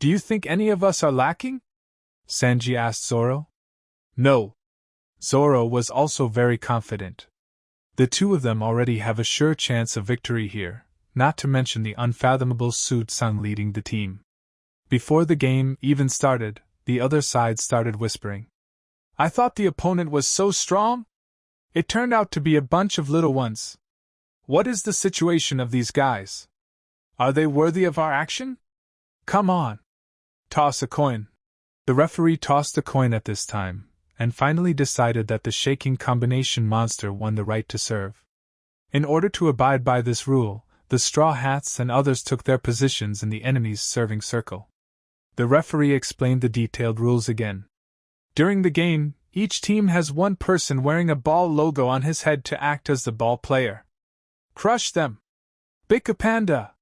Do you think any of us are lacking? Sanji asked Zoro. No. Zoro was also very confident. The two of them already have a sure chance of victory here, not to mention the unfathomable Su-Tsang leading the team. Before the game even started, the other side started whispering. I thought the opponent was so strong? It turned out to be a bunch of little ones. What is the situation of these guys? Are they worthy of our action? Come on. Toss a coin. The referee tossed a coin at this time, and finally decided that the shaking combination monster won the right to serve. In order to abide by this rule, the Straw Hats and others took their positions in the enemy's serving circle. The referee explained the detailed rules again. During the game, each team has one person wearing a ball logo on his head to act as the ball player. Crush them! Bika Panda!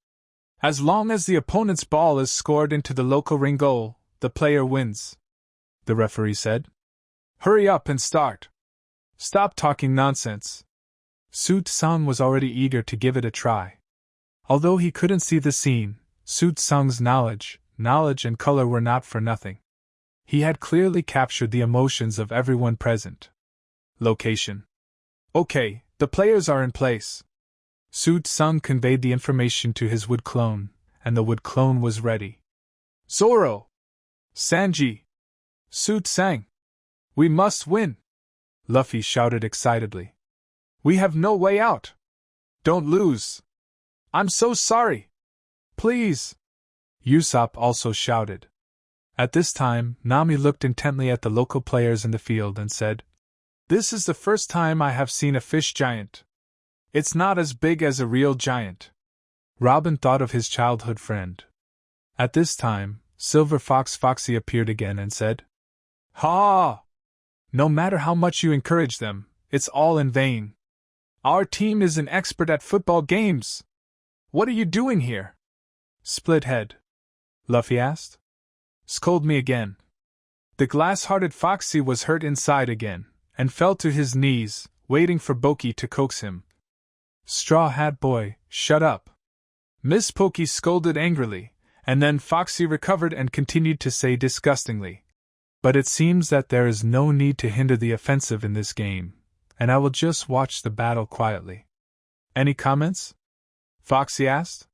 As long as the opponent's ball is scored into the local ring goal, the player wins. The referee said. Hurry up and start. Stop talking nonsense. Su-Tsang was already eager to give it a try. Although he couldn't see the scene, Su-Tsang's knowledge and color were not for nothing. He had clearly captured the emotions of everyone present. Location. Okay, the players are in place. Su-Tsang conveyed the information to his wood clone, and the wood clone was ready. Zoro! Sanji! Su-Tsang! We must win! Luffy shouted excitedly. We have no way out! Don't lose! I'm so sorry! Please! Usopp also shouted. At this time, Nami looked intently at the local players in the field and said, This is the first time I have seen a fish giant. It's not as big as a real giant. Robin thought of his childhood friend. At this time, Silver Fox Foxy appeared again and said, Ha! No matter how much you encourage them, it's all in vain. Our team is an expert at football games. What are you doing here? Split head. Luffy asked. Scold me again. The glass-hearted Foxy was hurt inside again, and fell to his knees, waiting for Boki to coax him. Straw Hat Boy, shut up. Miss Pokey scolded angrily, and then Foxy recovered and continued to say disgustingly, But it seems that there is no need to hinder the offensive in this game, and I will just watch the battle quietly. Any comments? Foxy asked.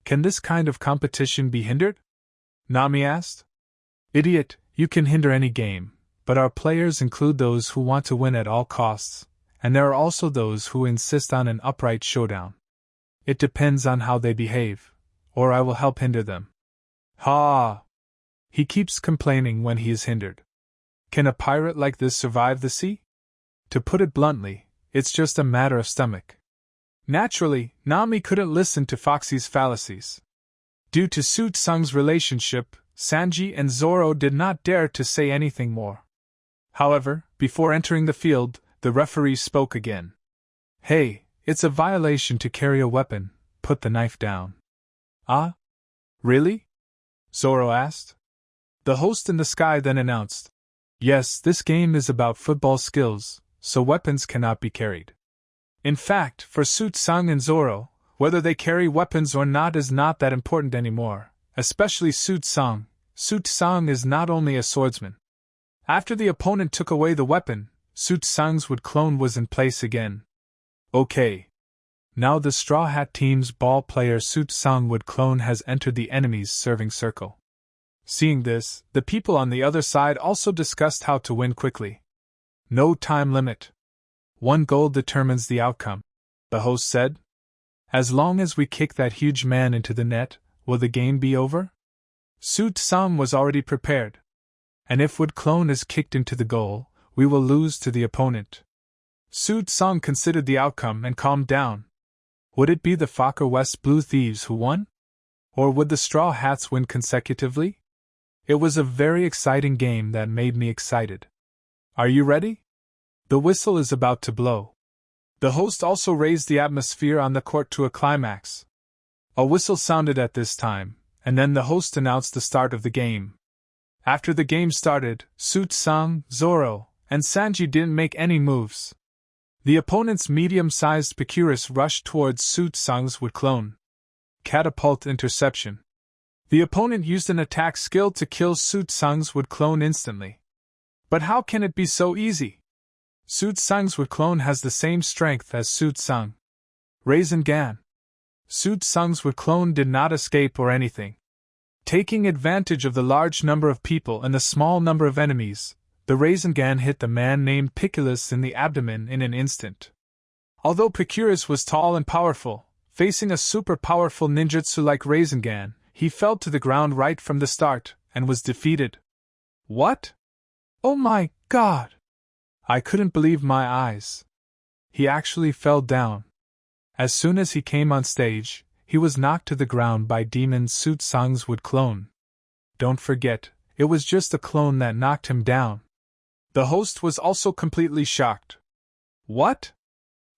Can this kind of competition be hindered? Nami asked. Idiot, you can hinder any game, but our players include those who want to win at all costs, and there are also those who insist on an upright showdown. It depends on how they behave, or I will help hinder them. Ha! He keeps complaining when he is hindered. Can a pirate like this survive the sea? To put it bluntly, it's just a matter of stomach. Naturally, Nami couldn't listen to Foxy's fallacies. Due to Su-Tsang's relationship, Sanji and Zoro did not dare to say anything more. However, before entering the field, the referee spoke again. Hey, it's a violation to carry a weapon, put the knife down. Ah? Really? Zoro asked. The host in the sky then announced, Yes, this game is about football skills, so weapons cannot be carried. In fact, for Su-Tsang and Zoro, whether they carry weapons or not is not that important anymore, especially Su-Tsang. Su-Tsang is not only a swordsman. After the opponent took away the weapon, Su-Tsang's wood clone was in place again. Okay. Now the Straw Hat team's ball player Su-Tsang wood clone has entered the enemy's serving circle. Seeing this, the people on the other side also discussed how to win quickly. No time limit. 1 goal determines the outcome, the host said. As long as we kick that huge man into the net, will the game be over? Su-Tsang was already prepared. And if wood clone is kicked into the goal, we will lose to the opponent. Su-Tsang considered the outcome and calmed down. Would it be the Fokker West Blue Thieves who won? Or would the Straw Hats win consecutively? It was a very exciting game that made me excited. Are you ready? The whistle is about to blow. The host also raised the atmosphere on the court to a climax. A whistle sounded at this time, and then the host announced the start of the game. After the game started, Su-Tsang, Zoro, and Sanji didn't make any moves. The opponent's medium-sized Picurus rushed towards Su-Tsang's wood clone. Catapult interception. The opponent used an attack skill to kill Su Tsung's wood clone instantly. But how can it be so easy? Su Tsung's wood clone has the same strength as Su Tsung. Rasengan. Su Tsung's wood clone did not escape or anything. Taking advantage of the large number of people and the small number of enemies, the Rasengan hit the man named Piculus in the abdomen in an instant. Although Piculus was tall and powerful, facing a super powerful ninjutsu like Rasengan, he fell to the ground right from the start, and was defeated. What? Oh my God! I couldn't believe my eyes. He actually fell down. As soon as he came on stage, he was knocked to the ground by Demon Su Tsung's wood clone. Don't forget, it was just a clone that knocked him down. The host was also completely shocked. What?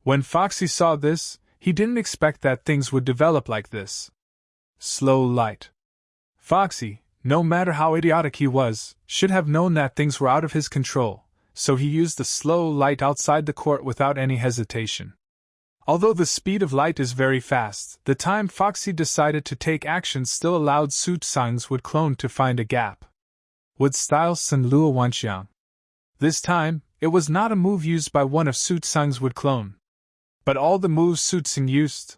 When Foxy saw this, he didn't expect that things would develop like this. Slow light. Foxy, no matter how idiotic he was, should have known that things were out of his control, so he used the slow light outside the court without any hesitation. Although the speed of light is very fast, the time Foxy decided to take action still allowed Su Tsung's wood clone to find a gap. Wood style Sun Luo Wanxiang. This time, it was not a move used by one of Su Tsung's wood clone, but all the moves Su Tsung used.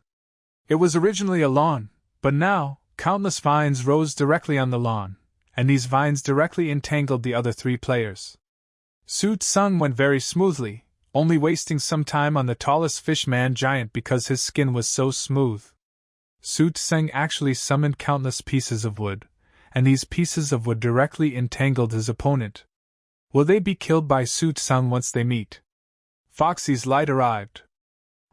It was originally a lawn, but now, countless vines rose directly on the lawn, and these vines directly entangled the other three players. Su Tsung went very smoothly, only wasting some time on the tallest fishman giant because his skin was so smooth. Su Tsung actually summoned countless pieces of wood, and these pieces of wood directly entangled his opponent. Will they be killed by Su Tsung once they meet? Foxy's light arrived.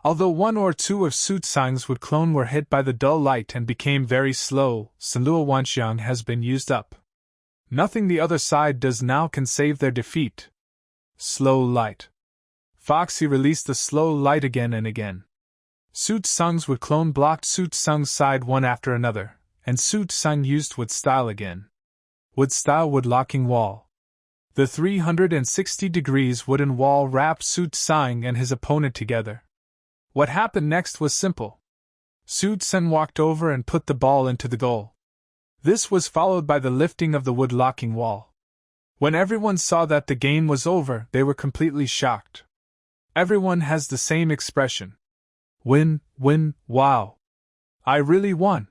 Although one or two of Su Tsung's wood clone were hit by the dull light and became very slow, Sun Luo Wanxiang has been used up. Nothing the other side does now can save their defeat. Slow light. Foxy released the slow light again and again. Su Tsung's wood clone blocked Su Tsung's side one after another, and Su Tsung used wood style again. Wood style wood locking wall. The 360 degrees wooden wall wrapped Su Tsung and his opponent together. What happened next was simple. Su Tsung walked over and put the ball into the goal. This was followed by the lifting of the wood locking wall. When everyone saw that the game was over, they were completely shocked. Everyone has the same expression. Win, wow. I really won.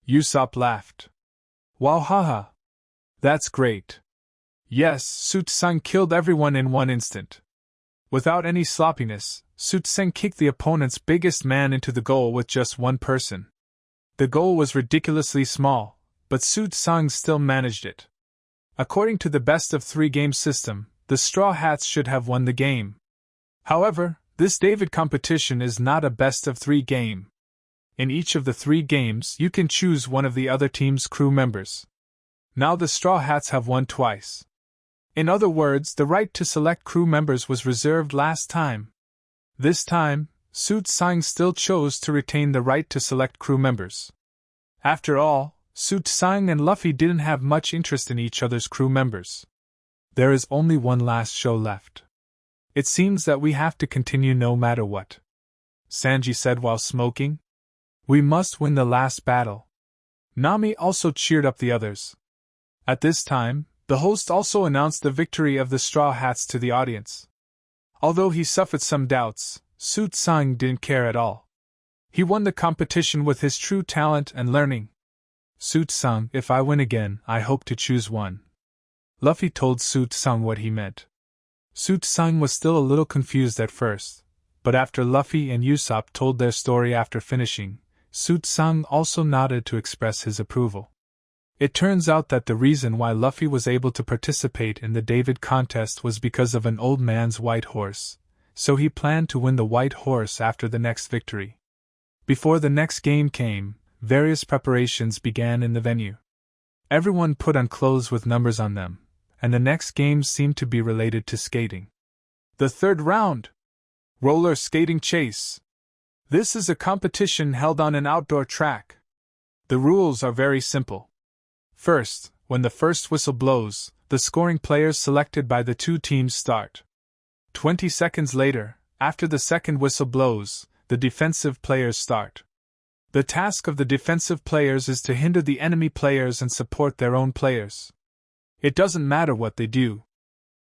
Usopp laughed. Wow, haha. That's great. Yes, Su Tsung killed everyone in one instant. Without any sloppiness, Su Tsung kicked the opponent's biggest man into the goal with just one person. The goal was ridiculously small, but Su Tsung still managed it. According to the best-of-3 game system, the Straw Hats should have won the game. However, this David competition is not a best-of-3 game. In each of the 3 games, you can choose one of the other team's crew members. Now the Straw Hats have won twice. In other words, the right to select crew members was reserved last time. This time, Su Tsung still chose to retain the right to select crew members. After all, Su Tsung and Luffy didn't have much interest in each other's crew members. There is only one last show left. It seems that we have to continue no matter what, Sanji said while smoking. We must win the last battle. Nami also cheered up the others. At this time, the host also announced the victory of the Straw Hats to the audience. Although he suffered some doubts, Su Tsung didn't care at all. He won the competition with his true talent and learning. Su Tsung, if I win again, I hope to choose one. Luffy told Su Tsung what he meant. Su Tsung was still a little confused at first, but after Luffy and Usopp told their story after finishing, Su Tsung also nodded to express his approval. It turns out that the reason why Luffy was able to participate in the David contest was because of an old man's white horse, so he planned to win the white horse after the next victory. Before the next game came, various preparations began in the venue. Everyone put on clothes with numbers on them, and the next game seemed to be related to skating. The third round! Roller skating chase. This is a competition held on an outdoor track. The rules are very simple. First, when the first whistle blows, the scoring players selected by the 2 teams start. 20 seconds later, after the second whistle blows, the defensive players start. The task of the defensive players is to hinder the enemy players and support their own players. It doesn't matter what they do.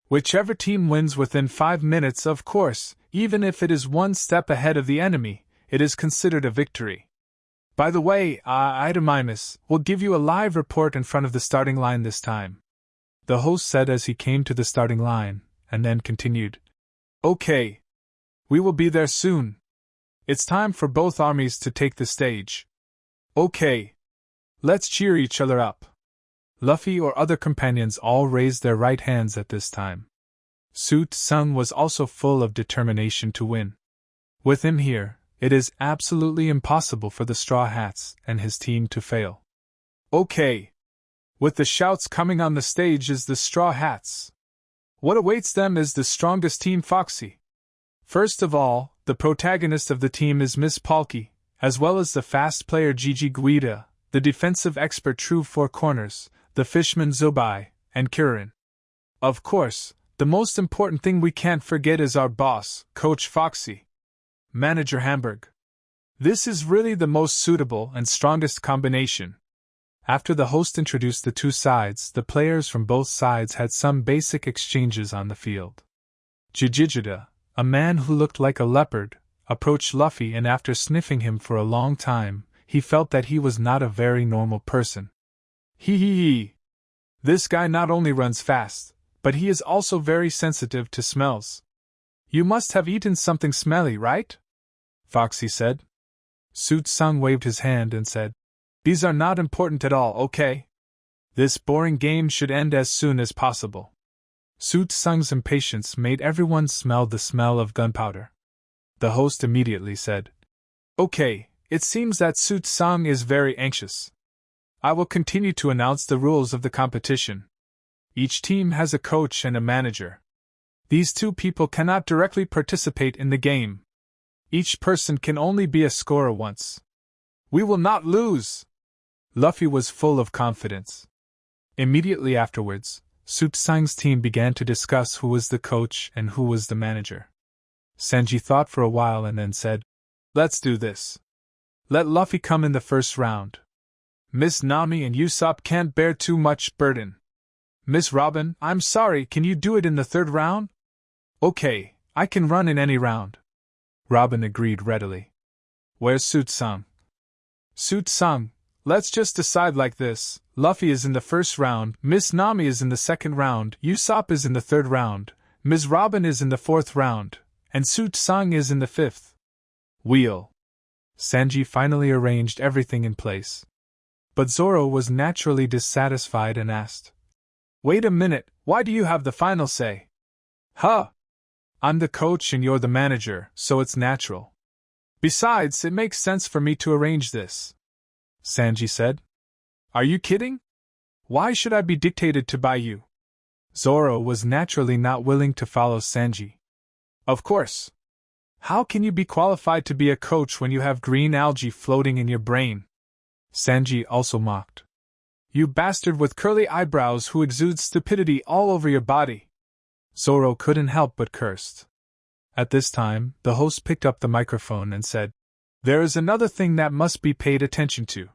Whichever team wins within 5 minutes, of course, even if it is one step ahead of the enemy, it is considered a victory. By the way, Idamimus will give you a live report in front of the starting line this time, the host said as he came to the starting line, and then continued. Okay. We will be there soon. It's time for both armies to take the stage. Okay. Let's cheer each other up. Luffy or other companions all raised their right hands at this time. Su Tsung was also full of determination to win. With him here, it is absolutely impossible for the Straw Hats and his team to fail. Okay. With the shouts coming on the stage is the Straw Hats. What awaits them is the strongest team Foxy. First of all, the protagonist of the team is Miss Palki, as well as the fast player Gigi Guida, the defensive expert True Four Corners, the fishman Zobai, and Kirin. Of course, the most important thing we can't forget is our boss, Coach Foxy. Manager Hamburg. This is really the most suitable and strongest combination. After the host introduced the two sides, the players from both sides had some basic exchanges on the field. Jijijida, a man who looked like a leopard, approached Luffy, and after sniffing him for a long time, he felt that he was not a very normal person. Hee. This guy not only runs fast, but he is also very sensitive to smells. You must have eaten something smelly, right? Foxy said. Su Tsung waved his hand and said, These are not important at all, okay? This boring game should end as soon as possible. Su Tsung's impatience made everyone smell the smell of gunpowder. The host immediately said, Okay, it seems that Su Tsung is very anxious. I will continue to announce the rules of the competition. Each team has a coach and a manager. These two people cannot directly participate in the game. Each person can only be a scorer once. We will not lose! Luffy was full of confidence. Immediately afterwards, Su Tsung's team began to discuss who was the coach and who was the manager. Sanji thought for a while and then said, Let's do this. Let Luffy come in the first round. Miss Nami and Usopp can't bear too much burden. Miss Robin, I'm sorry, can you do it in the third round? Okay, I can run in any round. Robin agreed readily. Where's Su Tsung? Su Tsung, let's just decide like this. Luffy is in the first round, Miss Nami is in the second round, Usopp is in the third round, Miss Robin is in the fourth round, and Su Tsung is in the fifth. Wheel. Sanji finally arranged everything in place. But Zoro was naturally dissatisfied and asked, Wait a minute, why do you have the final say? Huh! I'm the coach and you're the manager, so it's natural. Besides, it makes sense for me to arrange this. Sanji said. Are you kidding? Why should I be dictated to by you? Zoro was naturally not willing to follow Sanji. Of course. How can you be qualified to be a coach when you have green algae floating in your brain? Sanji also mocked. You bastard with curly eyebrows who exudes stupidity all over your body. Zoro couldn't help but cursed. At this time, the host picked up the microphone and said, There is another thing that must be paid attention to.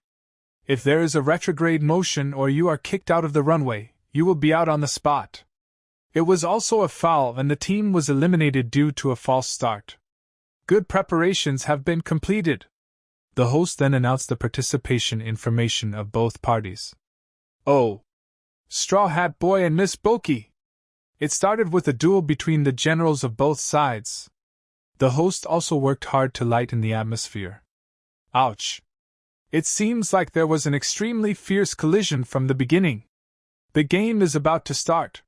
If there is a retrograde motion or you are kicked out of the runway, you will be out on the spot. It was also a foul and the team was eliminated due to a false start. Good preparations have been completed. The host then announced the participation information of both parties. Oh! Straw Hat Boy and Miss Boki! It started with a duel between the generals of both sides. The host also worked hard to lighten the atmosphere. Ouch! It seems like there was an extremely fierce collision from the beginning. The game is about to start.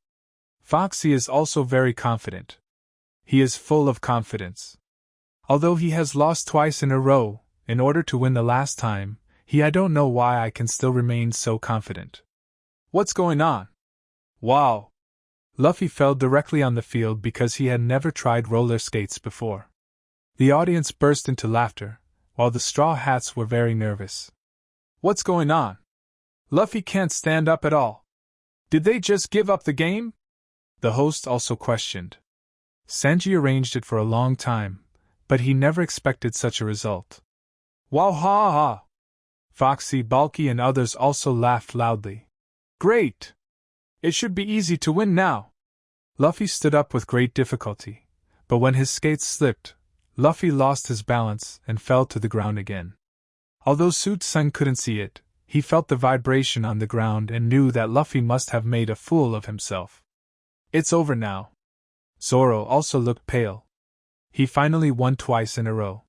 Foxy is also very confident. He is full of confidence. Although he has lost twice in a row, in order to win the last time, I don't know why I can still remain so confident. What's going on? Wow! Luffy fell directly on the field because he had never tried roller skates before. The audience burst into laughter, while the Straw Hats were very nervous. What's going on? Luffy can't stand up at all. Did they just give up the game? The host also questioned. Sanji arranged it for a long time, but he never expected such a result. Wow ha ha! Foxy, Bulky, and others also laughed loudly. Great! It should be easy to win now. Luffy stood up with great difficulty, but when his skates slipped, Luffy lost his balance and fell to the ground again. Although Suit-san couldn't see it, he felt the vibration on the ground and knew that Luffy must have made a fool of himself. It's over now. Zoro also looked pale. He finally won twice in a row.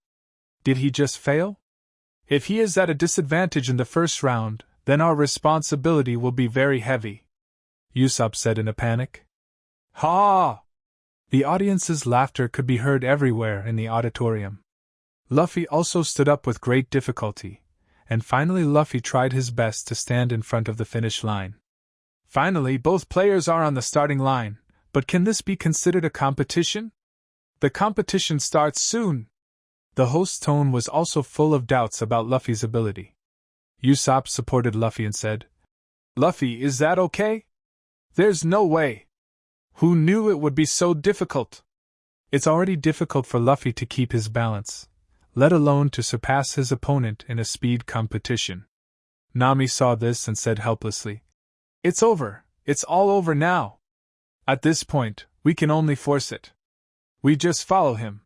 Did he just fail? If he is at a disadvantage in the first round, then our responsibility will be very heavy, Usopp said in a panic. Ha! The audience's laughter could be heard everywhere in the auditorium. Luffy also stood up with great difficulty, and finally Luffy tried his best to stand in front of the finish line. Finally, both players are on the starting line, but can this be considered a competition? The competition starts soon. The host's tone was also full of doubts about Luffy's ability. Usopp supported Luffy and said, Luffy, is that okay? There's no way. Who knew it would be so difficult? It's already difficult for Luffy to keep his balance, let alone to surpass his opponent in a speed competition. Nami saw this and said helplessly, It's over, it's all over now. At this point, we can only force it. We just follow him.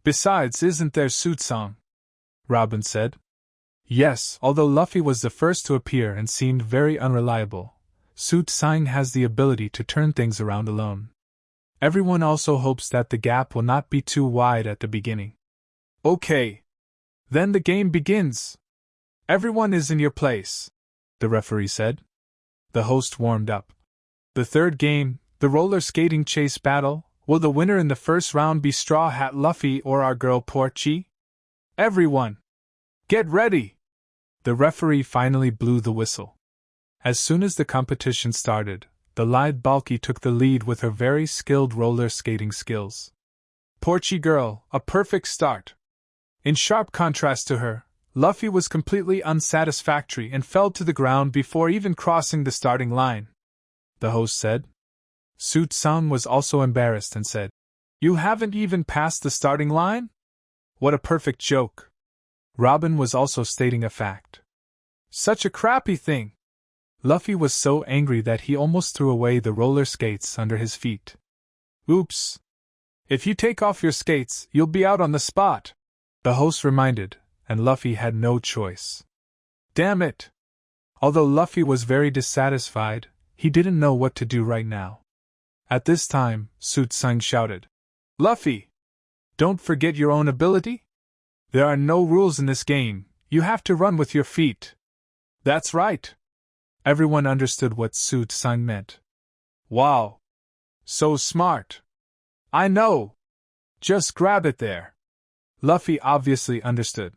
Besides, isn't there Suit-san? Robin said. Yes, although Luffy was the first to appear and seemed very unreliable, Suit-san has the ability to turn things around alone. Everyone also hopes that the gap will not be too wide at the beginning. Okay. Then the game begins. Everyone is in your place, the referee said. The host warmed up. The third game, the roller skating chase battle, will the winner in the first round be Straw Hat Luffy or our girl Porchi? Everyone! Get ready! The referee finally blew the whistle. As soon as the competition started, the lithe Bulky took the lead with her very skilled roller skating skills. Porchi girl, a perfect start. In sharp contrast to her, Luffy was completely unsatisfactory and fell to the ground before even crossing the starting line, the host said. Suit-san was also embarrassed and said, You haven't even passed the starting line? What a perfect joke. Robin was also stating a fact. Such a crappy thing. Luffy was so angry that he almost threw away the roller skates under his feet. Oops. If you take off your skates, you'll be out on the spot, the host reminded, and Luffy had no choice. Damn it! Although Luffy was very dissatisfied, he didn't know what to do right now. At this time, Suit-san shouted, Luffy! Don't forget your own ability? There are no rules in this game, you have to run with your feet. That's right. Everyone understood what Suit-san meant. Wow! So smart! I know! Just grab it there! Luffy obviously understood.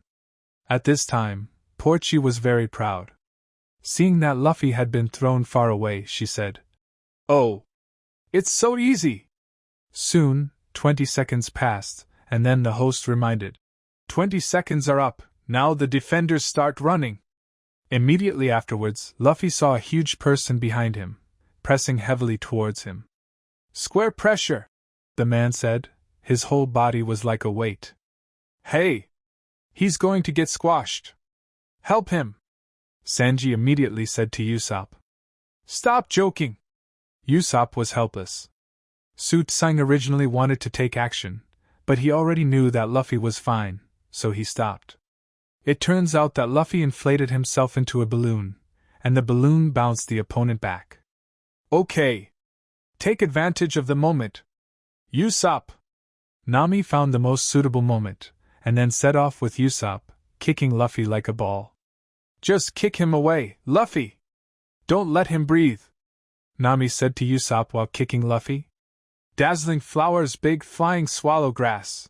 At this time, Porchi was very proud. Seeing that Luffy had been thrown far away, she said, Oh! It's so easy! Soon, 20 seconds passed, and then the host reminded, 20 seconds are up, now the defenders start running. Immediately afterwards, Luffy saw a huge person behind him, pressing heavily towards him. Square pressure, the man said. His whole body was like a weight. Hey! He's going to get squashed. Help him! Sanji immediately said to Usopp. Stop joking! Usopp was helpless. Suit-san originally wanted to take action, but he already knew that Luffy was fine, so he stopped. It turns out that Luffy inflated himself into a balloon, and the balloon bounced the opponent back. Okay. Take advantage of the moment. Usopp! Nami found the most suitable moment, and then set off with Usopp, kicking Luffy like a ball. Just kick him away, Luffy! Don't let him breathe, Nami said to Usopp while kicking Luffy. Dazzling Flower's big flying swallow grass.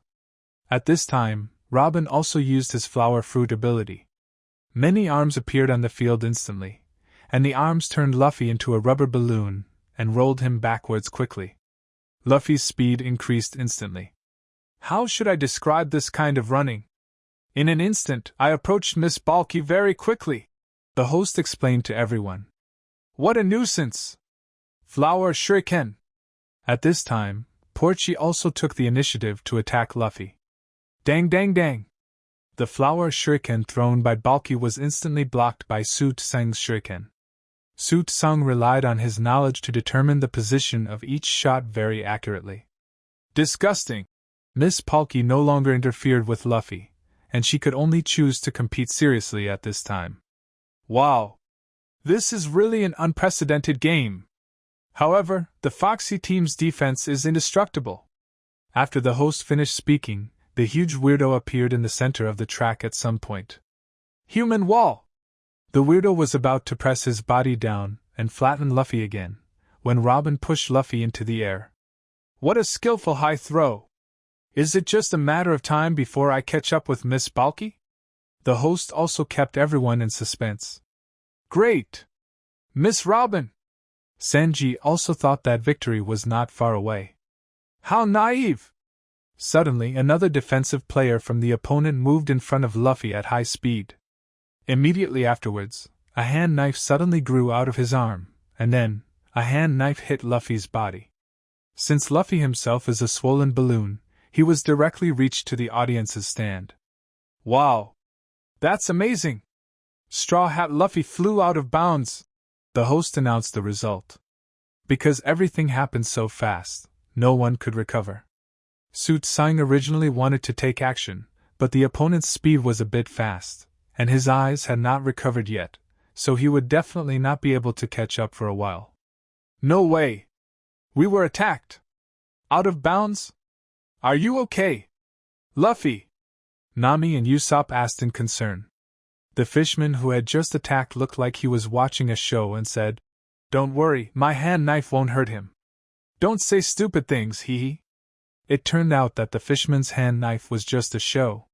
At this time, Robin also used his flower fruit ability. Many arms appeared on the field instantly, and the arms turned Luffy into a rubber balloon and rolled him backwards quickly. Luffy's speed increased instantly. How should I describe this kind of running? In an instant, I approached Miss Bulky very quickly, the host explained to everyone. What a nuisance! Flower shuriken! At this time, Porchi also took the initiative to attack Luffy. Dang dang dang! The flower shuriken thrown by Balki was instantly blocked by Su Tseng's shuriken. Su Tseng relied on his knowledge to determine the position of each shot very accurately. Disgusting! Miss Palki no longer interfered with Luffy, and she could only choose to compete seriously at this time. Wow! This is really an unprecedented game! However, the Foxy team's defense is indestructible. After the host finished speaking, the huge weirdo appeared in the center of the track at some point. Human wall! The weirdo was about to press his body down and flatten Luffy again, when Robin pushed Luffy into the air. What a skillful high throw! Is it just a matter of time before I catch up with Miss Balki? The host also kept everyone in suspense. Great! Miss Robin! Sanji also thought that victory was not far away. How naive! Suddenly, another defensive player from the opponent moved in front of Luffy at high speed. Immediately afterwards, a hand knife suddenly grew out of his arm, and then, a hand knife hit Luffy's body. Since Luffy himself is a swollen balloon, he was directly reached to the audience's stand. Wow! That's amazing! Straw Hat Luffy flew out of bounds! The host announced the result. Because everything happened so fast, no one could recover. Su Tseng originally wanted to take action, but the opponent's speed was a bit fast, and his eyes had not recovered yet, so he would definitely not be able to catch up for a while. No way! We were attacked! Out of bounds? Are you okay? Luffy! Nami and Usopp asked in concern. The fishman who had just attacked looked like he was watching a show and said, Don't worry, my hand knife won't hurt him. Don't say stupid things, hee. It turned out that the fishman's hand knife was just a show.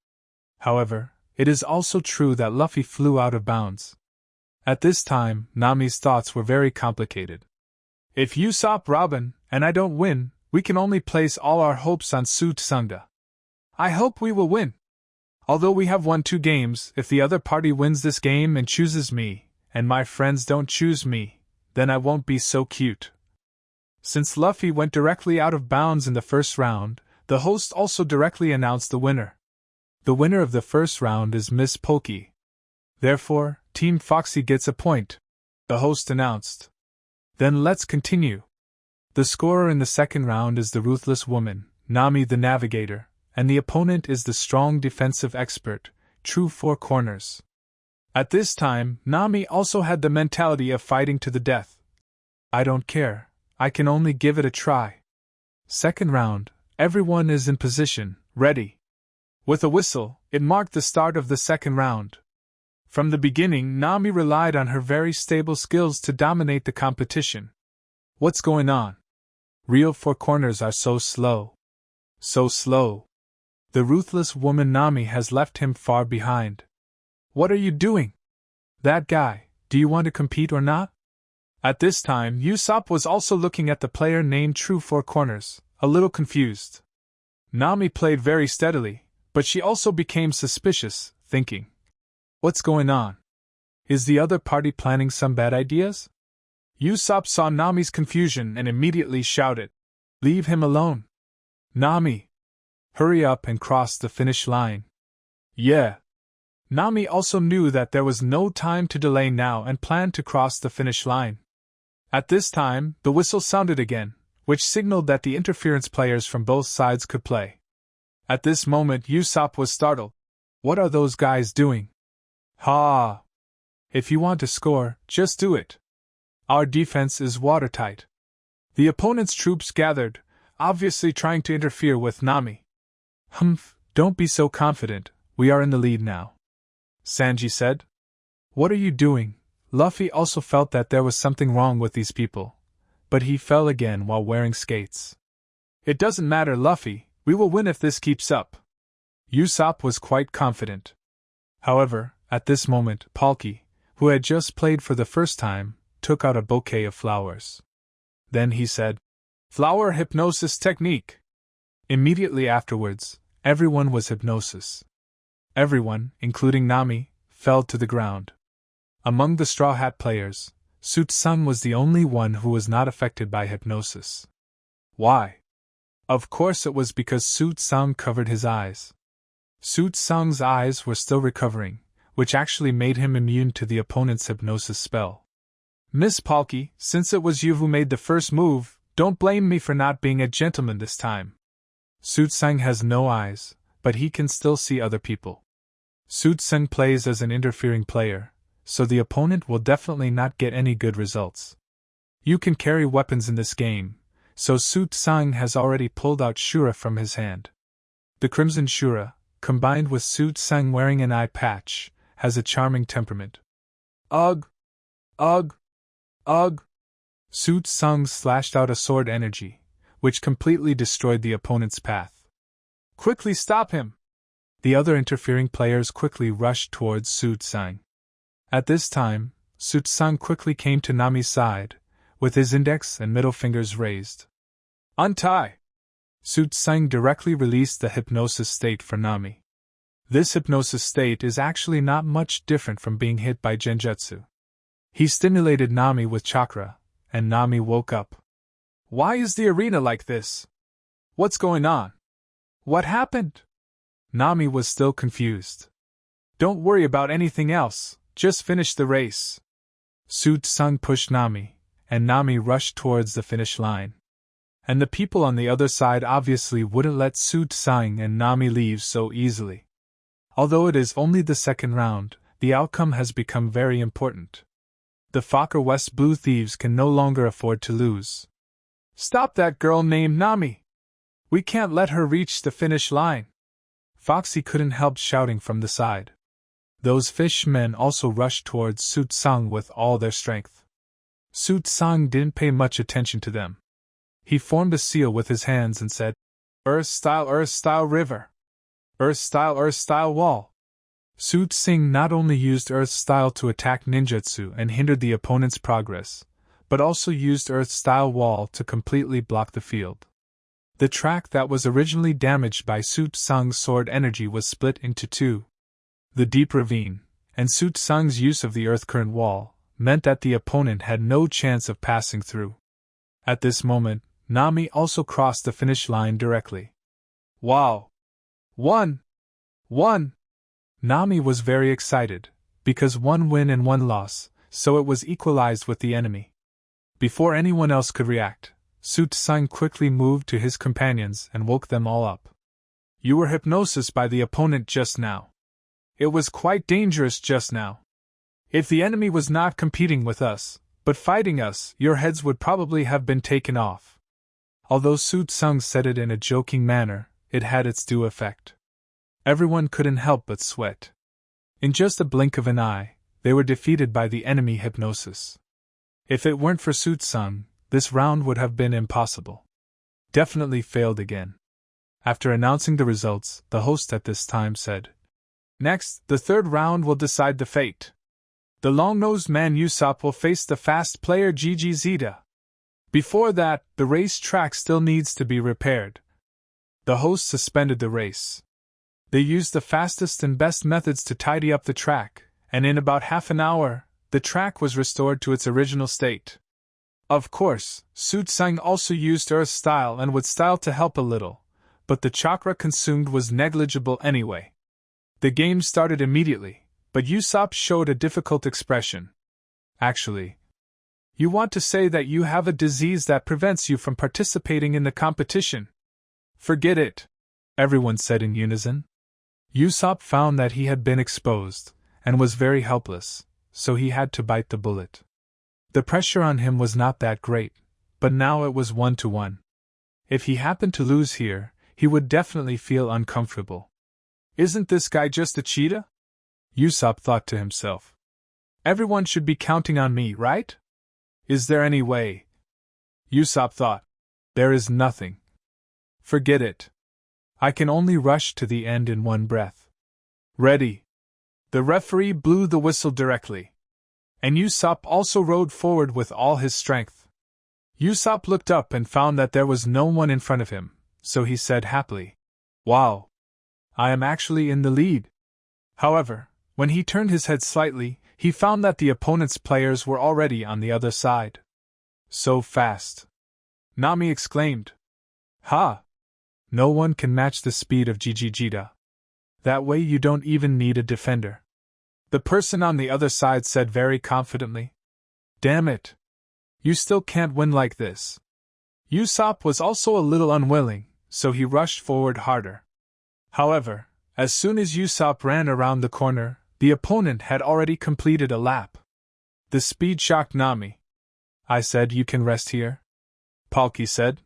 However, it is also true that Luffy flew out of bounds. At this time, Nami's thoughts were very complicated. If Usopp, Robin, and I don't win, we can only place all our hopes on Su Tsengda. I hope we will win. Although we have won 2 games, if the other party wins this game and chooses me, and my friends don't choose me, then I won't be so cute. Since Luffy went directly out of bounds in the first round, the host also directly announced the winner. The winner of the first round is Miss Polki. Therefore, Team Foxy gets a point, the host announced. Then let's continue. The scorer in the second round is the ruthless woman, Nami the Navigator, and the opponent is the strong defensive expert, True Four Corners. At this time, Nami also had the mentality of fighting to the death. I don't care, I can only give it a try. Second round, everyone is in position, ready. With a whistle, it marked the start of the second round. From the beginning, Nami relied on her very stable skills to dominate the competition. What's going on? Real Four Corners are so slow. So slow. The ruthless woman Nami has left him far behind. What are you doing? That guy, do you want to compete or not? At this time, Usopp was also looking at the player named True Four Corners, a little confused. Nami played very steadily, but she also became suspicious, thinking, what's going on? Is the other party planning some bad ideas? Usopp saw Nami's confusion and immediately shouted, Leave him alone. Nami! Hurry up and cross the finish line. Yeah. Nami also knew that there was no time to delay now and planned to cross the finish line. At this time, the whistle sounded again, which signaled that the interference players from both sides could play. At this moment, Usopp was startled. What are those guys doing? Ha! If you want to score, just do it. Our defense is watertight. The opponent's troops gathered, obviously trying to interfere with Nami. Humph, don't be so confident, we are in the lead now. Sanji said. What are you doing? Luffy also felt that there was something wrong with these people, but he fell again while wearing skates. It doesn't matter, Luffy, we will win if this keeps up. Usopp was quite confident. However, at this moment, Palki, who had just played for the first time, took out a bouquet of flowers. Then he said, Flower hypnosis technique. Immediately afterwards, everyone was hypnosis. Everyone, including Nami, fell to the ground. Among the Straw Hat players, Su Tseng was the only one who was not affected by hypnosis. Why? Of course it was because Su Tseng covered his eyes. Su Tsung's eyes were still recovering, which actually made him immune to the opponent's hypnosis spell. Miss Palki, since it was you who made the first move, don't blame me for not being a gentleman this time. Su Tsung has no eyes, but he can still see other people. Su Tsung plays as an interfering player, so the opponent will definitely not get any good results. You can carry weapons in this game, so Su Tsung has already pulled out Shura from his hand. The Crimson Shura, combined with Su Tsung wearing an eye patch, has a charming temperament. Ugh! Ugh! Ugh! Su Tsung slashed out a sword energy, which completely destroyed the opponent's path. Quickly stop him! The other interfering players quickly rushed towards Su Tsung. At this time, Su Tsung quickly came to Nami's side, with his index and middle fingers raised. Untie! Su Tsung directly released the hypnosis state for Nami. This hypnosis state is actually not much different from being hit by Genjutsu. He stimulated Nami with chakra, and Nami woke up. Why is the arena like this? What's going on? What happened? Nami was still confused. Don't worry about anything else, just finish the race. Su Tsung pushed Nami, and Nami rushed towards the finish line. And the people on the other side obviously wouldn't let Su Tsung and Nami leave so easily. Although it is only the second round, the outcome has become very important. The Fokker West Blue Thieves can no longer afford to lose. Stop that girl named Nami! We can't let her reach the finish line! Foxy couldn't help shouting from the side. Those fish men also rushed towards Su Tsung with all their strength. Su Tsung didn't pay much attention to them. He formed a seal with his hands and said, Earth style river. Earth style wall. Su Tsung not only used Earth style to attack ninjutsu and hindered the opponent's progress, but also used Earth style wall to completely block the field. The track that was originally damaged by Su Tsung's sword energy was split into two. The deep ravine, and Su Tsung's use of the earth current wall, meant that the opponent had no chance of passing through. At this moment, Nami also crossed the finish line directly. Wow! One! Nami was very excited, because one win and one loss, so it was equalized with the enemy. Before anyone else could react, Su Tsung quickly moved to his companions and woke them all up. You were hypnosis by the opponent just now. It was quite dangerous just now. If the enemy was not competing with us, but fighting us, your heads would probably have been taken off. Although Su Tsung said it in a joking manner, it had its due effect. Everyone couldn't help but sweat. In just a blink of an eye, they were defeated by the enemy hypnosis. If it weren't for Su Tsung, this round would have been impossible. Definitely failed again. After announcing the results, the host at this time said, Next, the third round will decide the fate. The long-nosed man Usopp will face the fast player Gigi Zeta. Before that, the race track still needs to be repaired. The host suspended the race. They used the fastest and best methods to tidy up the track, and in about half an hour, the track was restored to its original state. Of course, Su Tsung also used Earth Style and Wood Style to help a little, but the chakra consumed was negligible anyway. The game started immediately, but Usopp showed a difficult expression. Actually, you want to say that you have a disease that prevents you from participating in the competition? Forget it, everyone said in unison. Usopp found that he had been exposed, and was very helpless, so he had to bite the bullet. The pressure on him was not that great, but now it was 1-1. If he happened to lose here, he would definitely feel uncomfortable. Isn't this guy just a cheetah? Usopp thought to himself. Everyone should be counting on me, right? Is there any way? Usopp thought. There is nothing. Forget it. I can only rush to the end in one breath. Ready. The referee blew the whistle directly. And Usopp also rode forward with all his strength. Usopp looked up and found that there was no one in front of him, so he said happily, Wow! I am actually in the lead. However, when he turned his head slightly, he found that the opponent's players were already on the other side. So fast! Nami exclaimed. Ha! No one can match the speed of Gigi Zeta. That way you don't even need a defender. The person on the other side said very confidently. Damn it. You still can't win like this. Usopp was also a little unwilling, so he rushed forward harder. However, as soon as Usopp ran around the corner, the opponent had already completed a lap. The speed shocked Nami. I said you can rest here? Palki said.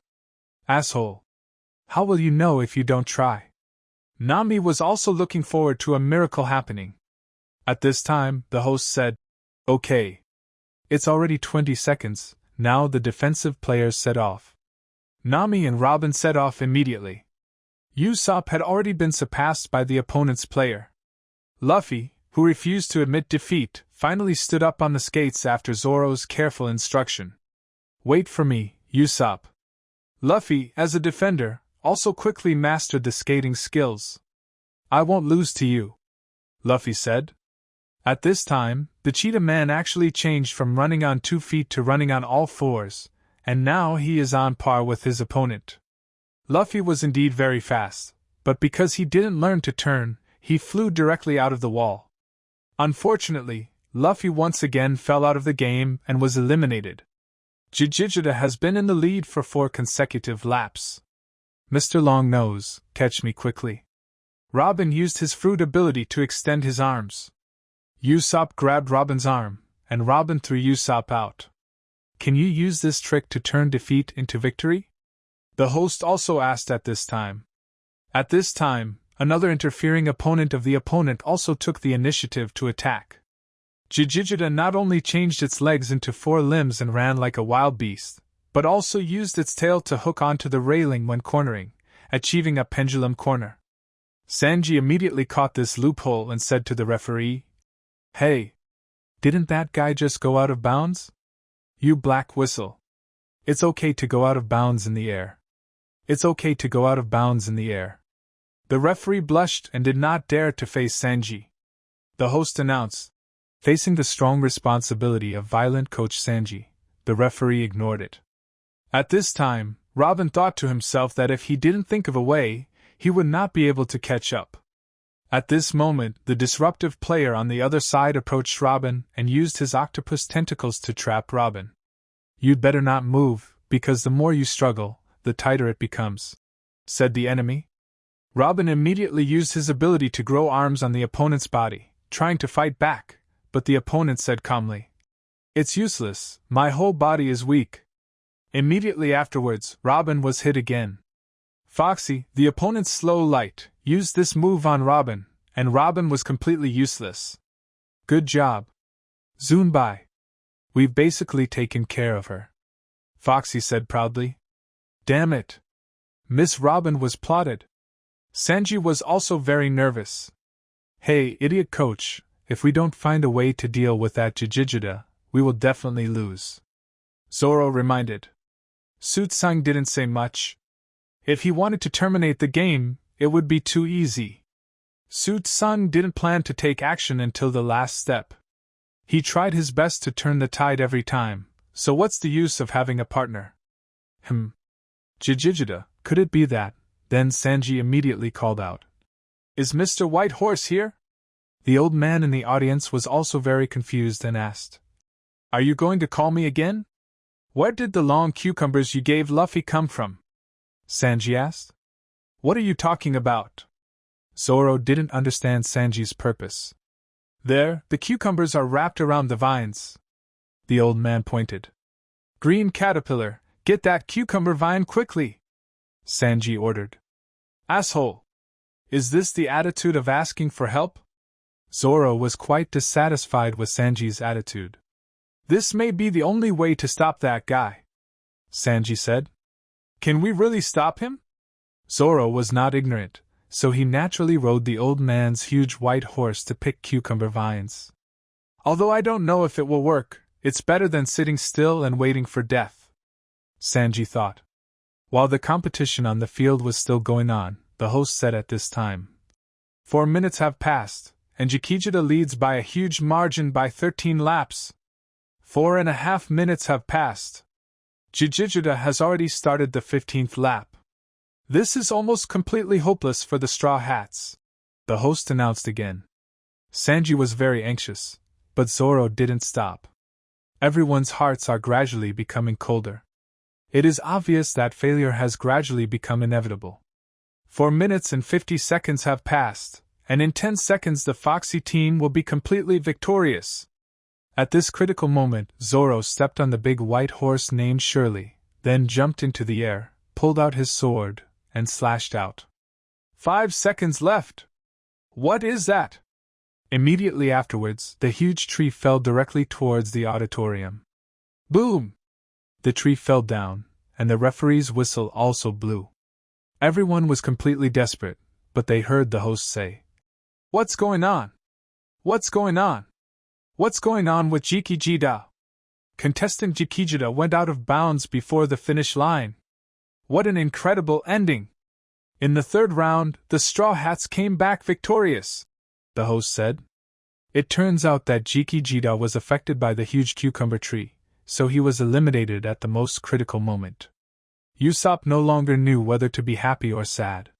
Asshole. How will you know if you don't try? Nami was also looking forward to a miracle happening. At this time, the host said, Okay. It's already 20 seconds, now the defensive players set off. Nami and Robin set off immediately. Usopp had already been surpassed by the opponent's player. Luffy, who refused to admit defeat, finally stood up on the skates after Zoro's careful instruction. Wait for me, Usopp. Luffy, as a defender, also quickly mastered the skating skills. I won't lose to you, Luffy said. At this time, the Cheetah Man actually changed from running on 2 feet to running on all fours, and now he is on par with his opponent. Luffy was indeed very fast, but because he didn't learn to turn, he flew directly out of the wall. Unfortunately, Luffy once again fell out of the game and was eliminated. Jijijita has been in the lead for 4 consecutive laps. Mr. Longnose, catch me quickly. Robin used his fruit ability to extend his arms. Usopp grabbed Robin's arm, and Robin threw Usopp out. Can you use this trick to turn defeat into victory? The host also asked at this time. At this time, another interfering opponent of the opponent also took the initiative to attack. Jijijita not only changed its legs into 4 limbs and ran like a wild beast, but also used its tail to hook onto the railing when cornering, achieving a pendulum corner. Sanji immediately caught this loophole and said to the referee, Hey! Didn't that guy just go out of bounds? You black whistle. It's okay to go out of bounds in the air. It's okay to go out of bounds in the air. The referee blushed and did not dare to face Sanji. The host announced, facing the strong responsibility of violent Coach Sanji, the referee ignored it. At this time, Robin thought to himself that if he didn't think of a way, he would not be able to catch up. At this moment, the disruptive player on the other side approached Robin and used his octopus tentacles to trap Robin. You'd better not move, because the more you struggle, the tighter it becomes, said the enemy. Robin immediately used his ability to grow arms on the opponent's body, trying to fight back, but the opponent said calmly, It's useless, my whole body is weak. Immediately afterwards, Robin was hit again. Foxy, the opponent's slow light, used this move on Robin, and Robin was completely useless. Good job, Zunbai. We've basically taken care of her, Foxy said proudly. Damn it. Miss Robin was plotted. Sanji was also very nervous. Hey, idiot coach, if we don't find a way to deal with that Jijijita, we will definitely lose, Zoro reminded. Suitsang didn't say much. If he wanted to terminate the game, it would be too easy. Suitsang didn't plan to take action until the last step. He tried his best to turn the tide every time, so what's the use of having a partner? Jijijita, could it be that? Then Sanji immediately called out. Is Mr. White Horse here? The old man in the audience was also very confused and asked. Are you going to call me again? Where did the long cucumbers you gave Luffy come from? Sanji asked. What are you talking about? Zoro didn't understand Sanji's purpose. There, the cucumbers are wrapped around the vines. The old man pointed. Green caterpillar, get that cucumber vine quickly, Sanji ordered. Asshole! Is this the attitude of asking for help? Zoro was quite dissatisfied with Sanji's attitude. This may be the only way to stop that guy, Sanji said. Can we really stop him? Zoro was not ignorant, so he naturally rode the old man's huge white horse to pick cucumber vines. Although I don't know if it will work, it's better than sitting still and waiting for death, Sanji thought. While the competition on the field was still going on, the host said at this time, 4 minutes have passed, and Jijijita leads by a huge margin by 13 laps. 4.5 minutes have passed. Jijijita has already started the 15th lap. This is almost completely hopeless for the Straw Hats. the host announced again. Sanji was very anxious, but Zoro didn't stop. Everyone's hearts are gradually becoming colder. It is obvious that failure has gradually become inevitable. 4 minutes and 50 seconds have passed, and in 10 seconds the Foxy team will be completely victorious. At this critical moment, Zoro stepped on the big white horse named Shirley, then jumped into the air, pulled out his sword, and slashed out. 5 seconds left! What is that? Immediately afterwards, the huge tree fell directly towards the auditorium. Boom! The tree fell down, and the referee's whistle also blew. Everyone was completely desperate, but they heard the host say, "What's going on? What's going on? What's going on with Jikijida?" Contestant Jikijida went out of bounds before the finish line. What an incredible ending! In the third round, the Straw Hats came back victorious, the host said. It turns out that Jikijida was affected by the huge cucumber tree, so he was eliminated at the most critical moment. Usopp no longer knew whether to be happy or sad.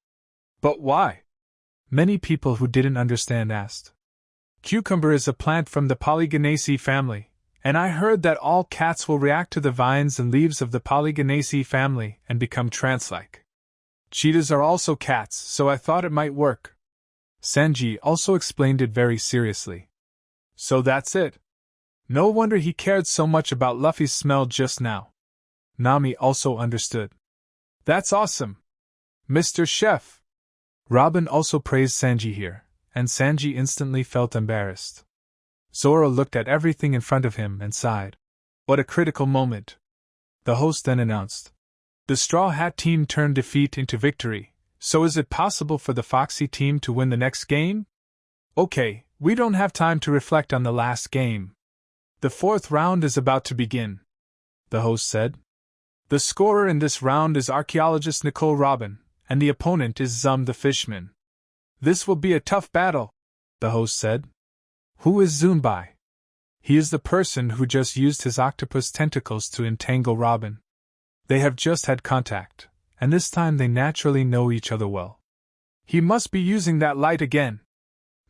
But why? Many people who didn't understand asked. Cucumber is a plant from the Polygonaceae family, and I heard that all cats will react to the vines and leaves of the Polygonaceae family and become trance-like. Cheetahs are also cats, so I thought it might work. Sanji also explained it very seriously. So that's it. No wonder he cared so much about Luffy's smell just now. Nami also understood. That's awesome! Mr. Chef! Robin also praised Sanji here, and Sanji instantly felt embarrassed. Zoro looked at everything in front of him and sighed. What a critical moment! The host then announced. The Straw Hat team turned defeat into victory, so is it possible for the Foxy team to win the next game? Okay, we don't have time to reflect on the last game. The 4th round is about to begin, the host said. The scorer in this round is archaeologist Nicole Robin, and the opponent is Zum the Fishman. This will be a tough battle, the host said. Who is Zunbai? He is the person who just used his octopus tentacles to entangle Robin. They have just had contact, and this time they naturally know each other well. He must be using that light again,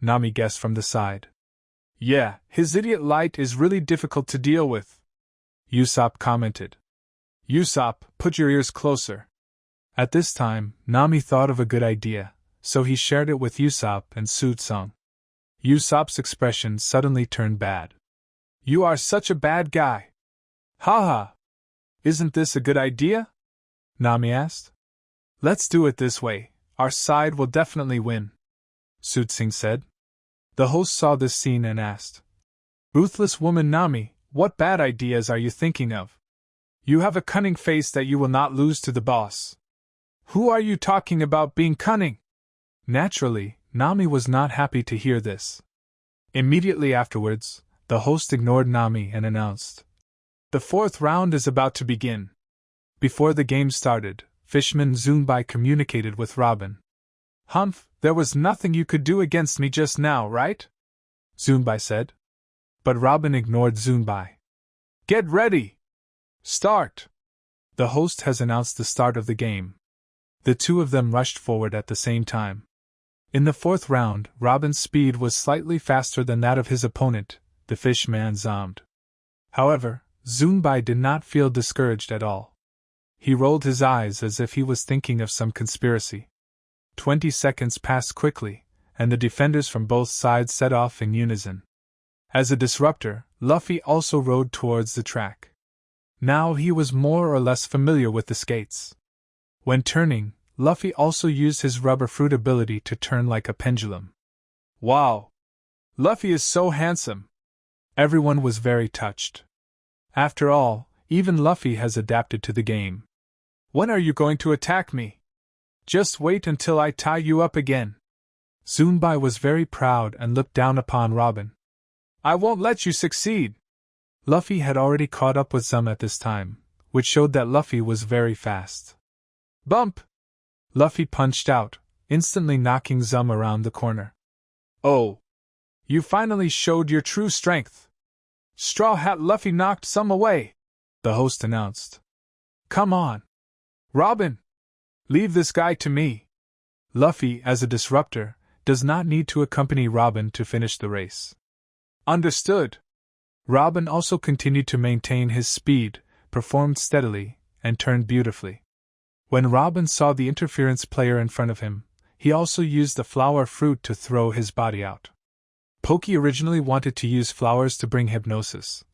Nami guessed from the side. Yeah, his idiot light is really difficult to deal with, Usopp commented. Usopp, put your ears closer. At this time, Nami thought of a good idea, so he shared it with Usopp and Tsutsung. Usopp's expression suddenly turned bad. You are such a bad guy. Haha. Isn't this a good idea? Nami asked. Let's do it this way, our side will definitely win, Tsutsung said. The host saw this scene and asked. Ruthless woman Nami, what bad ideas are you thinking of? You have a cunning face that you will not lose to the boss. Who are you talking about being cunning? Naturally, Nami was not happy to hear this. Immediately afterwards, the host ignored Nami and announced. The 4th round is about to begin. Before the game started, Fishman Zunbai communicated with Robin. Humph, there was nothing you could do against me just now, right? Zunbai said. But Robin ignored Zunbai. Get ready! Start! The host has announced the start of the game. The two of them rushed forward at the same time. In the 4th round, Robin's speed was slightly faster than that of his opponent, the fishman Zomd. However, Zunbai did not feel discouraged at all. He rolled his eyes as if he was thinking of some conspiracy. 20 seconds passed quickly, and the defenders from both sides set off in unison. As a disruptor, Luffy also rode towards the track. Now he was more or less familiar with the skates. When turning, Luffy also used his rubber fruit ability to turn like a pendulum. Wow! Luffy is so handsome! Everyone was very touched. After all, even Luffy has adapted to the game. When are you going to attack me? Just wait until I tie you up again. Zunbai was very proud and looked down upon Robin. I won't let you succeed. Luffy had already caught up with Zum at this time, which showed that Luffy was very fast. Bump! Luffy punched out, instantly knocking Zum around the corner. Oh! You finally showed your true strength. Straw Hat Luffy knocked Zum away, the host announced. Come on. Robin! Leave this guy to me. Luffy, as a disruptor, does not need to accompany Robin to finish the race. Understood. Robin also continued to maintain his speed, performed steadily, and turned beautifully. When Robin saw the interference player in front of him, he also used the flower fruit to throw his body out. Pokey originally wanted to use flowers to bring hypnosis,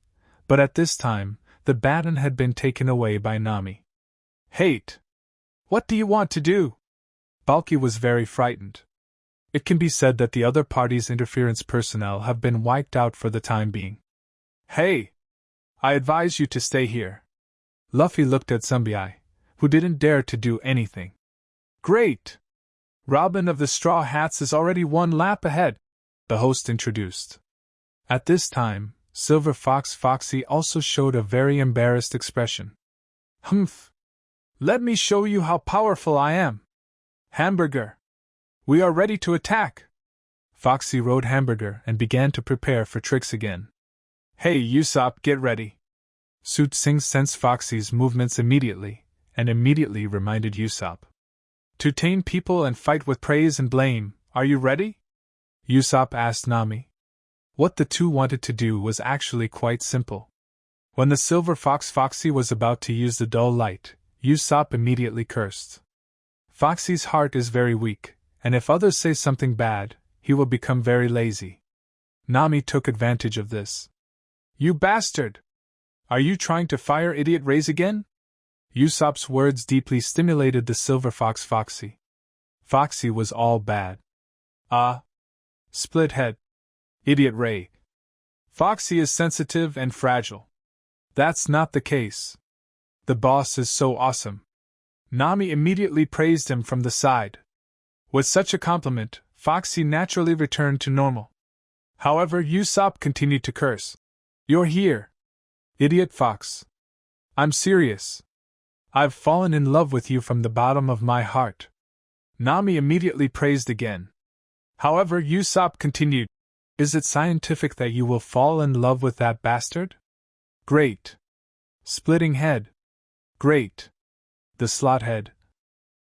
but at this time, the baton had been taken away by Nami. Hate! What do you want to do? Balky was very frightened. It can be said that the other party's interference personnel have been wiped out for the time being. Hey! I advise you to stay here. Luffy looked at Zumbi, who didn't dare to do anything. Great! Robin of the Straw Hats is already one lap ahead, the host introduced. At this time, Silver Fox Foxy also showed a very embarrassed expression. Humph! Let me show you how powerful I am! Hamburger! We are ready to attack! Foxy rode Hamburger and began to prepare for tricks again. Hey Usopp, get ready! Suit Sing sensed Foxy's movements immediately, and immediately reminded Usopp. To tame people and fight with praise and blame, are you ready? Usopp asked Nami. What the two wanted to do was actually quite simple. When the Silver Fox Foxy was about to use the dull light, Usopp immediately cursed. Foxy's heart is very weak, and if others say something bad, he will become very lazy. Nami took advantage of this. You bastard! Are you trying to fire Idiot Rays again? Usopp's words deeply stimulated the Silver Fox Foxy. Foxy was all bad. Split head. Idiot Ray. Foxy is sensitive and fragile. That's not the case. The boss is so awesome. Nami immediately praised him from the side. With such a compliment, Foxy naturally returned to normal. However, Usopp continued to curse. You're here. Idiot Fox. I'm serious. I've fallen in love with you from the bottom of my heart. Nami immediately praised again. However, Usopp continued. Is it scientific that you will fall in love with that bastard? Great. Splitting head. Great. The slot head.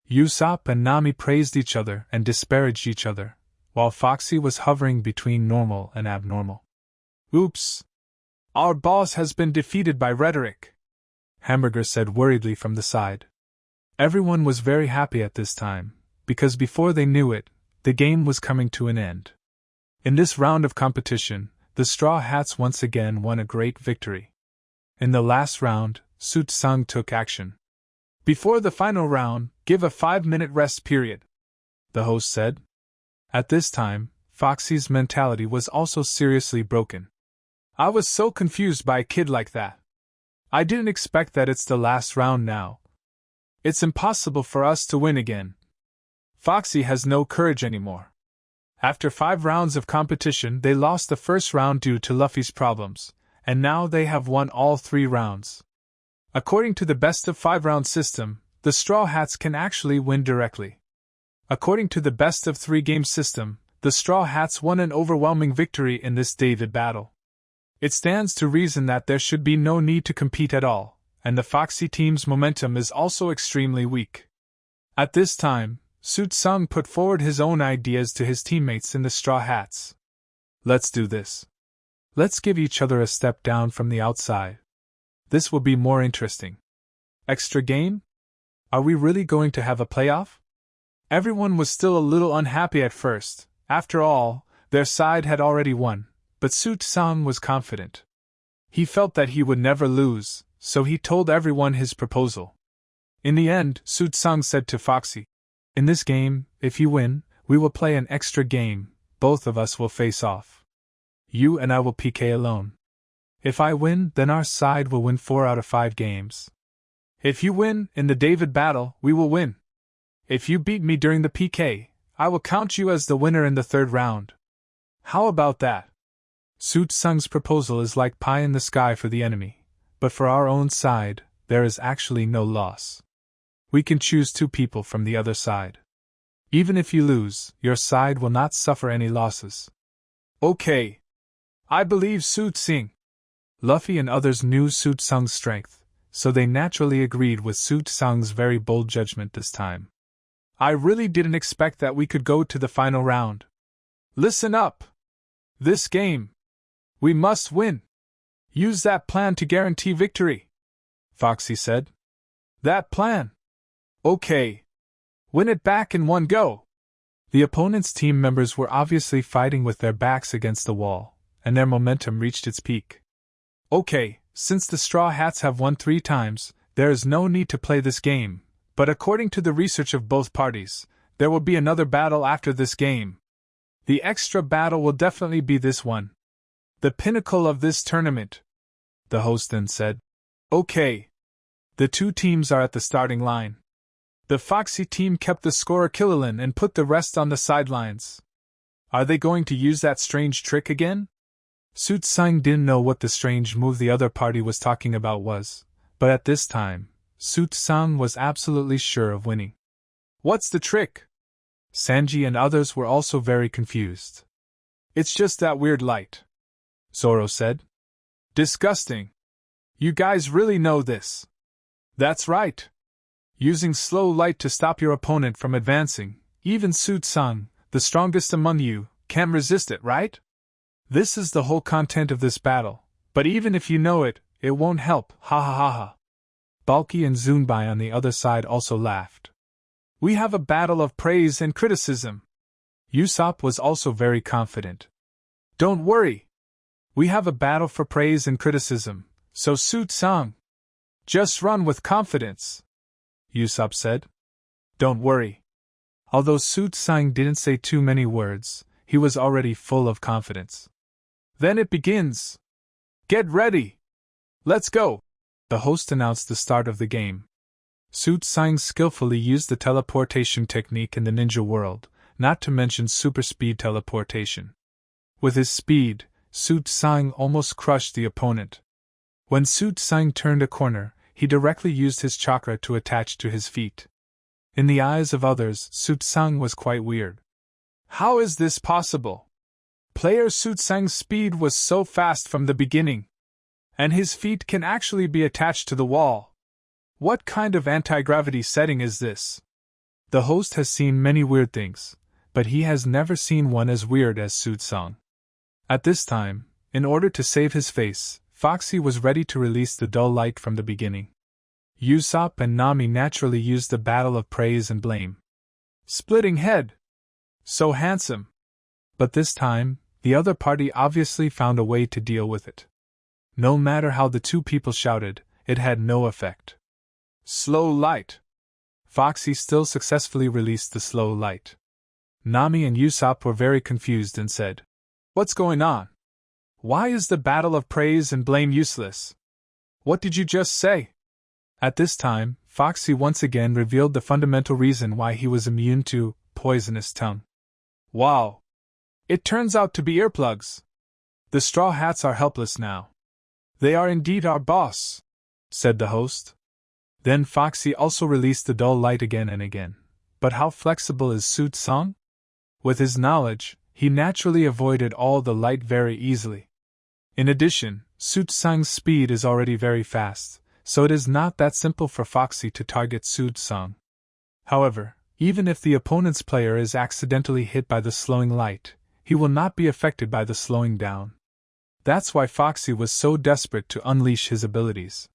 Usopp and Nami praised each other and disparaged each other, while Foxy was hovering between normal and abnormal. Oops. Our boss has been defeated by rhetoric, Hamburger said worriedly from the side. Everyone was very happy at this time, because before they knew it, the game was coming to an end. In this round of competition, the Straw Hats once again won a great victory. In the last round, Suit Sung took action. Before the final round, give a 5-minute rest period, the host said. At this time, Foxy's mentality was also seriously broken. I was so confused by a kid like that. I didn't expect that it's the last round now. It's impossible for us to win again. Foxy has no courage anymore. After 5 rounds of competition, they lost the first round due to Luffy's problems, and now they have won all 3 rounds. According to the best of 5 round system, the Straw Hats can actually win directly. According to the best of 3 game system, the Straw Hats won an overwhelming victory in this David battle. It stands to reason that there should be no need to compete at all, and the Foxy team's momentum is also extremely weak. At this time, Suit Sung put forward his own ideas to his teammates in the Straw Hats. Let's do this. Let's give each other a step down from the outside. This will be more interesting. Extra game? Are we really going to have a playoff? Everyone was still a little unhappy at first. After all, their side had already won, but Suit Sung was confident. He felt that he would never lose, so he told everyone his proposal. In the end, Suit Sung said to Foxy, "In this game, if you win, we will play an extra game. Both of us will face off. You and I will PK alone. If I win, then our side will win 4 out of 5 games. If you win in the David battle, we will win. If you beat me during the PK, I will count you as the winner in the 3rd round. How about that?" Suit Sung's proposal is like pie in the sky for the enemy, but for our own side, there is actually no loss. We can choose 2 people from the other side. Even if you lose, your side will not suffer any losses. Okay. I believe Suit Sing. Luffy and others knew Suit Sung's strength, so they naturally agreed with Suit Sung's very bold judgment this time. I really didn't expect that we could go to the final round. Listen up! This game, we must win! Use that plan to guarantee victory, Foxy said. That plan? Okay. Win it back in one go! The opponent's team members were obviously fighting with their backs against the wall, and their momentum reached its peak. Okay, since the Straw Hats have won 3 times, there is no need to play this game, but according to the research of both parties, there will be another battle after this game. The extra battle will definitely be this one. The pinnacle of this tournament, the host then said. Okay. The 2 teams are at the starting line. The Foxy team kept the scorer Killilan and put the rest on the sidelines. Are they going to use that strange trick again? Suit-Sang didn't know what the strange move the other party was talking about was, but at this time, Suit-Sang was absolutely sure of winning. What's the trick? Sanji and others were also very confused. It's just that weird light, Zoro said. Disgusting. You guys really know this. That's right. Using slow light to stop your opponent from advancing, even Suit-Sang, the strongest among you, can't resist it, right? This is the whole content of this battle, but even if you know it, it won't help, ha ha ha ha. Balky and Zunbai on the other side also laughed. We have a battle of praise and criticism. Usopp was also very confident. Don't worry. We have a battle for praise and criticism, so Suit-Sang, just run with confidence, Usopp said. Don't worry. Although Suit-Sang didn't say too many words, he was already full of confidence. Then it begins. Get ready. Let's go. The host announced the start of the game. Suit-Sang skillfully used the teleportation technique in the ninja world, not to mention super speed teleportation. With his speed, Suit-Sang almost crushed the opponent. When Suit-Sang turned a corner, he directly used his chakra to attach to his feet. In the eyes of others, Suit-Sang was quite weird. How is this possible? Player Suit-Sang's speed was so fast from the beginning, and his feet can actually be attached to the wall. What kind of anti-gravity setting is this? The host has seen many weird things, but he has never seen one as weird as Suit-Sang. At this time, in order to save his face, Foxy was ready to release the dull light from the beginning. Usopp and Nami naturally used the battle of praise and blame. Splitting head! So handsome! But this time, the other party obviously found a way to deal with it. No matter how the 2 people shouted, it had no effect. Slow light! Foxy still successfully released the slow light. Nami and Usopp were very confused and said, What's going on? Why is the battle of praise and blame useless? What did you just say? At this time, Foxy once again revealed the fundamental reason why he was immune to poisonous tongue. Wow! It turns out to be earplugs. The Straw Hats are helpless now. They are indeed our boss, said the host. Then Foxy also released the dull light again and again. But how flexible is Suit-Sang? With his knowledge, he naturally avoided all the light very easily. In addition, Suit-Sang's speed is already very fast, so it is not that simple for Foxy to target Suit-Sang. However, even if the opponent's player is accidentally hit by the slowing light, he will not be affected by the slowing down. That's why Foxy was so desperate to unleash his abilities.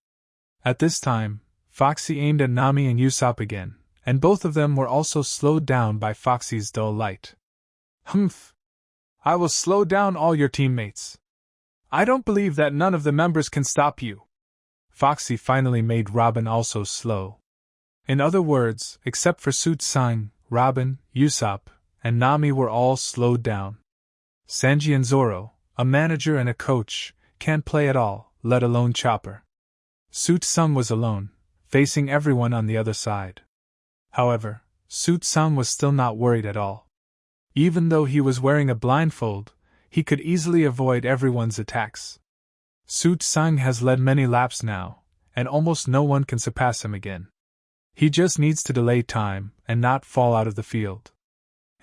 At this time, Foxy aimed at Nami and Usopp again, and both of them were also slowed down by Foxy's dull light. Humph! I will slow down all your teammates. I don't believe that none of the members can stop you. Foxy finally made Robin also slow. In other words, except for Suit-Sang, Robin, Usopp, and Nami were all slowed down. Sanji and Zoro, a manager and a coach, can't play at all, let alone Chopper. Suit-Sang was alone, facing everyone on the other side. However, Suit-Sang was still not worried at all. Even though he was wearing a blindfold, he could easily avoid everyone's attacks. Suit-Sang has led many laps now, and almost no one can surpass him again. He just needs to delay time and not fall out of the field.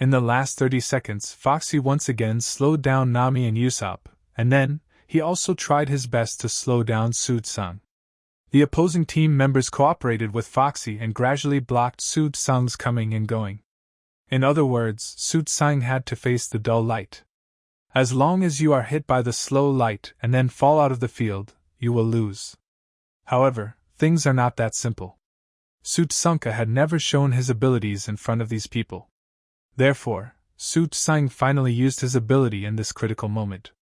In the last 30 seconds, Foxy once again slowed down Nami and Usopp, and then, he also tried his best to slow down Suit-Sang. The opposing team members cooperated with Foxy and gradually blocked Su Tsang's coming and going. In other words, Su Tsang had to face the dull light. As long as you are hit by the slow light and then fall out of the field, you will lose. However, things are not that simple. Su Tsang had never shown his abilities in front of these people. Therefore, Su Tsang finally used his ability in this critical moment.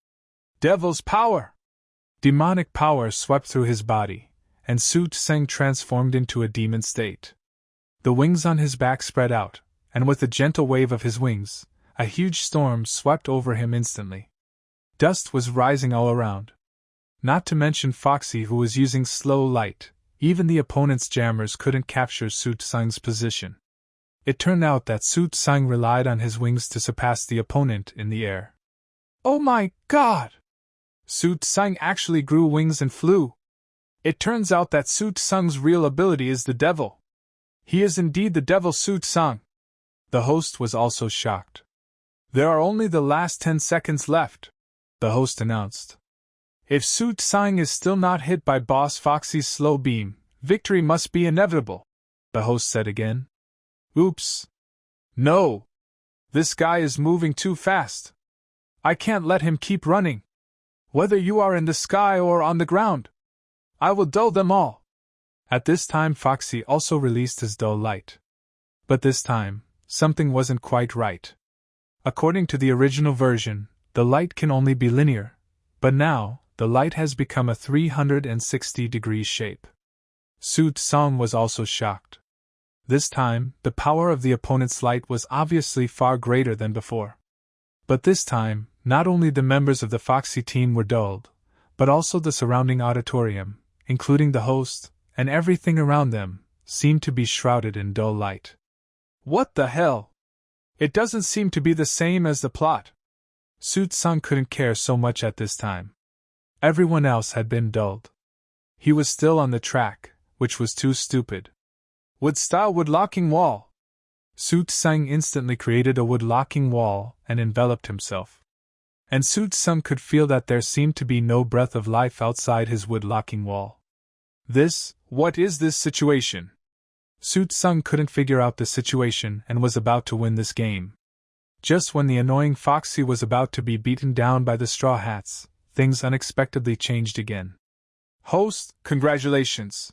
Devil's power! Demonic power swept through his body, and Su Tsang transformed into a demon state. The wings on his back spread out, and with a gentle wave of his wings, a huge storm swept over him instantly. Dust was rising all around. Not to mention Foxy, who was using slow light. Even the opponent's jammers couldn't capture Su Tsang's position. It turned out that Su Tsang relied on his wings to surpass the opponent in the air. Oh my God! Su Tsang actually grew wings and flew. It turns out that Su Tsang's real ability is the devil. He is indeed the devil Su Tsang. The host was also shocked. There are only the last 10 seconds left, the host announced. If Su Tsang is still not hit by Boss Foxy's slow beam, victory must be inevitable, the host said again. Oops. No. This guy is moving too fast. I can't let him keep running. Whether you are in the sky or on the ground, I will dull them all. At this time Foxy also released his dull light. But this time, something wasn't quite right. According to the original version, the light can only be linear, but now, the light has become a 360-degree shape. Su Tsang was also shocked. This time, the power of the opponent's light was obviously far greater than before. But this time, not only the members of the Foxy team were dulled, but also the surrounding auditorium, including the host, and everything around them, seemed to be shrouded in dull light. What the hell? It doesn't seem to be the same as the plot. Su Tsang couldn't care so much at this time. Everyone else had been dulled. He was still on the track, which was too stupid. Wood-style wood-locking wall. Su Tsang instantly created a wood-locking wall and enveloped himself. And Su Tsang could feel that there seemed to be no breath of life outside his wood-locking wall. What is this situation? Su Tsang couldn't figure out the situation and was about to win this game. Just when the annoying Foxy was about to be beaten down by the Straw Hats, things unexpectedly changed again. Host, congratulations!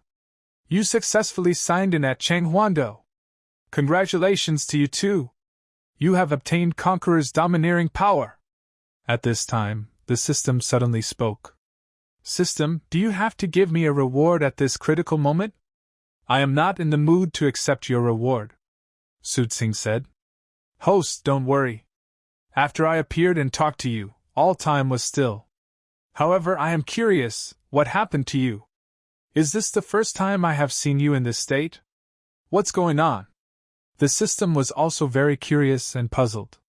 You successfully signed in at Changhuando. Congratulations to you too! You have obtained Conqueror's domineering power! At this time, the system suddenly spoke. System, do you have to give me a reward at this critical moment? I am not in the mood to accept your reward, Su Tsang said. Host, don't worry. After I appeared and talked to you, all time was still. However, I am curious, what happened to you? Is this the first time I have seen you in this state? What's going on? The system was also very curious and puzzled.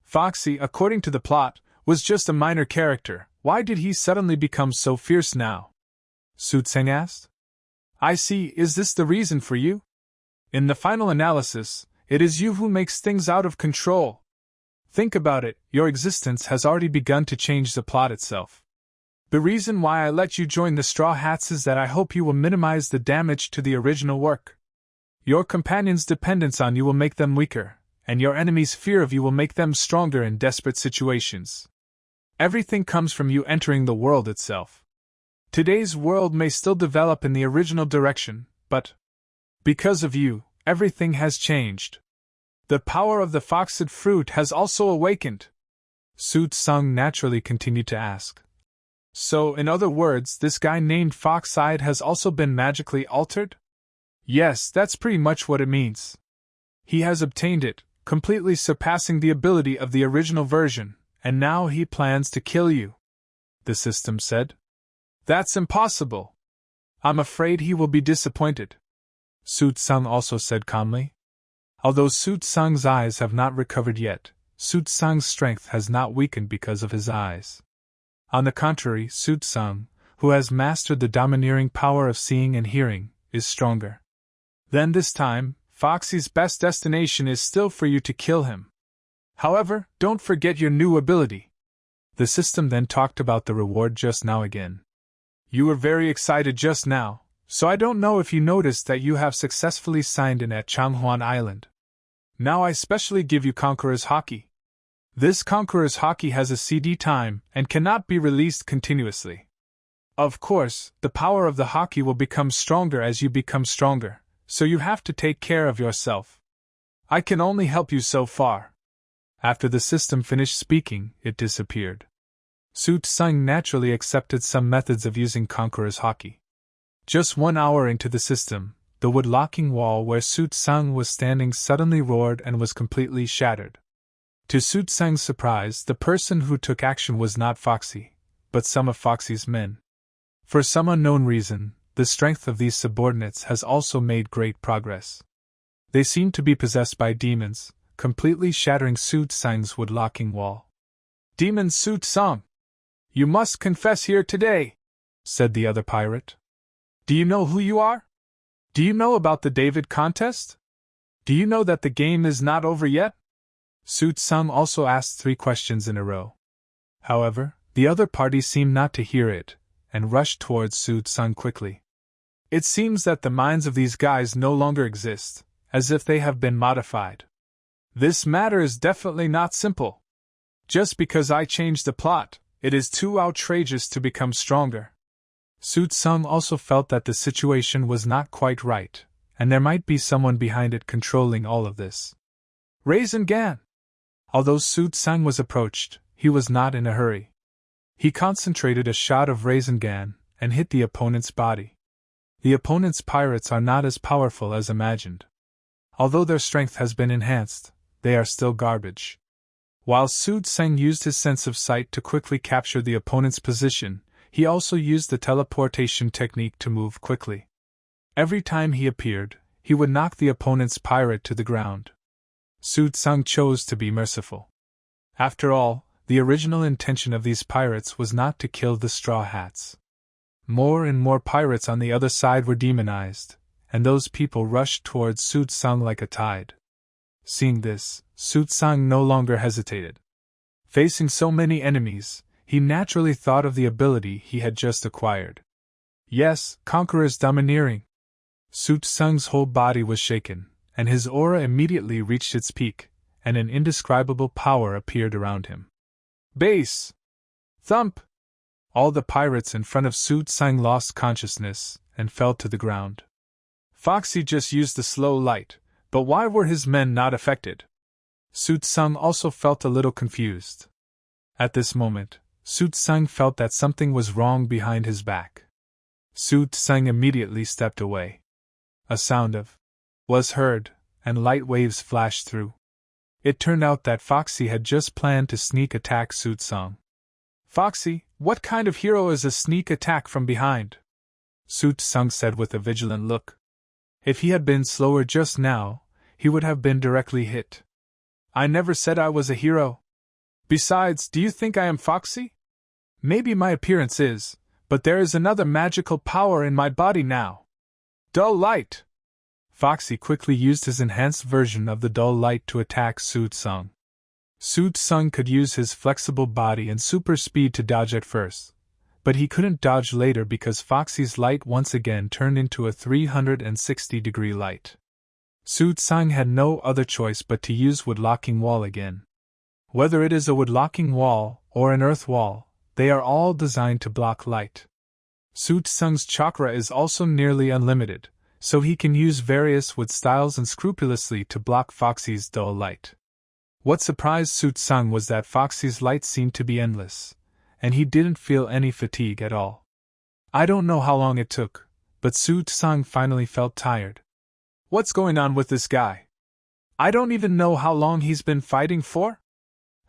Foxy, according to the plot, was just a minor character. Why did he suddenly become so fierce now? Su Tsang asked. I see, is this the reason for you? In the final analysis, it is you who makes things out of control. Think about it, your existence has already begun to change the plot itself. The reason why I let you join the Straw Hats is that I hope you will minimize the damage to the original work. Your companions' dependence on you will make them weaker, and your enemies' fear of you will make them stronger in desperate situations. Everything comes from you entering the world itself. Today's world may still develop in the original direction, but because of you, everything has changed. The power of the Foxid fruit has also awakened. Su Tsang naturally continued to ask. So, in other words, this guy named Fox-Eyed has also been magically altered? Yes, that's pretty much what it means. He has obtained it, completely surpassing the ability of the original version, and now he plans to kill you, the system said. That's impossible. I'm afraid he will be disappointed, Su Tsang also said calmly. Although Su Tsang's eyes have not recovered yet, Su Tsang's strength has not weakened because of his eyes. On the contrary, Su Tsang, who has mastered the domineering power of seeing and hearing, is stronger. Then this time, Foxy's best destination is still for you to kill him. However, don't forget your new ability. The system then talked about the reward just now again. You were very excited just now, So I don't know if you noticed that you have successfully signed in at Changhuan Island. Now I specially give you Conqueror's Haki. This Conqueror's Haki has a CD time and cannot be released continuously. Of course, the power of the Haki will become stronger as you become stronger, so you have to take care of yourself. I can only help you so far. After the system finished speaking, it disappeared. Su Tseng naturally accepted some methods of using Conqueror's Haki. Just 1 hour into the system, the wood-locking wall where Su Tseng was standing suddenly roared and was completely shattered. To Su Tseng's surprise, the person who took action was not Foxy, but some of Foxy's men. For some unknown reason, the strength of these subordinates has also made great progress. They seem to be possessed by demons, completely shattering Su Tseng's wood-locking wall. "Demon Su Tseng! You must confess here today," said the other pirate. "Do you know who you are? Do you know about the David contest? Do you know that the game is not over yet?" Su Tseng also asked 3 questions in a row. However, the other party seemed not to hear it, and rushed towards Su Tseng quickly. "It seems that the minds of these guys no longer exist, as if they have been modified. This matter is definitely not simple. Just because I changed the plot, it is too outrageous to become stronger." Su Tseng also felt that the situation was not quite right, and there might be someone behind it controlling all of this. "Raisin Gan!" Although Su Tseng was approached, he was not in a hurry. He concentrated a shot of Raisin Gan and hit the opponent's body. The opponent's pirates are not as powerful as imagined. Although their strength has been enhanced, they are still garbage. While Su Tseng used his sense of sight to quickly capture the opponent's position, he also used the teleportation technique to move quickly. Every time he appeared, he would knock the opponent's pirate to the ground. Su Tseng chose to be merciful. After all, the original intention of these pirates was not to kill the Straw Hats. More and more pirates on the other side were demonized, and those people rushed towards Su Tseng like a tide. Seeing this, Su Tseng no longer hesitated. Facing so many enemies, he naturally thought of the ability he had just acquired. Yes, Conqueror's Domineering. Su Tseng's whole body was shaken, and his aura immediately reached its peak, and an indescribable power appeared around him. Base! Thump! All the pirates in front of Su Tseng lost consciousness and fell to the ground. Foxy just used the slow light, but why were his men not affected? Su Tseng also felt a little confused. At this moment, Su Tseng felt that something was wrong behind his back. Su Tseng immediately stepped away. A sound of was heard, and light waves flashed through. It turned out that Foxy had just planned to sneak attack Su Tseng. "Foxy, what kind of hero is a sneak attack from behind?" Su Tseng said with a vigilant look. If he had been slower just now, he would have been directly hit. "I never said I was a hero. Besides, do you think I am Foxy? Maybe my appearance is, but there is another magical power in my body now. Dull light!" Foxy quickly used his enhanced version of the dull light to attack Su Tseng. Su Tseng could use his flexible body and super speed to dodge at first, but he couldn't dodge later because Foxy's light once again turned into a 360-degree light. Su Tseng had no other choice but to use wood-locking wall again. Whether it is a wood-locking wall or an earth wall, they are all designed to block light. Su Tseng's chakra is also nearly unlimited, so he can use various wood styles and scrupulously to block Foxy's dull light. What surprised Su Tseng was that Foxy's light seemed to be endless, and he didn't feel any fatigue at all. I don't know how long it took, but Su Tseng finally felt tired. What's going on with this guy? I don't even know how long he's been fighting for?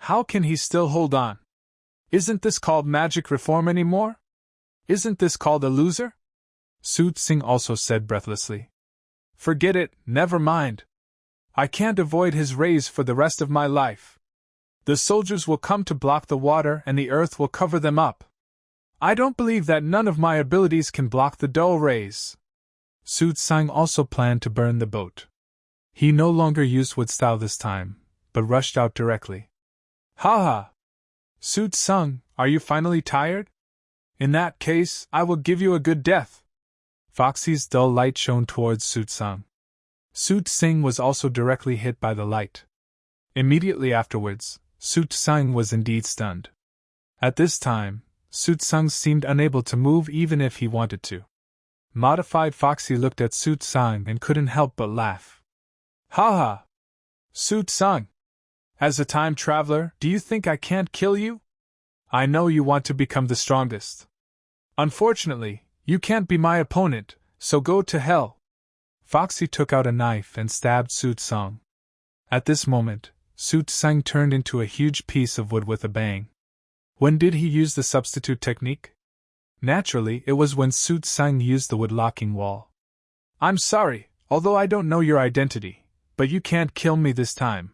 How can he still hold on? Isn't this called magic reform anymore? Isn't this called a loser? Su Tseng also said breathlessly. Forget it, never mind. I can't avoid his rays for the rest of my life. The soldiers will come to block the water and the earth will cover them up. I don't believe that none of my abilities can block the dull rays. Su Tseng also planned to burn the boat. He no longer used wood style this time, but rushed out directly. Ha ha! Su Tseng, are you finally tired? In that case, I will give you a good death. Foxy's dull light shone towards Su Tsang. Su Tsang was also directly hit by the light. Immediately afterwards, Su Tsang was indeed stunned. At this time, Su Tsang seemed unable to move even if he wanted to. Modified Foxy looked at Su Tsang and couldn't help but laugh. Ha ha! Su Tsang! As a time traveler, do you think I can't kill you? I know you want to become the strongest. Unfortunately, you can't be my opponent, so go to hell. Foxy took out a knife and stabbed Su Tsang. At this moment, Su Tsang turned into a huge piece of wood with a bang. When did he use the substitute technique? Naturally, it was when Su Tsang used the wood locking wall. I'm sorry, although I don't know your identity, but you can't kill me this time.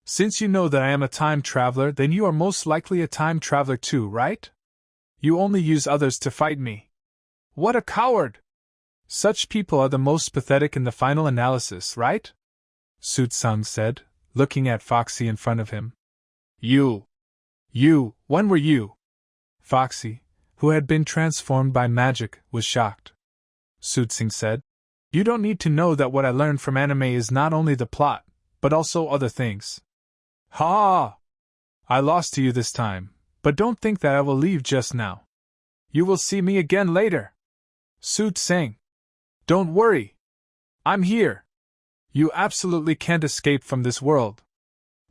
Since you know that I am a time traveler, then you are most likely a time traveler too, right? You only use others to fight me. What a coward! Such people are the most pathetic in the final analysis, right? Su Tsang said, looking at Foxy in front of him. You, when were you? Foxy, who had been transformed by magic, was shocked. Su Tsang said, You don't need to know that what I learned from anime is not only the plot, but also other things. Ha! I lost to you this time, but don't think that I will leave just now. You will see me again later. Su Tsang. Don't worry. I'm here. You absolutely can't escape from this world.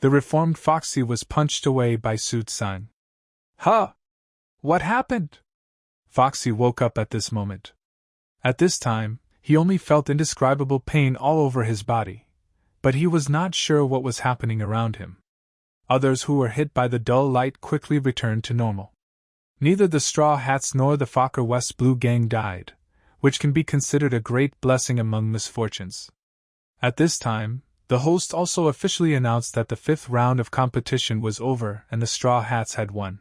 The reformed Foxy was punched away by Su Tsang. Huh? What happened? Foxy woke up at this moment. At this time, he only felt indescribable pain all over his body, but he was not sure what was happening around him. Others who were hit by the dull light quickly returned to normal. Neither the Straw Hats nor the Fokker West Blue Gang died, which can be considered a great blessing among misfortunes. At this time, the host also officially announced that the 5th round of competition was over and the Straw Hats had won.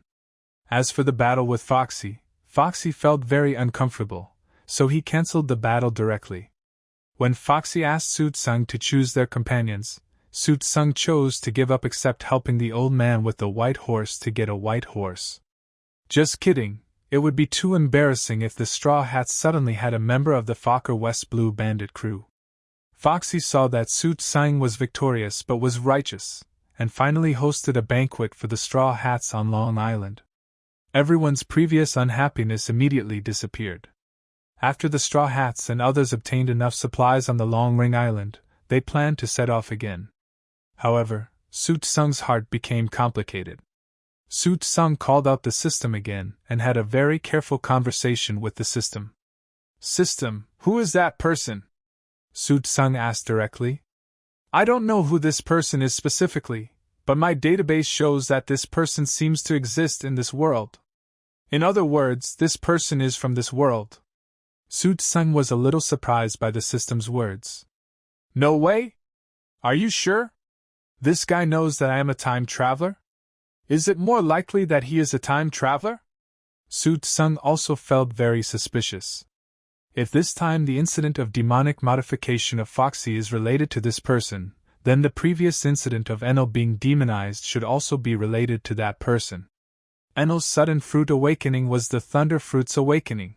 As for the battle with Foxy, Foxy felt very uncomfortable, so he cancelled the battle directly. When Foxy asked Su Tsang to choose their companions, Su Tsang chose to give up except helping the old man with the white horse to get a white horse. Just kidding, it would be too embarrassing if the Straw Hats suddenly had a member of the Fokker West Blue Bandit crew. Foxy saw that Su Tsang was victorious but was righteous, and finally hosted a banquet for the Straw Hats on Long Island. Everyone's previous unhappiness immediately disappeared. After the Straw Hats and others obtained enough supplies on the Long Ring Island, they planned to set off again. However, Su Tsang's heart became complicated. Su Tsang called out the system again and had a very careful conversation with the system. System, who is that person? Su Tsang asked directly. I don't know who this person is specifically, but my database shows that this person seems to exist in this world. In other words, this person is from this world. Su Tsang was a little surprised by the system's words. No way? Are you sure? This guy knows that I am a time traveler? Is it more likely that he is a time traveler? Su Tsang also felt very suspicious. If this time the incident of demonic modification of Foxy is related to this person, then the previous incident of Enel being demonized should also be related to that person. Enel's sudden fruit awakening was the Thunder Fruit's awakening.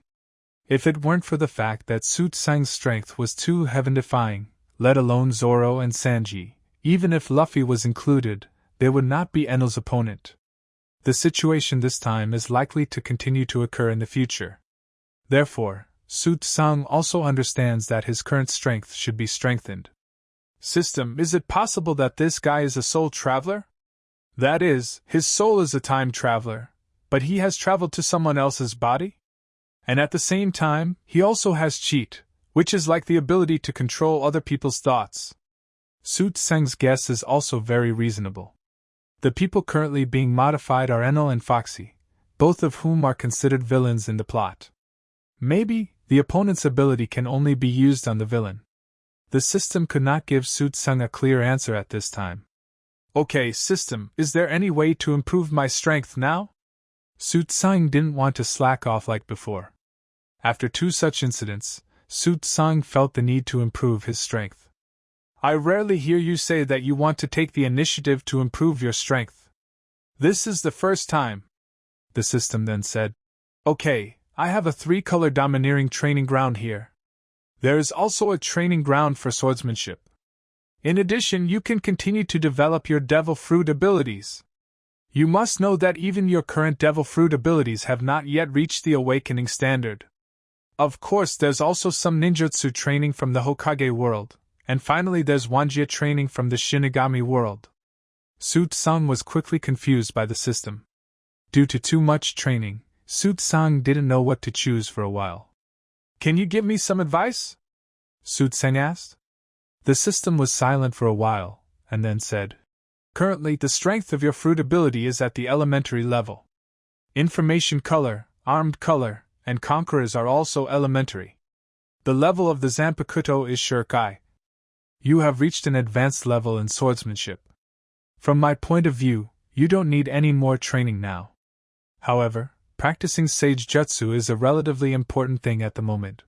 If it weren't for the fact that Su Tsang's strength was too heaven-defying, let alone Zoro and Sanji, even if Luffy was included, they would not be Enel's opponent. The situation this time is likely to continue to occur in the future. Therefore, Su Tsang also understands that his current strength should be strengthened. System, is it possible that this guy is a soul traveler? That is, his soul is a time traveler, but he has traveled to someone else's body? And at the same time, he also has cheat, which is like the ability to control other people's thoughts. Su Tsang's guess is also very reasonable. The people currently being modified are Enel and Foxy, both of whom are considered villains in the plot. Maybe, the opponent's ability can only be used on the villain. The system could not give Su Tsang a clear answer at this time. Okay, system, is there any way to improve my strength now? Su Tsang didn't want to slack off like before. After 2 such incidents, Su Tsang felt the need to improve his strength. I rarely hear you say that you want to take the initiative to improve your strength. This is the first time. The system then said. Okay, I have a 3-color domineering training ground here, There is also a training ground for swordsmanship. In addition, you can continue to develop your devil fruit abilities. You must know that even your current devil fruit abilities have not yet reached the awakening standard. Of course, there's also some ninjutsu training from the Hokage world, and finally there's Wanjia training from the Shinigami world. Su Tsang was quickly confused by the system. Due to too much training, Su Tsang didn't know what to choose for a while. Can you give me some advice? Su Tsang asked. The system was silent for a while, and then said, Currently, the strength of your fruit ability is at the elementary level. Information color, armed color, and conquerors are also elementary. The level of the Zanpakuto is Shurikai. You have reached an advanced level in swordsmanship. From my point of view, you don't need any more training now. However, practicing Sage Jutsu is a relatively important thing at the moment.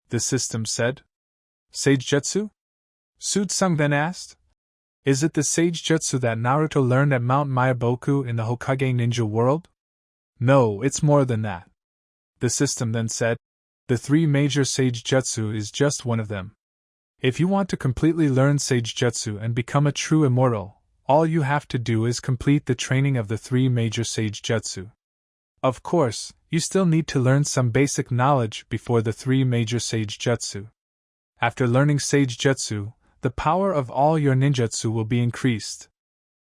The system said. Sage Jutsu? Su Tsang then asked. Is it the Sage Jutsu that Naruto learned at Mount Myaboku in the Hokage ninja world? No, it's more than that. The system then said. The 3 major Sage Jutsu is just one of them. If you want to completely learn Sage Jutsu and become a true immortal, all you have to do is complete the training of the 3 major Sage Jutsu. Of course, you still need to learn some basic knowledge before the 3 major Sage Jutsu. After learning Sage Jutsu, the power of all your ninjutsu will be increased.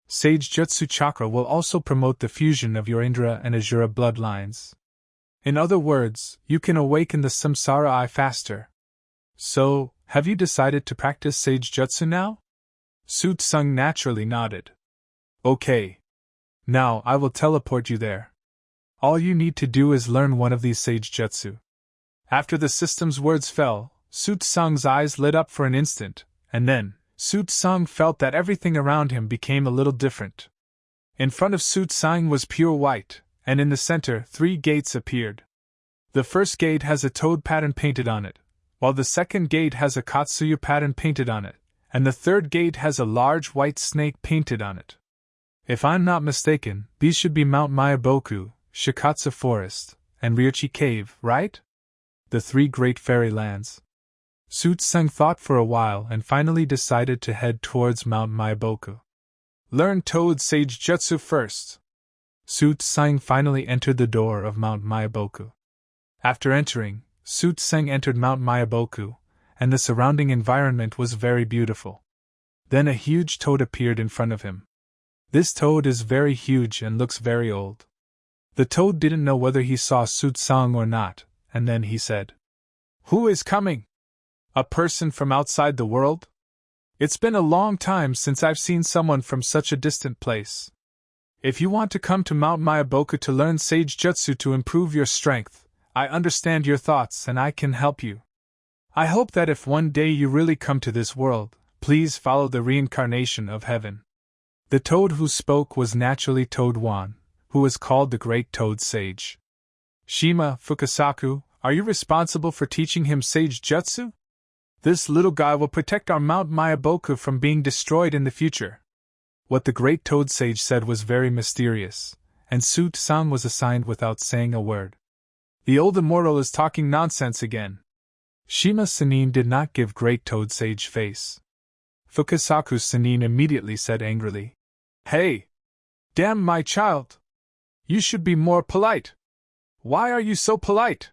Sage Jutsu Chakra will also promote the fusion of your Indra and Asura bloodlines. In other words, you can awaken the Samsara Eye faster. So, have you decided to practice Sage Jutsu now? Su Tsang naturally nodded. Okay. Now I will teleport you there. All you need to do is learn one of these Sage Jutsu. After the system's words fell, Su Tsang's eyes lit up for an instant, and then, Su Tsang felt that everything around him became a little different. In front of Su Tsang was pure white, and in the center 3 gates appeared. The first gate has a toad pattern painted on it, while the second gate has a Katsuyu pattern painted on it, and the third gate has a large white snake painted on it. If I'm not mistaken, these should be Mount Myaboku, Shikatsu Forest, and Ryuchi Cave, right? The 3 great fairy lands. Su Tsang thought for a while and finally decided to head towards Mount Myaboku. Learn Toad Sage Jutsu first. Su Tsang finally entered the door of Mount Myaboku. After entering, Su Tsang entered Mount Myaboku, and the surrounding environment was very beautiful. Then a huge toad appeared in front of him. This toad is very huge and looks very old. The toad didn't know whether he saw Su Tsang or not, and then he said, Who is coming? A person from outside the world? It's been a long time since I've seen someone from such a distant place. If you want to come to Mount Myaboku to learn Sage Jutsu to improve your strength, I understand your thoughts and I can help you. I hope that if one day you really come to this world, please follow the reincarnation of heaven. The toad who spoke was naturally Toad Wan, who was called the Great Toad Sage. Shima Fukasaku, are you responsible for teaching him Sage Jutsu? This little guy will protect our Mount Myaboku from being destroyed in the future. What the Great Toad Sage said was very mysterious, and Su Tsang was assigned without saying a word. The old immortal is talking nonsense again. Shima Sanin did not give Great Toad Sage face. Fukasaku Sanin immediately said angrily, Hey! Damn my child! You should be more polite. Why are you so polite?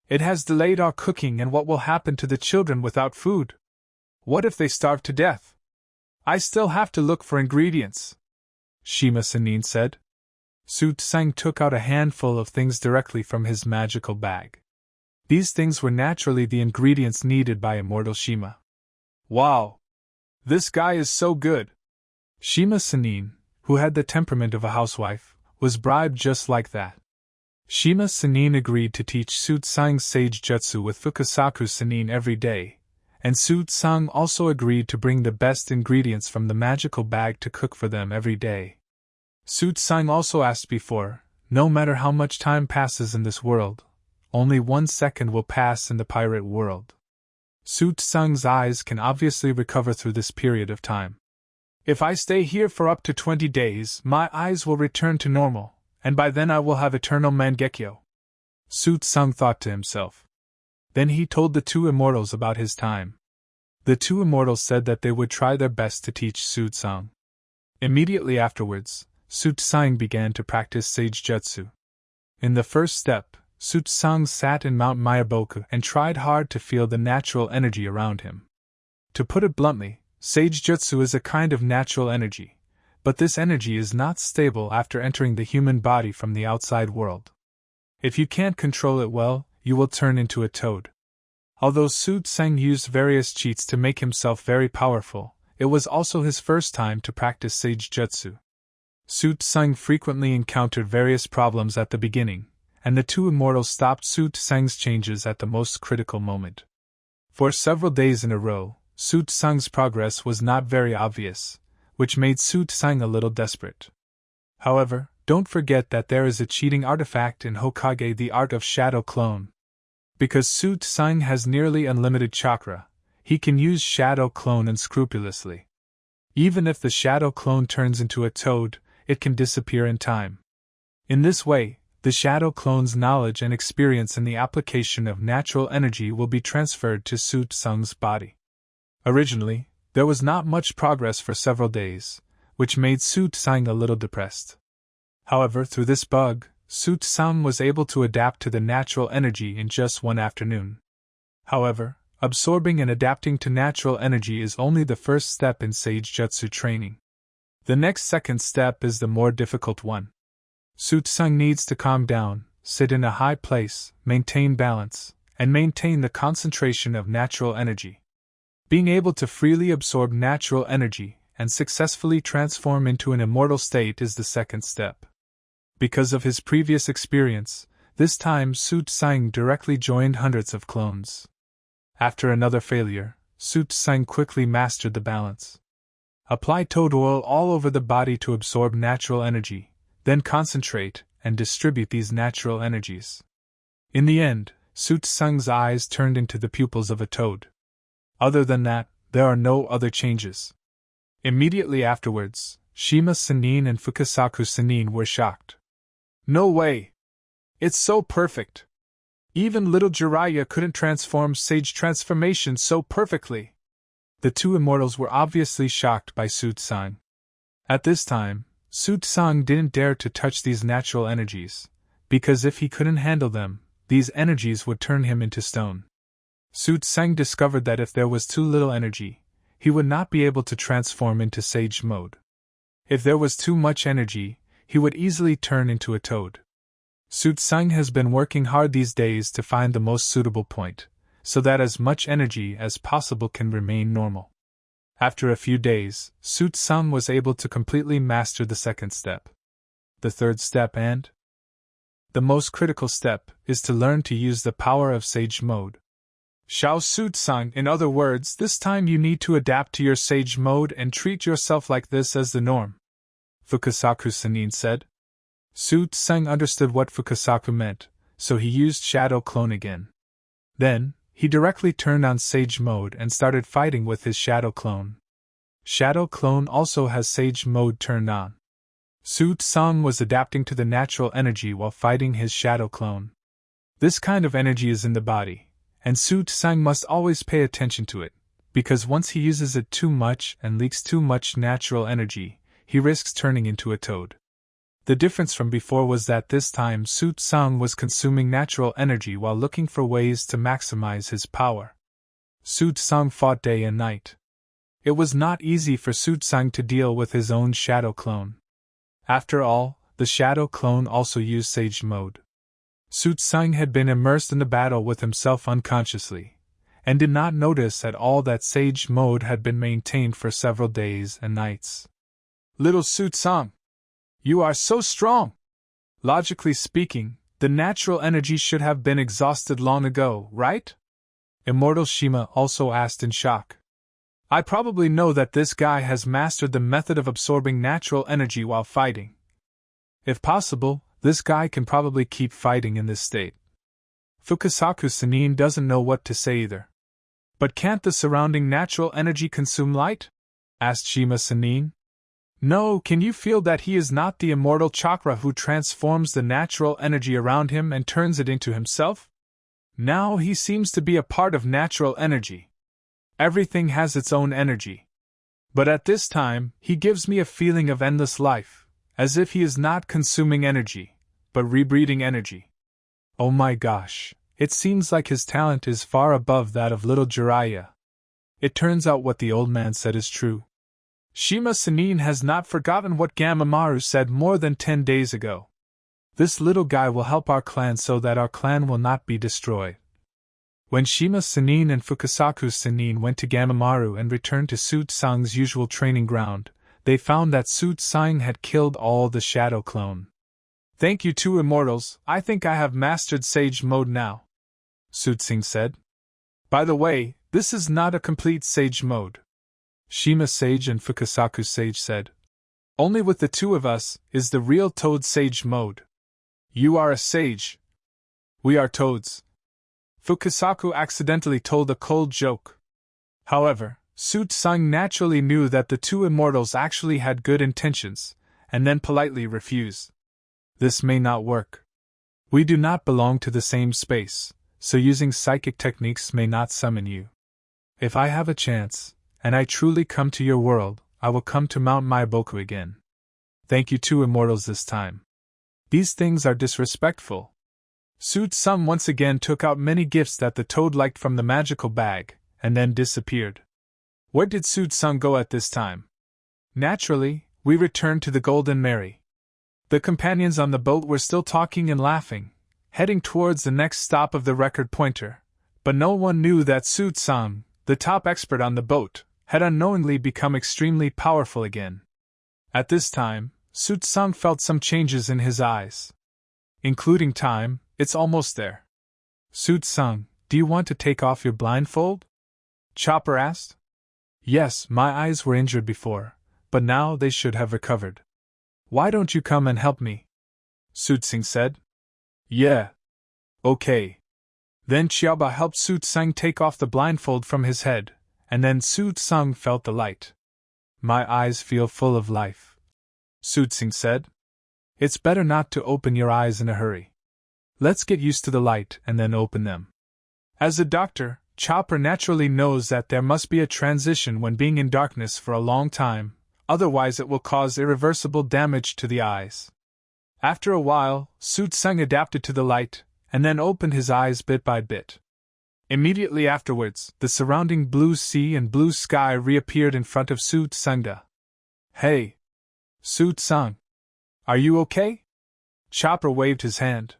It has delayed our cooking, and what will happen to the children without food? What if they starve to death? I still have to look for ingredients. Shima Sanin said. Su Tsang took out a handful of things directly from his magical bag. These things were naturally the ingredients needed by immortal Shima. Wow! This guy is so good! Shima Sanin, who had the temperament of a housewife, was bribed just like that. Shima Sanin agreed to teach Su Tsang's Sage Jutsu with Fukasaku Sanin every day, and Su Tsang also agreed to bring the best ingredients from the magical bag to cook for them every day. Su Tsang also asked before, no matter how much time passes in this world, only 1 second will pass in the pirate world. Su Tsang's eyes can obviously recover through this period of time. If I stay here for up to 20 days, my eyes will return to normal, and by then I will have eternal Mangekyo. Su Tsang thought to himself. Then he told the two immortals about his time. The two immortals said that they would try their best to teach Su Tsang. Immediately afterwards, Su Tsang began to practice Sage Jutsu. In the first step, Su Tsang sat in Mount Myaboku and tried hard to feel the natural energy around him. To put it bluntly, Sage Jutsu is a kind of natural energy, but this energy is not stable after entering the human body from the outside world. If you can't control it well, you will turn into a toad. Although Su Tsang used various cheats to make himself very powerful, it was also his first time to practice Sage Jutsu. Su Tsang frequently encountered various problems at the beginning, and the two immortals stopped Su Tsang's changes at the most critical moment. For several days in a row, Su Tsang's progress was not very obvious, which made Su Tsang a little desperate. However, don't forget that there is a cheating artifact in Hokage, the art of Shadow Clone. Because Su Tsang has nearly unlimited chakra, he can use Shadow Clone unscrupulously. Even if the Shadow Clone turns into a toad, it can disappear in time. In this way, the Shadow Clone's knowledge and experience in the application of natural energy will be transferred to Su Tsang's body. Originally, there was not much progress for several days, which made Su Tsang a little depressed. However, through this bug, Su Tsang was able to adapt to the natural energy in just one afternoon. However, absorbing and adapting to natural energy is only the first step in Sage Jutsu training. The next second step is the more difficult one. Su Tsang needs to calm down, sit in a high place, maintain balance, and maintain the concentration of natural energy. Being able to freely absorb natural energy and successfully transform into an immortal state is the second step. Because of his previous experience, this time Su Tsang directly joined hundreds of clones. After another failure, Su Tsang quickly mastered the balance. Apply toad oil all over the body to absorb natural energy, then concentrate and distribute these natural energies. In the end, Su Tsang's eyes turned into the pupils of a toad. Other than that, there are no other changes. Immediately afterwards, Shima Sanin and Fukasaku Sanin were shocked. No way! It's so perfect! Even little Jiraiya couldn't transform Sage transformation so perfectly! The two immortals were obviously shocked by Su Tsang. At this time, Su Tsang didn't dare to touch these natural energies, because if he couldn't handle them, these energies would turn him into stone. Su Tsang discovered that if there was too little energy, he would not be able to transform into Sage mode. If there was too much energy, he would easily turn into a toad. Su Tsang has been working hard these days to find the most suitable point, so that as much energy as possible can remain normal. After a few days, Su Tsang was able to completely master the second step. The third step and the most critical step is to learn to use the power of Sage mode. Xiao Su Tsang, in other words, this time you need to adapt to your Sage mode and treat yourself like this as the norm, Fukasaku Sanin said. Su Tsang understood what Fukasaku meant, so he used Shadow Clone again. Then, he directly turned on Sage mode and started fighting with his Shadow Clone. Shadow Clone also has Sage mode turned on. Su Tsang was adapting to the natural energy while fighting his Shadow Clone. This kind of energy is in the body, and Su Tsang must always pay attention to it, because once he uses it too much and leaks too much natural energy, he risks turning into a toad. The difference from before was that this time Su Tsang was consuming natural energy while looking for ways to maximize his power. Su Tsang fought day and night. It was not easy for Su Tsang to deal with his own Shadow Clone. After all, the Shadow Clone also used Sage mode. Su Tsang had been immersed in the battle with himself unconsciously, and did not notice at all that Sage mode had been maintained for several days and nights. Little Su Tsang! You are so strong! Logically speaking, the natural energy should have been exhausted long ago, right? Immortal Shima also asked in shock. I probably know that this guy has mastered the method of absorbing natural energy while fighting. If possible, this guy can probably keep fighting in this state. Fukasaku Sanin doesn't know what to say either. But can't the surrounding natural energy consume light? Asked Shima Sanin. No, can you feel that he is not the immortal chakra who transforms the natural energy around him and turns it into himself? Now he seems to be a part of natural energy. Everything has its own energy. But at this time, he gives me a feeling of endless life, as if he is not consuming energy, but rebreathing energy. Oh my gosh, it seems like his talent is far above that of little Jiraiya. It turns out what the old man said is true. Shima Sanin has not forgotten what Gamamaru said more than 10 days ago. This little guy will help our clan so that our clan will not be destroyed. When Shima Sanin and Fukasaku Sanin went to Gamamaru and returned to Su Tsang's usual training ground, they found that Su Tsang had killed all the Shadow Clone. Thank you, two immortals, I think I have mastered Sage Mode now, Su Tsang said. By the way, this is not a complete Sage Mode, Shima Sage and Fukasaku Sage said. Only with the two of us is the real Toad Sage Mode. You are a sage. We are toads. Fukasaku accidentally told a cold joke. However, Su Tsang naturally knew that the two immortals actually had good intentions, and then politely refused. This may not work. We do not belong to the same space, so using psychic techniques may not summon you. If I have a chance, and I truly come to your world, I will come to Mount Maiboku again. Thank you, two immortals, this time. These things are disrespectful. Su Tsang once again took out many gifts that the toad liked from the magical bag, and then disappeared. Where did Su Tsang go at this time? Naturally, we returned to the Golden Mary. The companions on the boat were still talking and laughing, heading towards the next stop of the record pointer, but no one knew that Su Tsang, the top expert on the boat, had unknowingly become extremely powerful again. At this time, Su Tsang felt some changes in his eyes. Including time, it's almost there. Su Tsang, do you want to take off your blindfold? Chopper asked. Yes, my eyes were injured before, but now they should have recovered. Why don't you come and help me? Su Tsang said. Yeah. Okay. Then Qiaoba helped Su Tsang take off the blindfold from his head, and then Su Tsang felt the light. My eyes feel full of life, Su Tsang said. It's better not to open your eyes in a hurry. Let's get used to the light and then open them. As a doctor, Chopper naturally knows that there must be a transition when being in darkness for a long time, otherwise it will cause irreversible damage to the eyes. After a while, Su Tsang adapted to the light, and then opened his eyes bit by bit. Immediately afterwards, the surrounding blue sea and blue sky reappeared in front of Su Tsang. Hey! Su Tsang! Are you okay? Chopper waved his hand.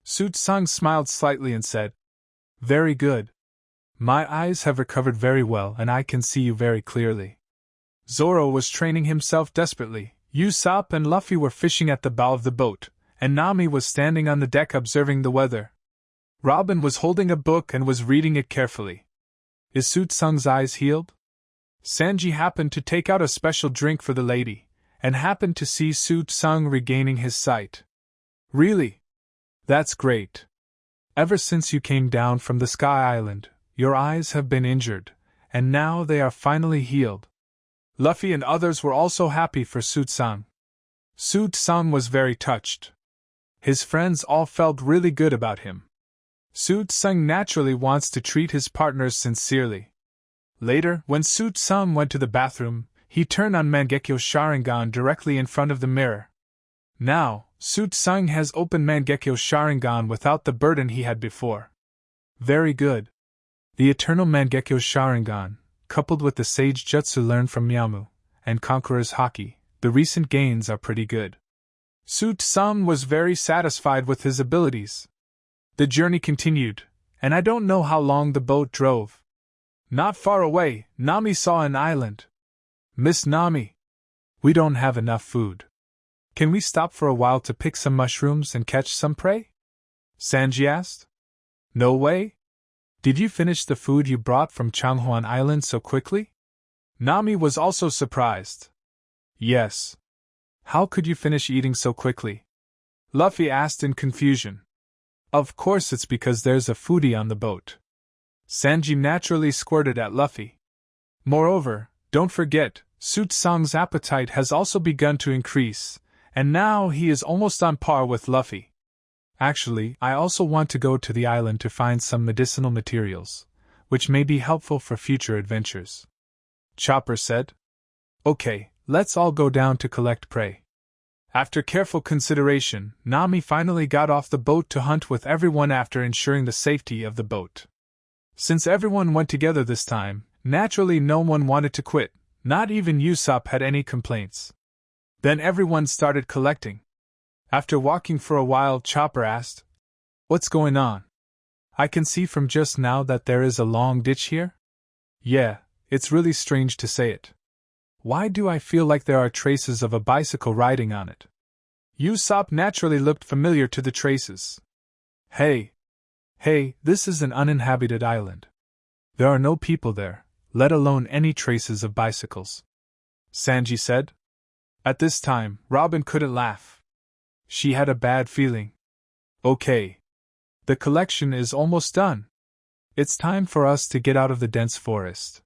Su Tsang smiled slightly and said, Very good. My eyes have recovered very well and I can see you very clearly. Zoro was training himself desperately, Usopp and Luffy were fishing at the bow of the boat, and Nami was standing on the deck observing the weather. Robin was holding a book and was reading it carefully. Is Su Tsang's eyes healed? Sanji happened to take out a special drink for the lady, and happened to see Su Tsang regaining his sight. Really? That's great. Ever since you came down from the Sky Island, your eyes have been injured, and now they are finally healed. Luffy and others were also happy for Su Tsang. Su Tsang was very touched. His friends all felt really good about him. Su Tsang naturally wants to treat his partners sincerely. Later, when Su Tsang went to the bathroom, he turned on Mangekyo Sharingan directly in front of the mirror. Now, Su Tsang has opened Mangekyo Sharingan without the burden he had before. Very good. The eternal Mangekyo Sharingan, coupled with the Sage Jutsu learned from Miamu, and Conqueror's Haki, the recent gains are pretty good. Su Tsang was very satisfied with his abilities. The journey continued, and I don't know how long the boat drove. Not far away, Nami saw an island. Miss Nami, we don't have enough food. Can we stop for a while to pick some mushrooms and catch some prey? Sanji asked. No way? Did you finish the food you brought from Changhuan Island so quickly? Nami was also surprised. Yes. How could you finish eating so quickly? Luffy asked in confusion. Of course it's because there's a foodie on the boat. Sanji naturally squirted at Luffy. Moreover, don't forget, Su Tsang's appetite has also begun to increase, and now he is almost on par with Luffy. Actually, I also want to go to the island to find some medicinal materials, which may be helpful for future adventures. Chopper said. Okay, let's all go down to collect prey. After careful consideration, Nami finally got off the boat to hunt with everyone after ensuring the safety of the boat. Since everyone went together this time, naturally no one wanted to quit, not even Usopp had any complaints. Then everyone started collecting. After walking for a while, Chopper asked, "What's going on? I can see from just now that there is a long ditch here?" "Yeah, it's really strange to say it. Why do I feel like there are traces of a bicycle riding on it?" Usopp naturally looked familiar to the traces. Hey, this is an uninhabited island. There are no people there, let alone any traces of bicycles," Sanji said. At this time, Robin couldn't laugh. She had a bad feeling. Okay. The collection is almost done. It's time for us to get out of the dense forest,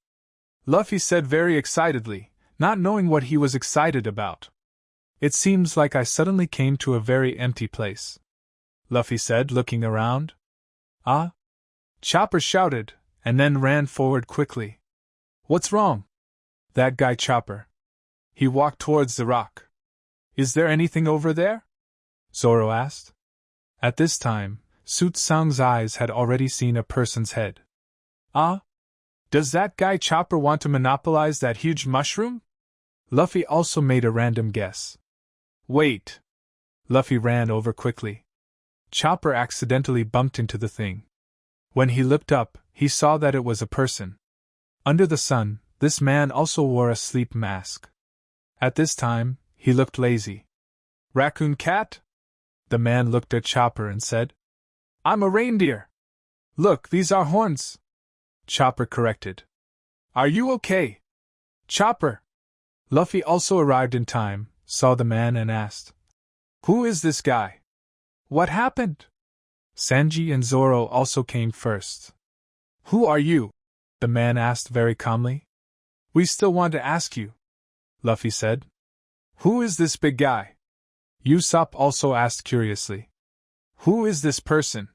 Luffy said very excitedly, not knowing what he was excited about. It seems like I suddenly came to a very empty place, Luffy said, looking around. Ah? Chopper shouted, and then ran forward quickly. What's wrong? That guy Chopper. He walked towards the rock. Is there anything over there? Zoro asked. At this time, Suit-sang's eyes had already seen a person's head. Ah? Does that guy Chopper want to monopolize that huge mushroom? Luffy also made a random guess. Wait. Luffy ran over quickly. Chopper accidentally bumped into the thing. When he looked up, he saw that it was a person. Under the sun, this man also wore a sleep mask. At this time, he looked lazy. Raccoon Cat? The man looked at Chopper and said, I'm a reindeer. Look, these are horns. Chopper corrected. Are you okay? Chopper! Luffy also arrived in time, saw the man and asked, Who is this guy? What happened? Sanji and Zoro also came first. Who are you? The man asked very calmly. We still want to ask you, Luffy said. Who is this big guy? Usopp also asked curiously. Who is this person?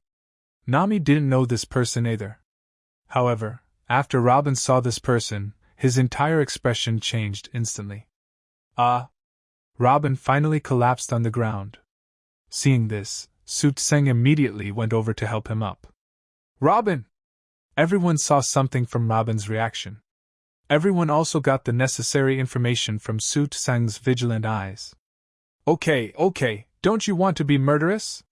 Nami didn't know this person either. However, after Robin saw this person, his entire expression changed instantly. Robin finally collapsed on the ground. Seeing this, Suit-sang immediately went over to help him up. Robin! Everyone saw something from Robin's reaction. Everyone also got the necessary information from Suit-sang's vigilant eyes. Okay, don't you want to be murderous?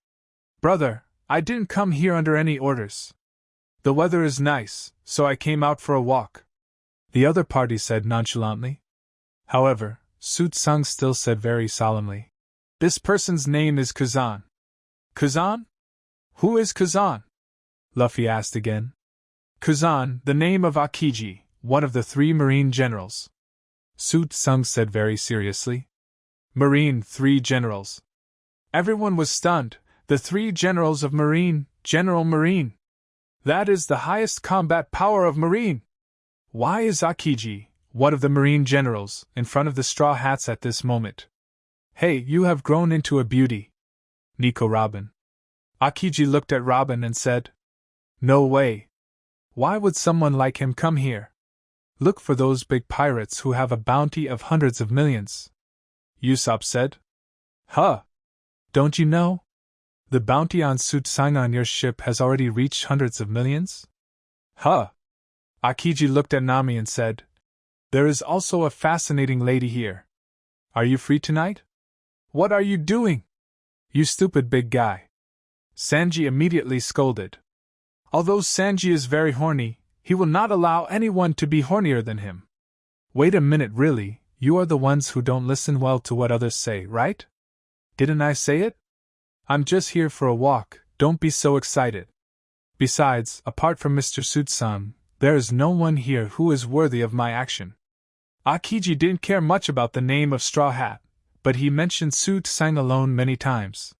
Brother, I didn't come here under any orders. The weather is nice, so I came out for a walk, the other party said nonchalantly. However, Suit-sang still said very solemnly, This person's name is Kazan. Kazan? Who is Kazan? Luffy asked again. Kazan, the name of Aokiji, one of the 3 marine generals. Suit-sang said very seriously. Marine 3 generals. Everyone was stunned. The 3 generals of Marine, General Marine. That is the highest combat power of Marine. Why is Aokiji, one of the Marine generals, in front of the Straw Hats at this moment? Hey, you have grown into a beauty, Nico Robin. Aokiji looked at Robin and said, No way. Why would someone like him come here? Look for those big pirates who have a bounty of hundreds of millions, Usopp said. Huh? Don't you know? The bounty on Suit-sang on your ship has already reached hundreds of millions? Huh? Aokiji looked at Nami and said, There is also a fascinating lady here. Are you free tonight? What are you doing? You stupid big guy. Sanji immediately scolded. Although Sanji is very horny, he will not allow anyone to be hornier than him. Wait a minute, really, you are the ones who don't listen well to what others say, right? Didn't I say it? I'm just here for a walk, don't be so excited. Besides, apart from Mr. Suit-sang, there is no one here who is worthy of my action. Aokiji didn't care much about the name of Straw Hat, but he mentioned Suit-sang alone many times.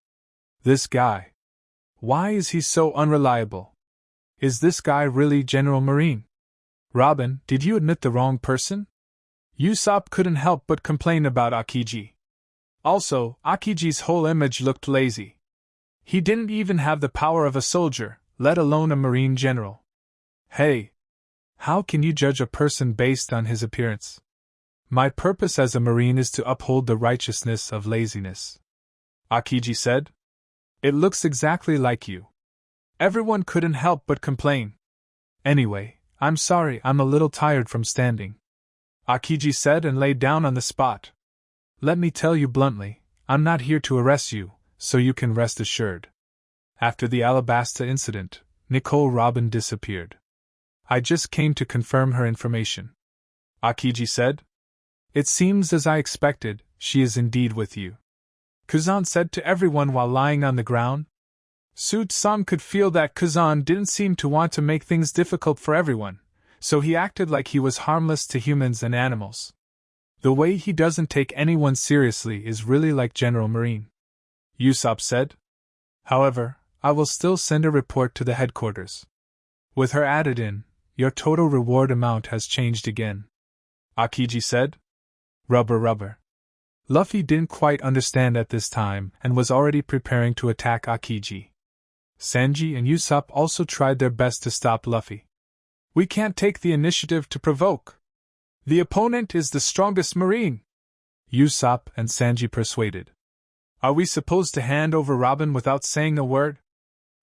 This guy. Why is he so unreliable? Is this guy really General Marine? Robin, did you admit the wrong person? Usopp couldn't help but complain about Aokiji. Also, Aokiji's whole image looked lazy. He didn't even have the power of a soldier, let alone a marine general. Hey! How can you judge a person based on his appearance? My purpose as a marine is to uphold the righteousness of laziness, Akiji said. It looks exactly like you. Everyone couldn't help but complain. Anyway, I'm sorry, I'm a little tired from standing, Akiji said and lay down on the spot. Let me tell you bluntly, I'm not here to arrest you, so you can rest assured. After the Alabasta incident, Nicole Robin disappeared. I just came to confirm her information, Akiji said. It seems as I expected, she is indeed with you, Kazan said to everyone while lying on the ground. Suit-san could feel that Kazan didn't seem to want to make things difficult for everyone, so he acted like he was harmless to humans and animals. The way he doesn't take anyone seriously is really like General Marine, Usopp said. However, I will still send a report to the headquarters. With her added in, your total reward amount has changed again, Akiji said. Rubber. Luffy didn't quite understand at this time and was already preparing to attack Akiji. Sanji and Usopp also tried their best to stop Luffy. We can't take the initiative to provoke. The opponent is the strongest marine, Usopp and Sanji persuaded. Are we supposed to hand over Robin without saying a word?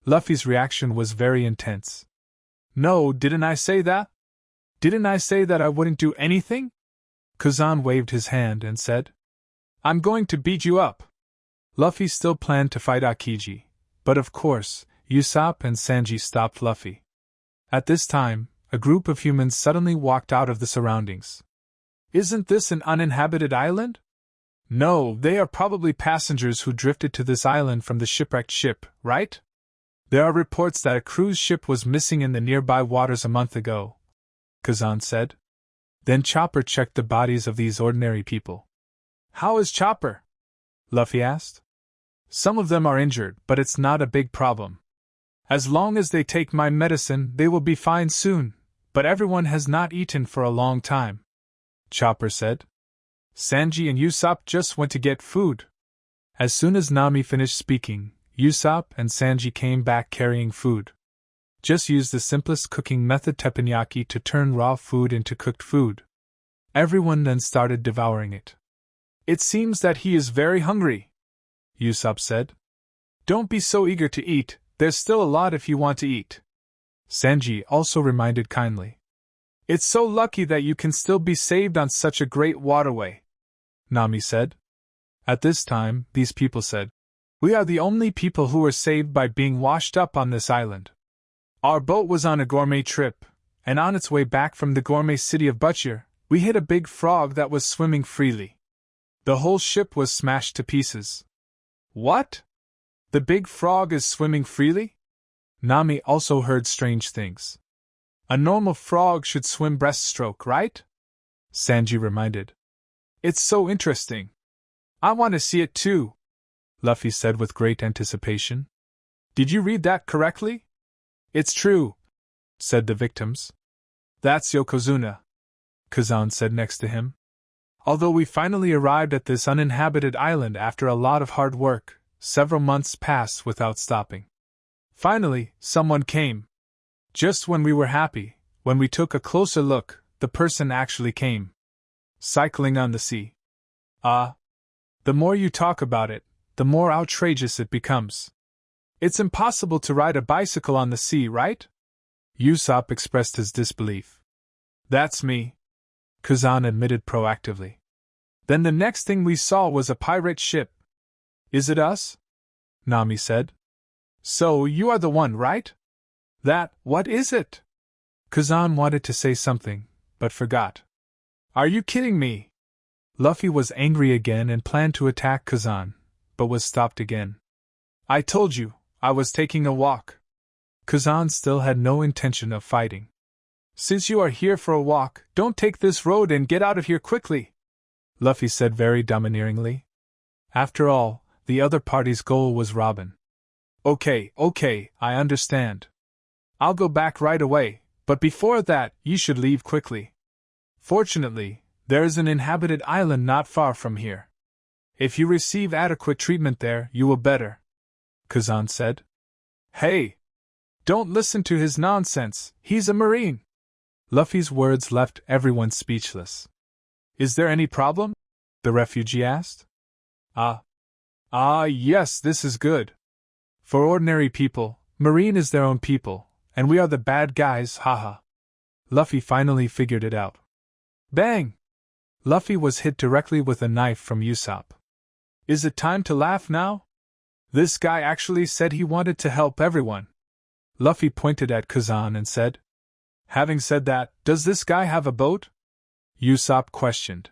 Luffy's reaction was very intense. No, didn't I say that? Didn't I say that I wouldn't do anything? Kazan waved his hand and said, I'm going to beat you up. Luffy still planned to fight Akiji, but of course, Usopp and Sanji stopped Luffy. At this time, a group of humans suddenly walked out of the surroundings. Isn't this an uninhabited island? No, they are probably passengers who drifted to this island from the shipwrecked ship, right? There are reports that a cruise ship was missing in the nearby waters a month ago, Kazan said. Then Chopper checked the bodies of these ordinary people. How is Chopper? Luffy asked. Some of them are injured, but it's not a big problem. As long as they take my medicine, they will be fine soon, but everyone has not eaten for a long time, Chopper said. Sanji and Usopp just went to get food. As soon as Nami finished speaking, Usopp and Sanji came back carrying food. Just use the simplest cooking method teppanyaki to turn raw food into cooked food. Everyone then started devouring it. It seems that he is very hungry, Usopp said. Don't be so eager to eat, there's still a lot if you want to eat. Sanji also reminded kindly. It's so lucky that you can still be saved on such a great waterway, Nami said. At this time, these people said, we are the only people who were saved by being washed up on this island. Our boat was on a gourmet trip, and on its way back from the gourmet city of Butcher, we hit a big frog that was swimming freely. The whole ship was smashed to pieces. What? The big frog is swimming freely? Nami also heard strange things. A normal frog should swim breaststroke, right? Sanji reminded. It's so interesting. I want to see it too, Luffy said with great anticipation. Did you read that correctly? It's true, said the victims. That's Yokozuna, Kazan said next to him. Although we finally arrived at this uninhabited island after a lot of hard work, several months passed without stopping. Finally, someone came. Just when we were happy, when we took a closer look, the person actually came. Cycling on the sea. The more you talk about it, the more outrageous it becomes. It's impossible to ride a bicycle on the sea, right? Usopp expressed his disbelief. That's me, Kazan admitted proactively. Then the next thing we saw was a pirate ship. Is it us? Nami said. So you are the one, right? What is it? Kazan wanted to say something, but forgot. Are you kidding me? Luffy was angry again and planned to attack Kazan, but was stopped again. I told you, I was taking a walk. Kazan still had no intention of fighting. Since you are here for a walk, don't take this road and get out of here quickly, Luffy said very domineeringly. After all, the other party's goal was Robin. Okay, I understand. I'll go back right away, but before that, you should leave quickly. Fortunately, there is an inhabited island not far from here. If you receive adequate treatment there, you will better. Kazan said. Hey! Don't listen to his nonsense, he's a Marine! Luffy's words left everyone speechless. Is there any problem? The refugee asked. Yes, this is good. For ordinary people, Marine is their own people, and we are the bad guys, haha. Luffy finally figured it out. Bang! Luffy was hit directly with a knife from Usopp. Is it time to laugh now? This guy actually said he wanted to help everyone. Luffy pointed at Kazan and said, Having said that, does this guy have a boat? Usopp questioned.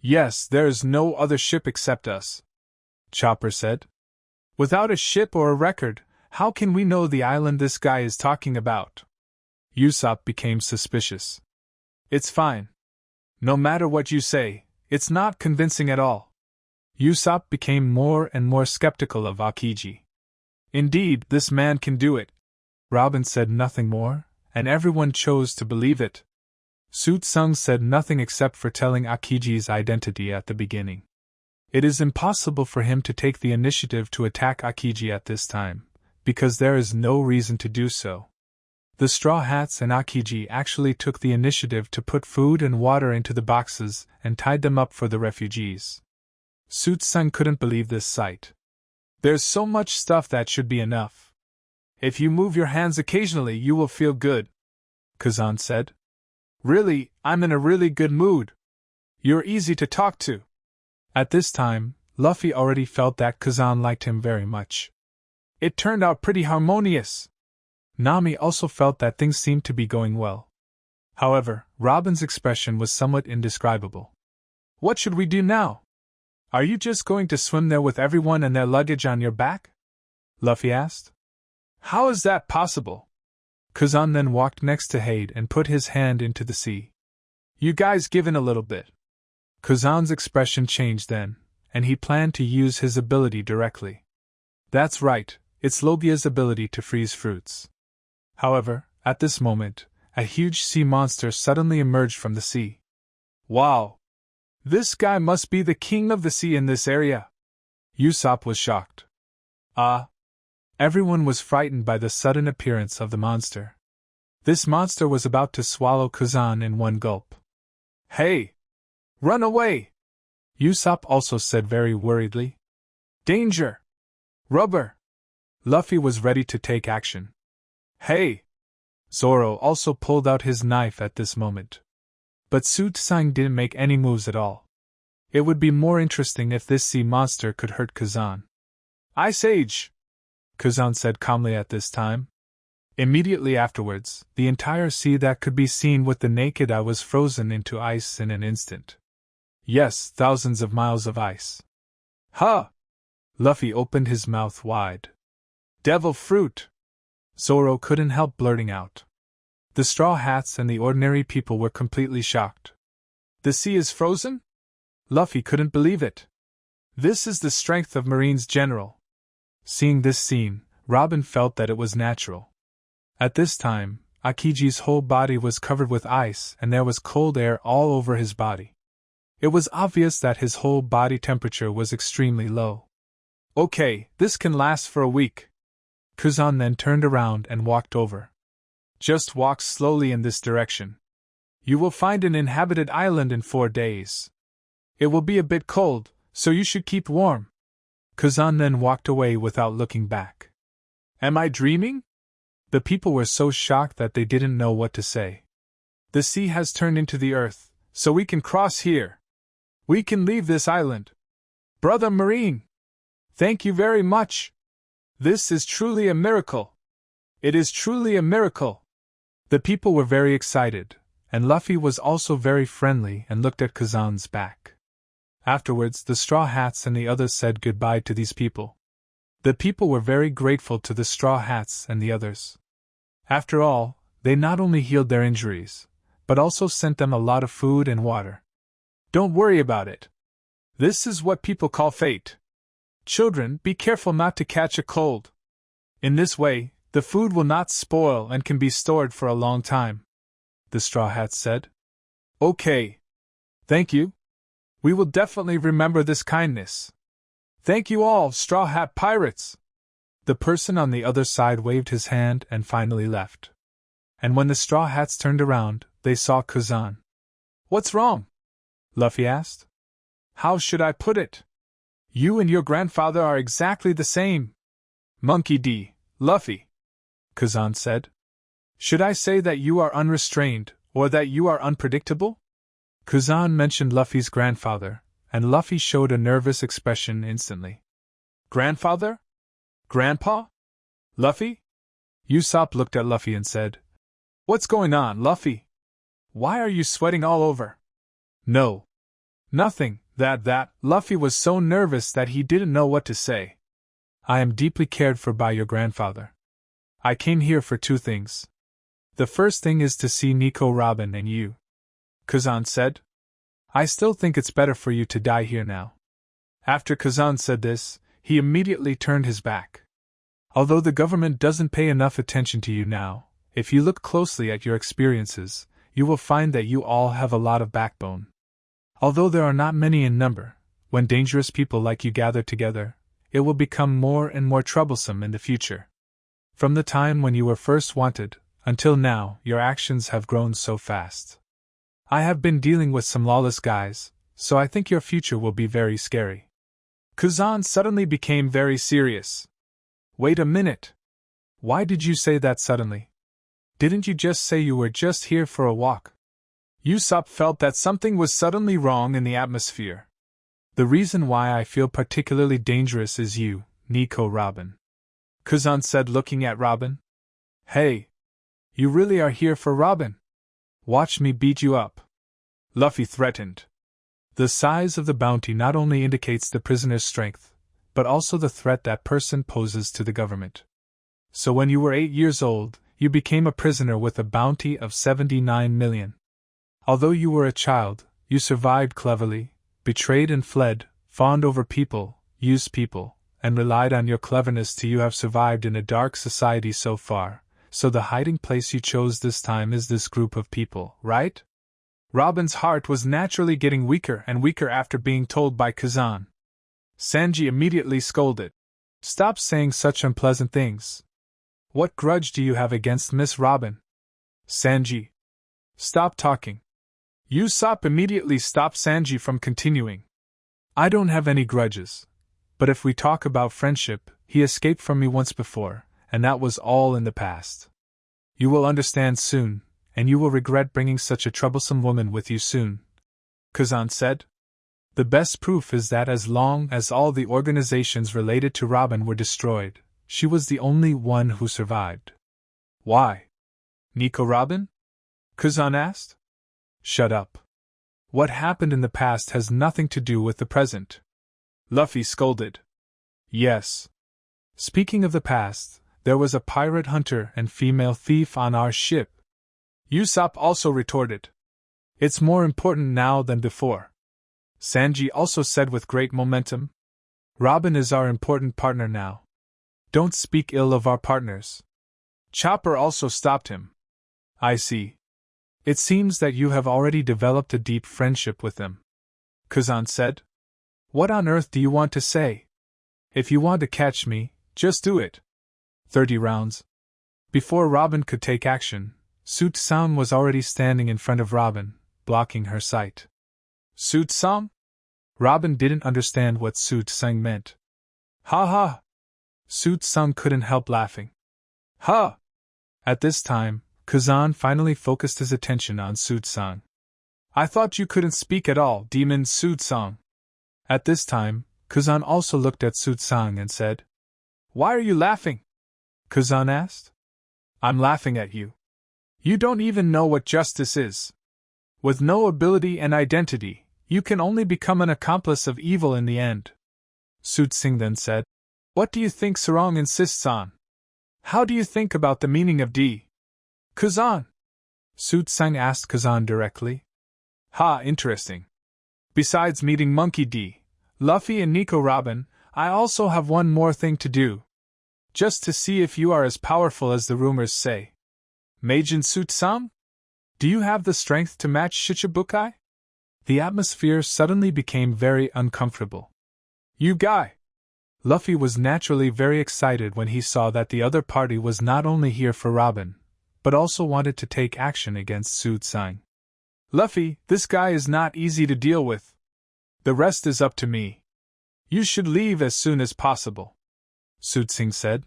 Yes, there is no other ship except us, Chopper said. Without a ship or a record, how can we know the island this guy is talking about? Usopp became suspicious. It's fine. No matter what you say, it's not convincing at all. Usopp became more and more skeptical of Aokiji. Indeed, this man can do it. Robin said nothing more, and everyone chose to believe it. Suitsung said nothing except for telling Aokiji's identity at the beginning. It is impossible for him to take the initiative to attack Aokiji at this time, because there is no reason to do so. The Straw Hats and Aokiji actually took the initiative to put food and water into the boxes and tied them up for the refugees. Suitsung couldn't believe this sight. There's so much stuff that should be enough. If you move your hands occasionally, you will feel good, Kazan said. Really, I'm in a really good mood. You're easy to talk to. At this time, Luffy already felt that Kazan liked him very much. It turned out pretty harmonious. Nami also felt that things seemed to be going well. However, Robin's expression was somewhat indescribable. What should we do now? Are you just going to swim there with everyone and their luggage on your back? Luffy asked. How is that possible? Kazan then walked next to Hade and put his hand into the sea. You guys give in a little bit. Kazan's expression changed then, and he planned to use his ability directly. That's right, it's Logia's ability to freeze fruits. However, at this moment, a huge sea monster suddenly emerged from the sea. Wow! This guy must be the king of the sea in this area! Usopp was shocked. Everyone was frightened by the sudden appearance of the monster. This monster was about to swallow Kazan in one gulp. Hey! Run away! Usopp also said very worriedly. Danger! Rubber! Luffy was ready to take action. Hey! Zoro also pulled out his knife at this moment. But Suitsung didn't make any moves at all. It would be more interesting if this sea monster could hurt Kazan. Ice Age! Kazan said calmly at this time. Immediately afterwards, the entire sea that could be seen with the naked eye was frozen into ice in an instant. Yes, thousands of miles of ice. Huh! Luffy opened his mouth wide. Devil fruit! Zoro couldn't help blurting out. The Straw Hats and the ordinary people were completely shocked. The sea is frozen? Luffy couldn't believe it. This is the strength of Marine's general. Seeing this scene, Robin felt that it was natural. At this time, Aokiji's whole body was covered with ice and there was cold air all over his body. It was obvious that his whole body temperature was extremely low. Okay, this can last for a week. Kazan then turned around and walked over. Just walk slowly in this direction. You will find an inhabited island in 4 days. It will be a bit cold, so you should keep warm. Kazan then walked away without looking back. Am I dreaming? The people were so shocked that they didn't know what to say. The sea has turned into the earth, so we can cross here. We can leave this island. Brother Marine! Thank you very much. This is truly a miracle. It is truly a miracle. The people were very excited, and Luffy was also very friendly and looked at Kazan's back. Afterwards, the Straw Hats and the others said goodbye to these people. The people were very grateful to the Straw Hats and the others. After all, they not only healed their injuries, but also sent them a lot of food and water. Don't worry about it. This is what people call fate. Children, be careful not to catch a cold. In this way, the food will not spoil and can be stored for a long time, the Straw Hats said. Okay. Thank you. We will definitely remember this kindness. Thank you all, Straw Hat Pirates. The person on the other side waved his hand and finally left. And when the Straw Hats turned around, they saw Kazan. "What's wrong?" Luffy asked. "How should I put it? You and your grandfather are exactly the same." "Monkey D. Luffy," Kazan said. "Should I say that you are unrestrained, or that you are unpredictable?" Kazan mentioned Luffy's grandfather, and Luffy showed a nervous expression instantly. "Grandfather? Grandpa? Luffy?" Usopp looked at Luffy and said, "What's going on, Luffy? Why are you sweating all over?" "No. Nothing, that. Luffy was so nervous that he didn't know what to say. "I am deeply cared for by your grandfather. I came here for two things. The first thing is to see Nico, Robin, and you," Kazan said. "I still think it's better for you to die here now." After Kazan said this, he immediately turned his back. "Although the government doesn't pay enough attention to you now, if you look closely at your experiences, you will find that you all have a lot of backbone. Although there are not many in number, when dangerous people like you gather together, it will become more and more troublesome in the future. From the time when you were first wanted, until now, your actions have grown so fast. I have been dealing with some lawless guys, so I think your future will be very scary." Kazan suddenly became very serious. "Wait a minute. Why did you say that suddenly? Didn't you just say you were just here for a walk?" Usopp felt that something was suddenly wrong in the atmosphere. "The reason why I feel particularly dangerous is you, Nico, Robin," Kazan said, looking at Robin. "Hey! You really are here for Robin? Watch me beat you up," Luffy threatened. The size of the bounty not only indicates the prisoner's strength, but also the threat that person poses to the government. So when you were 8 years old, you became a prisoner with a bounty of 79 million. Although you were a child, you survived cleverly, betrayed and fled, fawned over people, used people, and relied on your cleverness till you have survived in a dark society so far, so the hiding place you chose this time is this group of people, right?" Robin's heart was naturally getting weaker and weaker after being told by Kazan. Sanji immediately scolded. "Stop saying such unpleasant things. What grudge do you have against Miss Robin?" "Sanji, stop talking." Usopp immediately stopped Sanji from continuing. "I don't have any grudges. But if we talk about friendship, he escaped from me once before, and that was all in the past. You will understand soon, and you will regret bringing such a troublesome woman with you soon," Kazan said. "The best proof is that as long as all the organizations related to Robin were destroyed, she was the only one who survived." "Why? Nico Robin?" Kazan asked. "Shut up. What happened in the past has nothing to do with the present," Luffy scolded. "Yes. Speaking of the past, there was a pirate hunter and female thief on our ship," Usopp also retorted. "It's more important now than before," Sanji also said with great momentum. "Robin is our important partner now. Don't speak ill of our partners." Chopper also stopped him. "I see. It seems that you have already developed a deep friendship with them," Kazan said. "What on earth do you want to say? If you want to catch me, just do it." 30 rounds. Before Robin could take action, Suit-san was already standing in front of Robin, blocking her sight. "Suit-san?" Robin didn't understand what Suit-san meant. "Ha ha!" Suit-san couldn't help laughing. "Ha!" At this time, Kazan finally focused his attention on Suit-san. "I thought you couldn't speak at all, Demon Suit-san." At this time, Kazan also looked at Suit-san and said, "Why are you laughing?" Kazan asked. "I'm laughing at you. You don't even know what justice is. With no ability and identity, you can only become an accomplice of evil in the end." Suit-san then said, "What do you think Sarong insists on? How do you think about the meaning of D?" "Kazan?" Suit-san asked Kazan directly. "Ha, interesting. Besides meeting Monkey D, Luffy and Nico Robin, I also have one more thing to do. Just to see if you are as powerful as the rumors say. Meijin Suit-san? Do you have the strength to match Shichibukai?" The atmosphere suddenly became very uncomfortable. "You guy! Luffy was naturally very excited when he saw that the other party was not only here for Robin, but also wanted to take action against Su Tsang. Luffy, this guy is not easy to deal with. The rest is up to me. You should leave as soon as possible, Su Tsang said.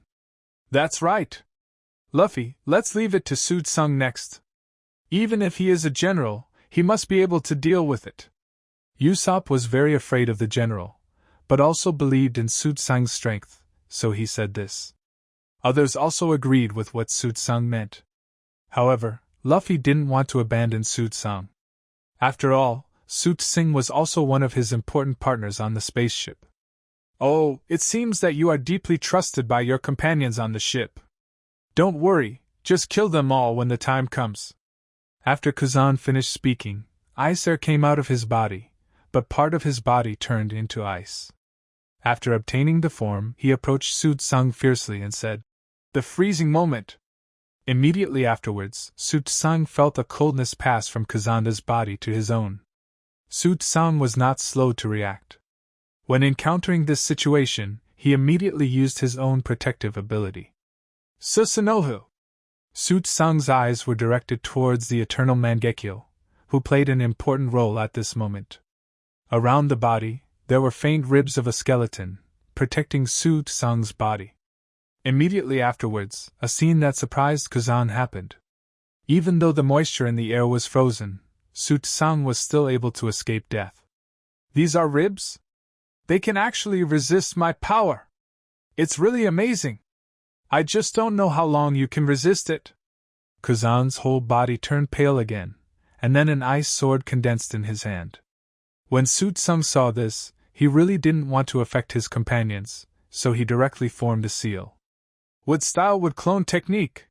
That's right. Luffy, let's leave it to Su Tsang next. Even if he is a general, he must be able to deal with it. Usopp was very afraid of the general, but also believed in Su Tsang's strength, so he said this. Others also agreed with what Su Tsang meant. However, Luffy didn't want to abandon Su Tsang. After all, Su Tsang was also one of his important partners on the spaceship. Oh, it seems that you are deeply trusted by your companions on the ship. Don't worry, just kill them all when the time comes. After Kazan finished speaking, ice air came out of his body, but part of his body turned into ice. After obtaining the form, he approached Su Tsang fiercely and said, "The freezing moment." Immediately afterwards, Su Tsang felt a coldness pass from Kazan's body to his own. Su Tsang was not slow to react. When encountering this situation, he immediately used his own protective ability. Susanoo! Su Tsang's eyes were directed towards the Eternal Mangekyo, who played an important role at this moment. Around the body, there were faint ribs of a skeleton, protecting Su Tsang's body. Immediately afterwards, a scene that surprised Kazan happened. Even though the moisture in the air was frozen, Su Tsang was still able to escape death. These are ribs? They can actually resist my power! It's really amazing! I just don't know how long you can resist it. Kazan's whole body turned pale again, and then an ice sword condensed in his hand. When Su Tsang saw this, he really didn't want to affect his companions, so he directly formed a seal. Wood-style wood-clone technique.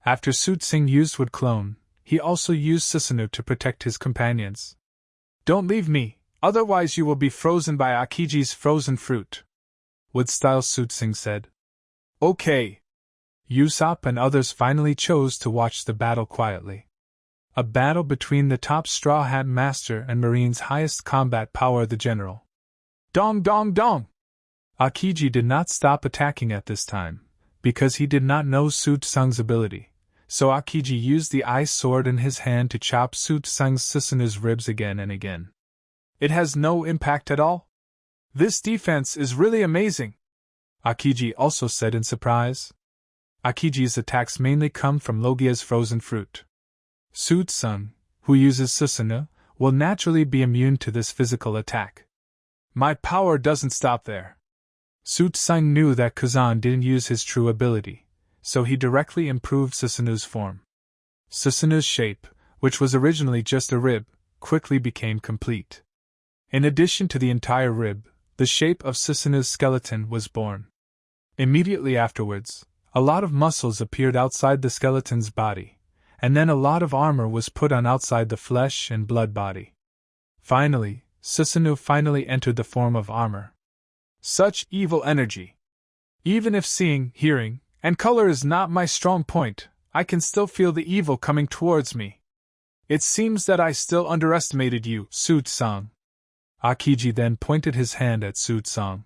After Su Tsang used wood-clone, he also used Susanoo to protect his companions. Don't leave me, otherwise you will be frozen by Akiji's frozen fruit, Wood-style Su Tsang said. Okay. Usopp and others finally chose to watch the battle quietly. A battle between the top Straw Hat Master and Marine's highest combat power, the General. Dong dong dong! Akiji did not stop attacking at this time, because he did not know Su Tsang's ability, so Akiji used the ice sword in his hand to chop Su Tsang's Susanoo's ribs again and again. It has no impact at all? This defense is really amazing, Akiji also said in surprise. Akiji's attacks mainly come from Logia's frozen fruit. Su Tsang, who uses Susanoo, will naturally be immune to this physical attack. My power doesn't stop there. Su Tsang knew that Kazan didn't use his true ability, so he directly improved Susanoo's form. Susanoo's shape, which was originally just a rib, quickly became complete. In addition to the entire rib, the shape of Susanoo's skeleton was born. Immediately afterwards, a lot of muscles appeared outside the skeleton's body, and then a lot of armor was put on outside the flesh and blood body. Finally, Susanoo finally entered the form of armor. Such evil energy! Even if seeing, hearing, and color is not my strong point, I can still feel the evil coming towards me. It seems that I still underestimated you, Su Tsang. Akiji then pointed his hand at Su Tsang.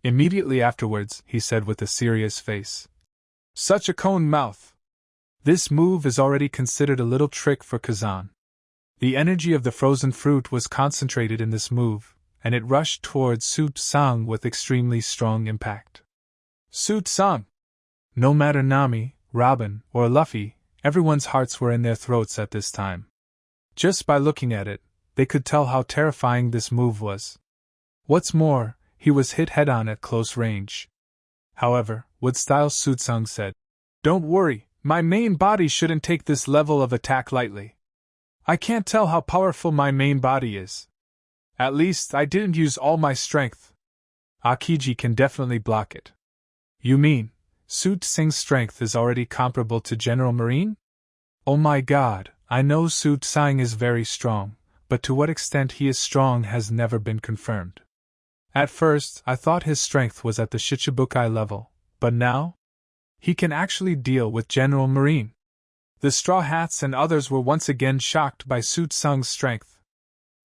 Immediately afterwards, he said with a serious face, "Such a cone mouth! This move is already considered a little trick for Kazan." The energy of the frozen fruit was concentrated in this move, and it rushed towards Su Tsang with extremely strong impact. Su Tsang! No matter Nami, Robin, or Luffy, everyone's hearts were in their throats at this time. Just by looking at it, they could tell how terrifying this move was. What's more, he was hit head-on at close range. However, Wood-style Su Tsang said, "Don't worry, my main body shouldn't take this level of attack lightly. I can't tell how powerful my main body is. At least, I didn't use all my strength. Akiji can definitely block it." You mean, Su Tsang's strength is already comparable to General Marine? Oh my god, I know Su Tsang is very strong, but to what extent he is strong has never been confirmed. At first, I thought his strength was at the Shichibukai level, but now? He can actually deal with General Marine. The Straw Hats and others were once again shocked by Su Tsang's strength.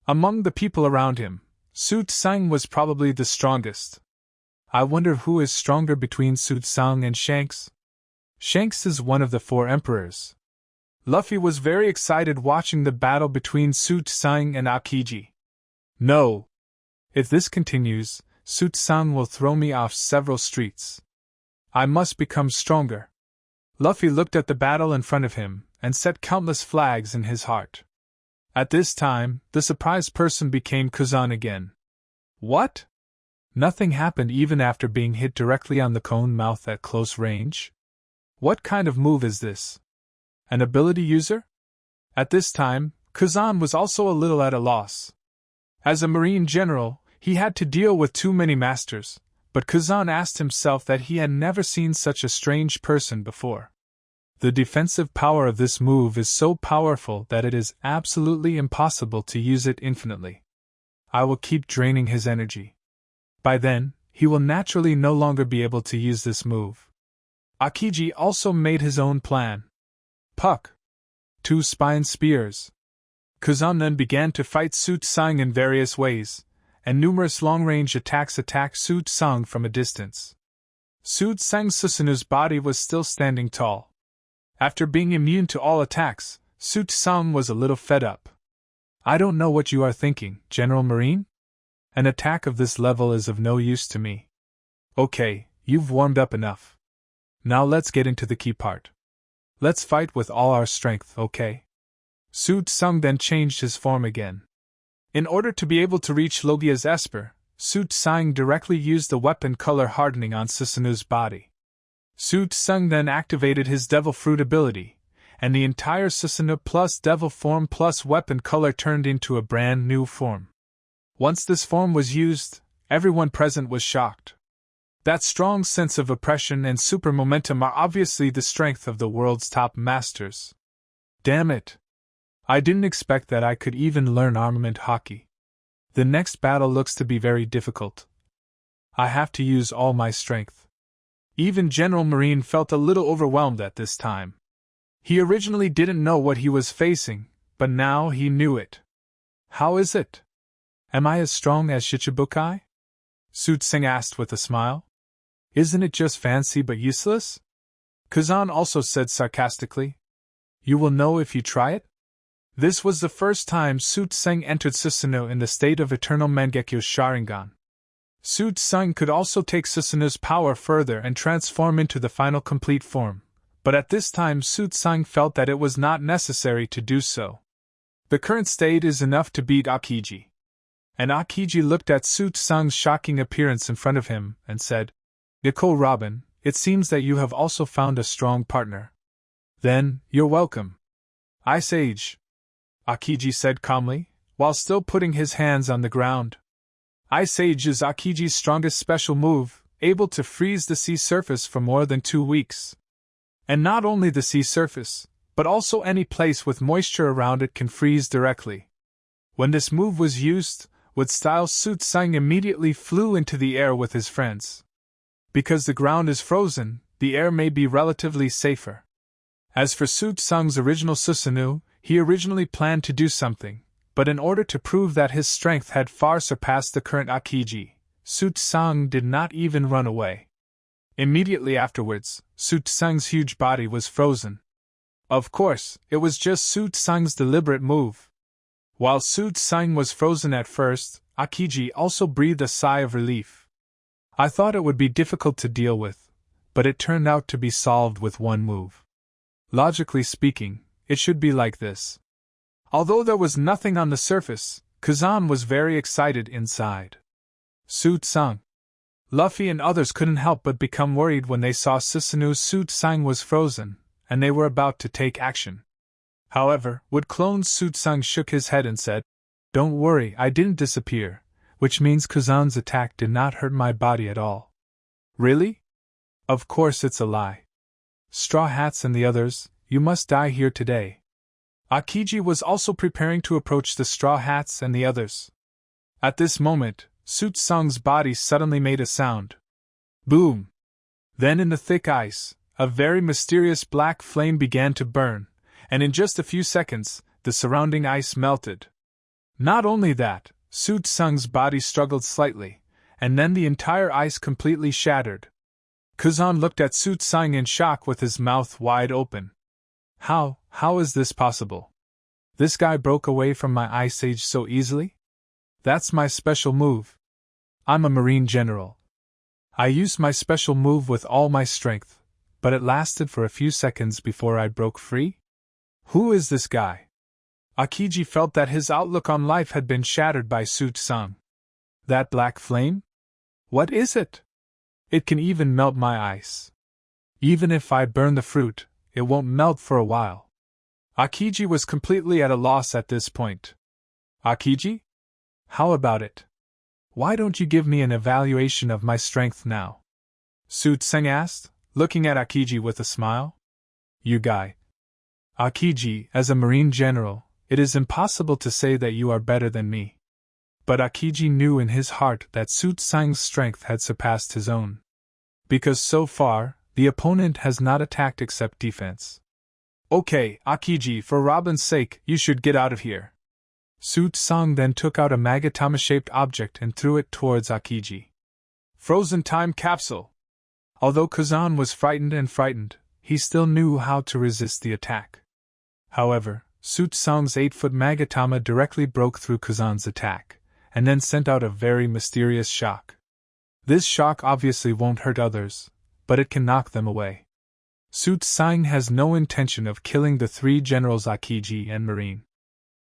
Among the people around him, Su Tsang was probably the strongest. I wonder who is stronger between Su Tsang and Shanks? Shanks is one of the 4 emperors. Luffy was very excited watching the battle between Su Tsang and Aokiji. No. If this continues, Su Tsang will throw me off several streets. I must become stronger. Luffy looked at the battle in front of him, and set countless flags in his heart. At this time, the surprised person became Kazan again. What? Nothing happened even after being hit directly on the cone mouth at close range? What kind of move is this? An ability user? At this time, Kazan was also a little at a loss. As a marine general, he had to deal with too many masters, but Kazan asked himself that he had never seen such a strange person before. The defensive power of this move is so powerful that it is absolutely impossible to use it infinitely. I will keep draining his energy. By then, he will naturally no longer be able to use this move. Aokiji also made his own plan. Puck. 2 spine spears. Kazan then began to fight Su Tsang in various ways, and numerous long-range attacks attacked Su Tsang from a distance. Su Tsang Susanu's body was still standing tall. After being immune to all attacks, Su Tsang was a little fed up. I don't know what you are thinking, General Marine? An attack of this level is of no use to me. Okay, you've warmed up enough. Now let's get into the key part. Let's fight with all our strength, okay? Su Tsang then changed his form again. In order to be able to reach Logia's Esper, Su Tsang directly used the weapon color hardening on Susanu's body. Su Tsang then activated his Devil Fruit ability, and the entire Susanu plus Devil form plus weapon color turned into a brand new form. Once this form was used, everyone present was shocked. That strong sense of oppression and super momentum are obviously the strength of the world's top masters. Damn it! I didn't expect that I could even learn armament hockey. The next battle looks to be very difficult. I have to use all my strength. Even General Marine felt a little overwhelmed at this time. He originally didn't know what he was facing, but now he knew it. How is it? Am I as strong as Shichibukai? Su Tsang asked with a smile. Isn't it just fancy but useless? Kazan also said sarcastically. You will know if you try it? This was the first time Su Tsang entered Susanoo in the state of Eternal Mangekyo Sharingan. Su Tsang could also take Susanoo's power further and transform into the final complete form, but at this time Su Tsang felt that it was not necessary to do so. The current state is enough to beat Aokiji. And Aokiji looked at Su Tsang's shocking appearance in front of him and said, Nicole Robin, it seems that you have also found a strong partner. Then, you're welcome. Ice Age, Aokiji said calmly, while still putting his hands on the ground. Ice Age is Aokiji's strongest special move, able to freeze the sea surface for more than 2 weeks. And not only the sea surface, but also any place with moisture around it can freeze directly. When this move was used, with style Su Tsang immediately flew into the air with his friends. Because the ground is frozen, the air may be relatively safer. As for Su Tsang's original Susanoo, he originally planned to do something, but in order to prove that his strength had far surpassed the current Aokiji, Su Tsang did not even run away. Immediately afterwards, Su Tsang's huge body was frozen. Of course, it was just Su Tsang's deliberate move. While Su Tsang was frozen at first, Aokiji also breathed a sigh of relief. I thought it would be difficult to deal with, but it turned out to be solved with one move. Logically speaking, it should be like this. Although there was nothing on the surface, Kazan was very excited inside. Su Tsang. Luffy and others couldn't help but become worried when they saw Susanoo's Su Tsang was frozen, and they were about to take action. However, Wood Clone's Su Tsang shook his head and said, Don't worry, I didn't disappear, which means Kazan's attack did not hurt my body at all. Really? Of course it's a lie. Straw Hats and the others, you must die here today. Aokiji was also preparing to approach the Straw Hats and the others. At this moment, Su Tsang's body suddenly made a sound. Boom! Then in the thick ice, a very mysterious black flame began to burn, and in just a few seconds, the surrounding ice melted. Not only that, Su Tsang's body struggled slightly, and then the entire ice completely shattered. Kazan looked at Su Tsang in shock with his mouth wide open. How is this possible? This guy broke away from my ice age so easily? That's my special move. I'm a Marine general. I used my special move with all my strength, but it lasted for a few seconds before I broke free? Who is this guy? Akiji felt that his outlook on life had been shattered by Su Tsang. That black flame? What is it? It can even melt my ice. Even if I burn the fruit, it won't melt for a while. Akiji was completely at a loss at this point. Akiji? How about it? Why don't you give me an evaluation of my strength now? Su Tseng asked, looking at Akiji with a smile. You guy. Akiji, as a Marine general, it is impossible to say that you are better than me. But Akiji knew in his heart that Su Tsang's strength had surpassed his own. Because so far, the opponent has not attacked except defense. Okay, Akiji, for Robin's sake, you should get out of here. Su Tsang then took out a Magatama-shaped object and threw it towards Akiji. Frozen time capsule! Although Kazan was frightened, he still knew how to resist the attack. However, Su Tsang's 8-foot Magatama directly broke through Kazan's attack, and then sent out a very mysterious shock. This shock obviously won't hurt others, but it can knock them away. Su Tsang has no intention of killing the three generals Akiji and Marine.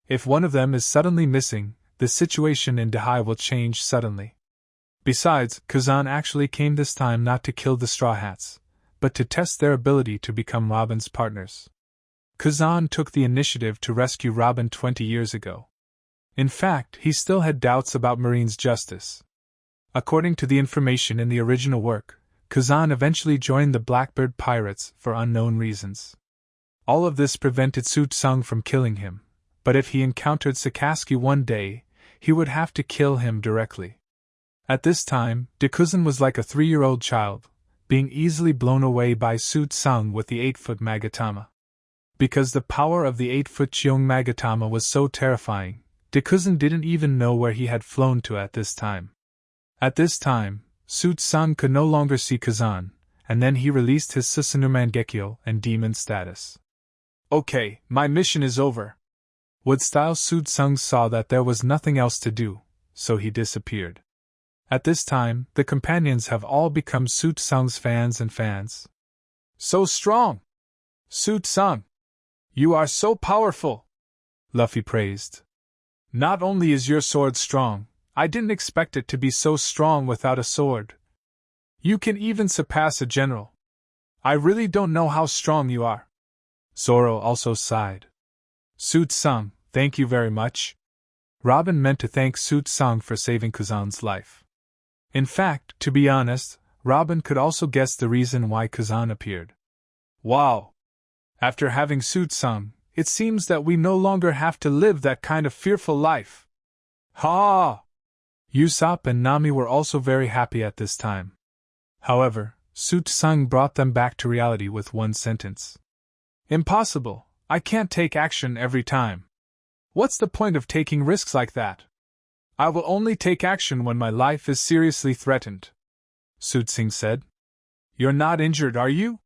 If one of them is suddenly missing, the situation in Dehai will change suddenly. Besides, Kazan actually came this time not to kill the Straw Hats, but to test their ability to become Robin's partners. Kazan took the initiative to rescue Robin 20 years ago. In fact, he still had doubts about Marine's justice. According to the information in the original work, Kazan eventually joined the Blackbird Pirates for unknown reasons. All of this prevented Su Tsang from killing him, but if he encountered Sakazuki one day, he would have to kill him directly. At this time, Dekuzan was like a 3-year-old child, being easily blown away by Su Tsang with the 8-foot Magatama. Because the power of the 8-foot Cheong Magatama was so terrifying, Dekuzan didn't even know where he had flown to at this time. At this time, Su Tsang could no longer see Kazan, and then he released his Susanoo Mangekyo and demon status. Okay, my mission is over. Wood-style Su Tsang saw that there was nothing else to do, so he disappeared. At this time, the companions have all become Su Tsang's fans. So strong! Su Tsang! You are so powerful! Luffy praised. Not only is your sword strong, I didn't expect it to be so strong without a sword. You can even surpass a general. I really don't know how strong you are. Zoro also sighed. Su Tsang, thank you very much. Robin meant to thank Su Tsang for saving Kazan's life. In fact, to be honest, Robin could also guess the reason why Kazan appeared. Wow! After having Su Tsang, it seems that we no longer have to live that kind of fearful life. Ha! Usopp and Nami were also very happy at this time. However, Su Tsang brought them back to reality with one sentence. Impossible, I can't take action every time. What's the point of taking risks like that? I will only take action when my life is seriously threatened. Su Tsang said. You're not injured, are you?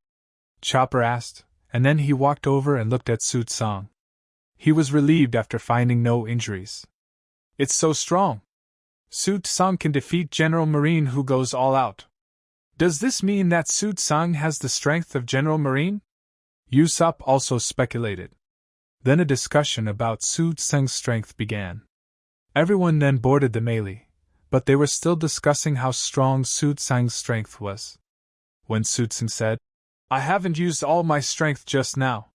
Chopper asked, and then he walked over and looked at Su Tsang. He was relieved after finding no injuries. It's so strong. Su Tsang can defeat General Marine who goes all out. Does this mean that Su Tsang has the strength of General Marine? Usopp also speculated. Then a discussion about Su Tsang's strength began. Everyone then boarded the melee, but they were still discussing how strong Su Tsang's strength was. When Su Tsang said, I haven't used all my strength just now.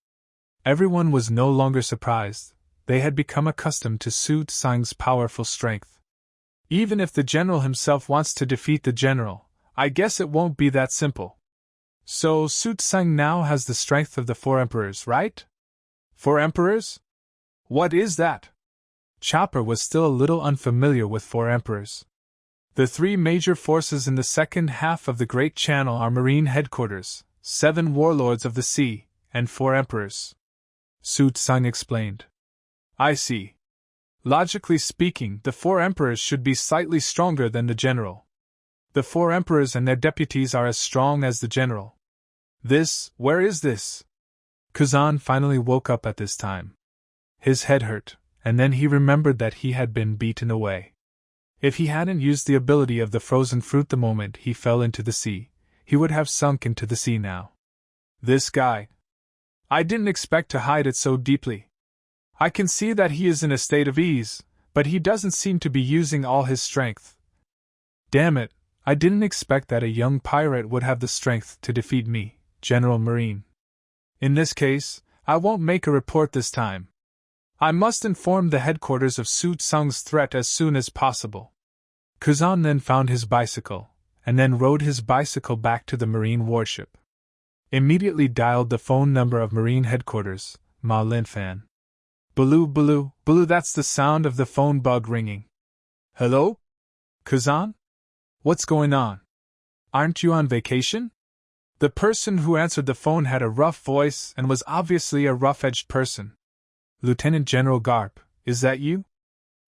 Everyone was no longer surprised. They had become accustomed to Su Tsang's powerful strength. Even if the general himself wants to defeat the general, I guess it won't be that simple. So Su Tsang now has the strength of the 4 emperors, right? 4 emperors? What is that? Chopper was still a little unfamiliar with 4 emperors. The 3 major forces in the second half of the Great Channel are Marine Headquarters, 7 warlords of the sea, and 4 emperors. Su Tsang explained. I see. Logically speaking, the 4 emperors should be slightly stronger than the general. The 4 emperors and their deputies are as strong as the general. Where is this? Kazan finally woke up at this time. His head hurt, and then he remembered that he had been beaten away. If he hadn't used the ability of the frozen fruit the moment he fell into the sea, he would have sunk into the sea now. This guy. I didn't expect to hide it so deeply. I can see that he is in a state of ease, but he doesn't seem to be using all his strength. Damn it, I didn't expect that a young pirate would have the strength to defeat me, General Marine. In this case, I won't make a report this time. I must inform the headquarters of Su Tsung's threat as soon as possible. Kazan then found his bicycle, and then rode his bicycle back to the Marine warship. Immediately dialed the phone number of Marine headquarters, Ma Linfan. Baloo, baloo, baloo, that's the sound of the phone bug ringing. Hello? Kazan? What's going on? Aren't you on vacation? The person who answered the phone had a rough voice and was obviously a rough-edged person. Lieutenant General Garp, is that you?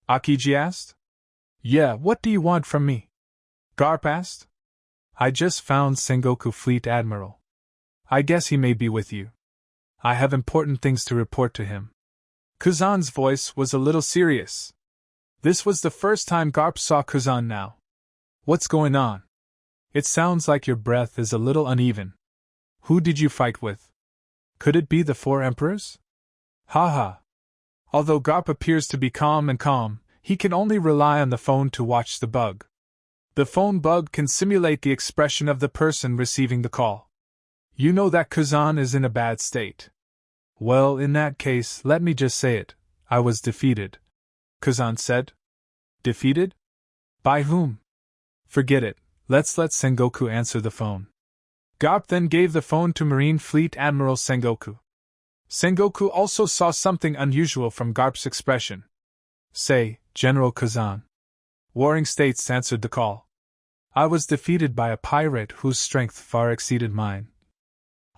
Akiji asked. Yeah, what do you want from me? Garp asked. I just found Sengoku Fleet Admiral. I guess he may be with you. I have important things to report to him. Kazan's voice was a little serious. This was the first time Garp saw Kazan now. What's going on? It sounds like your breath is a little uneven. Who did you fight with? Could it be the 4 emperors? Haha. Although Garp appears to be calm, he can only rely on the phone to watch the bug. The phone bug can simulate the expression of the person receiving the call. You know that Kazan is in a bad state. Well, in that case, let me just say it. I was defeated. Kazan said. Defeated? By whom? Forget it. Let's let Sengoku answer the phone. Garp then gave the phone to Marine Fleet Admiral Sengoku. Sengoku also saw something unusual from Garp's expression. Say, General Kazan. Warring States answered the call. I was defeated by a pirate whose strength far exceeded mine.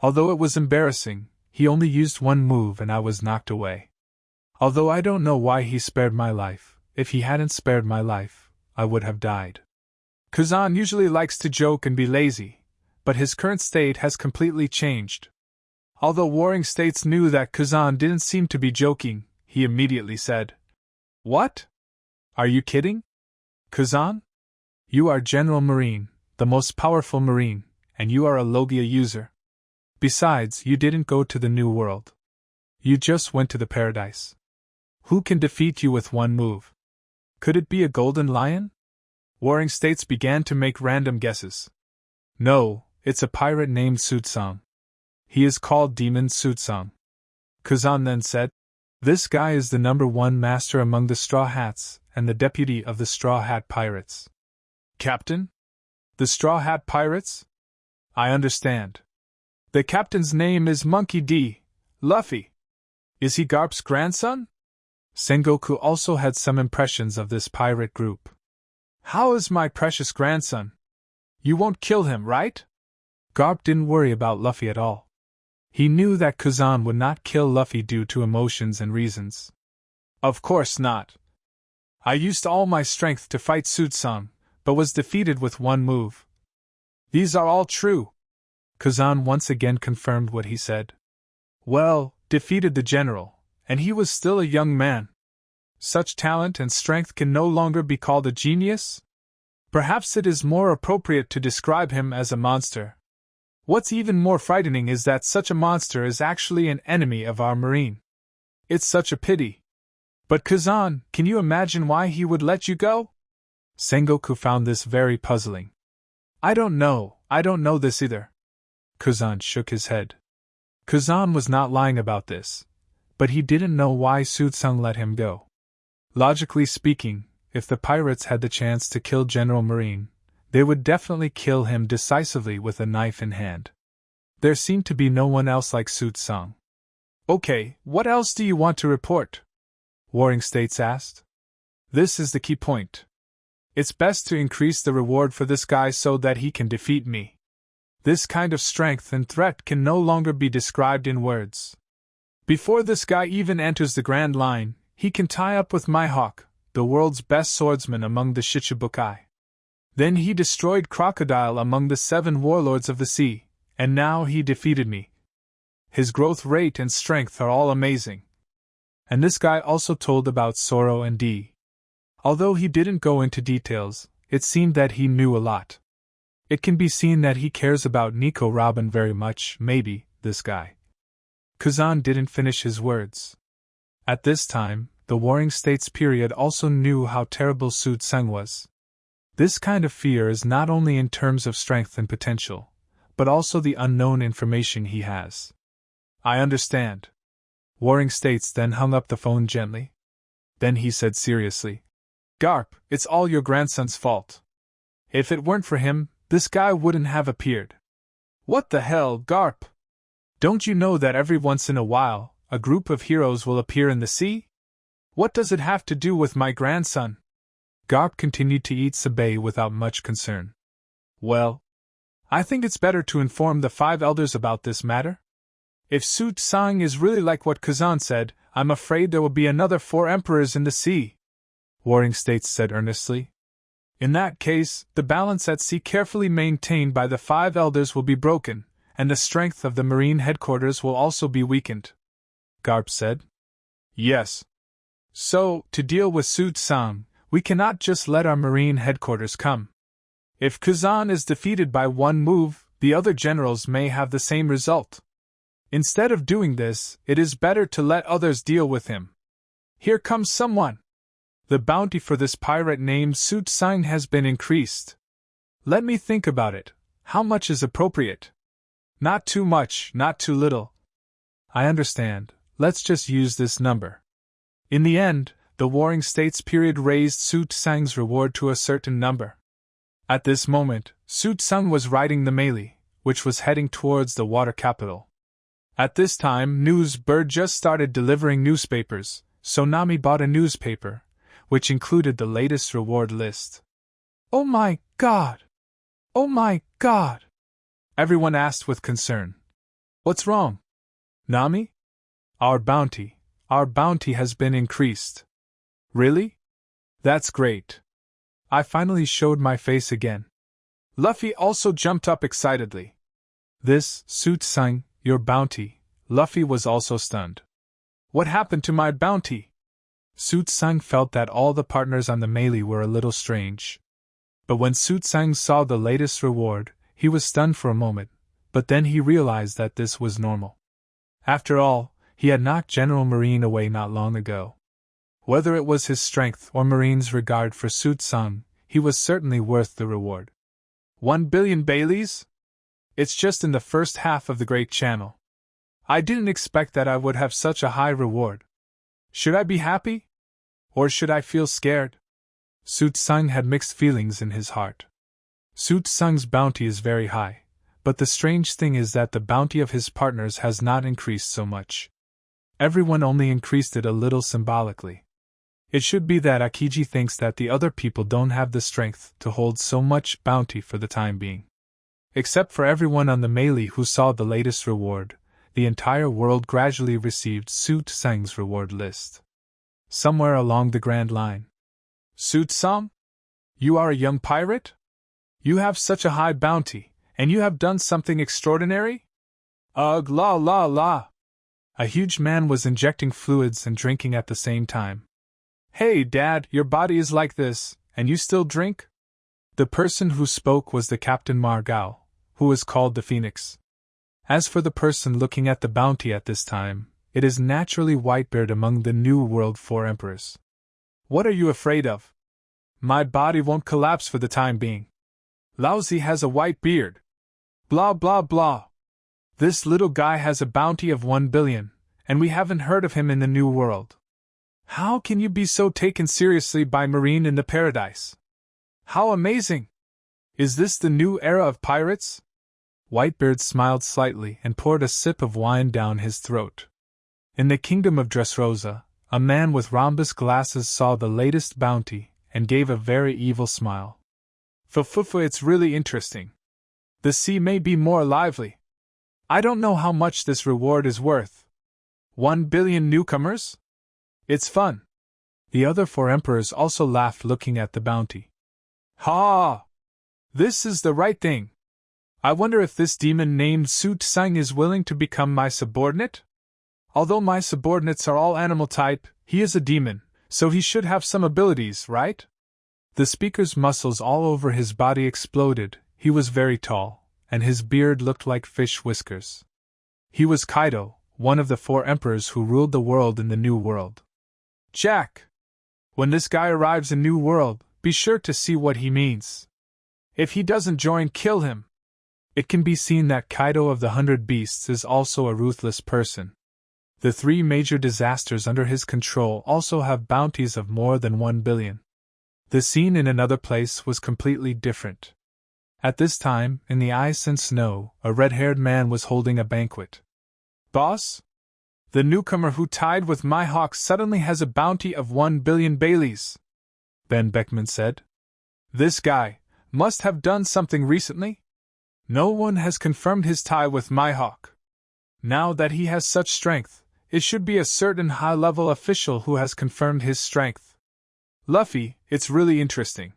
Although it was embarrassing, he only used one move and I was knocked away. Although I don't know why he spared my life, if he hadn't spared my life, I would have died. Kazan usually likes to joke and be lazy, but his current state has completely changed. Although Warring States knew that Kazan didn't seem to be joking, he immediately said, What? Are you kidding? Kazan? You are General Marine, the most powerful Marine, and you are a Logia user. Besides, you didn't go to the New World. You just went to the Paradise. Who can defeat you with one move? Could it be a Golden Lion? Warring States began to make random guesses. No, it's a pirate named Su Tsung. He is called Demon Su Tsung. Kazan then said, This guy is the #1 master among the Straw Hats and the deputy of the Straw Hat Pirates. Captain? The Straw Hat Pirates? I understand. The captain's name is Monkey D. Luffy. Is he Garp's grandson? Sengoku also had some impressions of this pirate group. How is my precious grandson? You won't kill him, right? Garp didn't worry about Luffy at all. He knew that Kazan would not kill Luffy due to emotions and reasons. Of course not. I used all my strength to fight Su Tsung, but was defeated with one move. These are all true. Kazan once again confirmed what he said. Well, defeated the general, and he was still a young man. Such talent and strength can no longer be called a genius? Perhaps it is more appropriate to describe him as a monster. What's even more frightening is that such a monster is actually an enemy of our Marine. It's such a pity. But Kazan, can you imagine why he would let you go? Sengoku found this very puzzling. I don't know this either. Kazan shook his head. Kazan was not lying about this, but he didn't know why Su Tsung let him go. Logically speaking, if the pirates had the chance to kill General Marine, they would definitely kill him decisively with a knife in hand. There seemed to be no one else like Su Tsung. Okay, what else do you want to report? Warring States asked. This is the key point. It's best to increase the reward for this guy so that he can defeat me. This kind of strength and threat can no longer be described in words. Before this guy even enters the Grand Line, he can tie up with Mihawk, the world's best swordsman among the Shichibukai. Then he destroyed Crocodile among the 7 warlords of the sea, and now he defeated me. His growth rate and strength are all amazing. And this guy also told about Zoro and D. Although he didn't go into details, it seemed that he knew a lot. It can be seen that he cares about Nico Robin very much, maybe, this guy. Kazan didn't finish his words. At this time, the Warring States period also knew how terrible Su Tseng was. This kind of fear is not only in terms of strength and potential, but also the unknown information he has. I understand. Warring States then hung up the phone gently. Then he said seriously, Garp, it's all your grandson's fault. If it weren't for him, this guy wouldn't have appeared. What the hell, Garp? Don't you know that every once in a while, a group of heroes will appear in the sea? What does it have to do with my grandson? Garp continued to eat sabae without much concern. Well, I think it's better to inform the 5 elders about this matter. If Su Tseng is really like what Kazan said, I'm afraid there will be another 4 emperors in the sea, Warring States said earnestly. In that case, the balance at sea carefully maintained by the 5 elders will be broken, and the strength of the marine headquarters will also be weakened, Garp said. Yes. So, to deal with Su Tseng, we cannot just let our marine headquarters come. If Kazan is defeated by one move, the other generals may have the same result. Instead of doing this, it is better to let others deal with him. Here comes someone. The bounty for this pirate named Su Tseng has been increased. Let me think about it. How much is appropriate? Not too much, not too little. I understand. Let's just use this number. In the end, the Warring States period raised Su Tseng's reward to a certain number. At this moment, Su Tseng was riding the Meili, which was heading towards the water capital. At this time, News Bird just started delivering newspapers, so Nami bought a newspaper, which included the latest reward list. Oh my God! Oh my God! Everyone asked with concern. What's wrong? Nami? Our bounty has been increased. Really? That's great. I finally showed my face again. Luffy also jumped up excitedly. This, Su Tseng, your bounty. Luffy was also stunned. What happened to my bounty? Su Tseng felt that all the partners on the Meili were a little strange. But when Su Tseng saw the latest reward, he was stunned for a moment, but then he realized that this was normal. After all, he had knocked General Marine away not long ago. Whether it was his strength or Marine's regard for Su Tseng, he was certainly worth the reward. 1 billion Baileys? It's just in the first half of the Great Channel. I didn't expect that I would have such a high reward. Should I be happy? Or should I feel scared? Su Tseng had mixed feelings in his heart. Su Tseng's bounty is very high, but the strange thing is that the bounty of his partners has not increased so much. Everyone only increased it a little symbolically. It should be that Akiji thinks that the other people don't have the strength to hold so much bounty for the time being. Except for everyone on the Meili who saw the latest reward, the entire world gradually received Su Tseng's reward list. Somewhere along the Grand Line. Su Tseng? You are a young pirate? You have such a high bounty, and you have done something extraordinary? Ugh, la la la! A huge man was injecting fluids and drinking at the same time. Hey, Dad, your body is like this, and you still drink? The person who spoke was the Captain Margao, who was called the Phoenix. As for the person looking at the bounty at this time, it is naturally Whitebeard among the New World 4 emperors. What are you afraid of? My body won't collapse for the time being. Laozi has a white beard. Blah blah blah. This little guy has a bounty of 1 billion, and we haven't heard of him in the New World. How can you be so taken seriously by Marine in the Paradise? How amazing! Is this the new era of pirates? Whitebeard smiled slightly and poured a sip of wine down his throat. In the kingdom of Dressrosa, a man with rhombus glasses saw the latest bounty and gave a very evil smile. Fufufu, it's really interesting. The sea may be more lively. I don't know how much this reward is worth. 1 billion newcomers? It's fun. The other 4 emperors also laughed looking at the bounty. Ha! This is the right thing. I wonder if this demon named Su Tsang is willing to become my subordinate? Although my subordinates are all animal type, he is a demon, so he should have some abilities, right? The speaker's muscles all over his body exploded. He was very tall, and his beard looked like fish whiskers. He was Kaido, one of the 4 emperors who ruled the world in the New World. Jack! When this guy arrives in New World, be sure to see what he means. If he doesn't join, kill him. It can be seen that Kaido of the 100 Beasts is also a ruthless person. The 3 major disasters under his control also have bounties of more than 1 billion. The scene in another place was completely different. At this time, in the ice and snow, a red-haired man was holding a banquet. Boss? The newcomer who tied with my hawk suddenly has a bounty of 1 billion Baileys, Ben Beckman said. This guy must have done something recently? No one has confirmed his tie with my hawk. Now that he has such strength, it should be a certain high-level official who has confirmed his strength. Luffy, it's really interesting.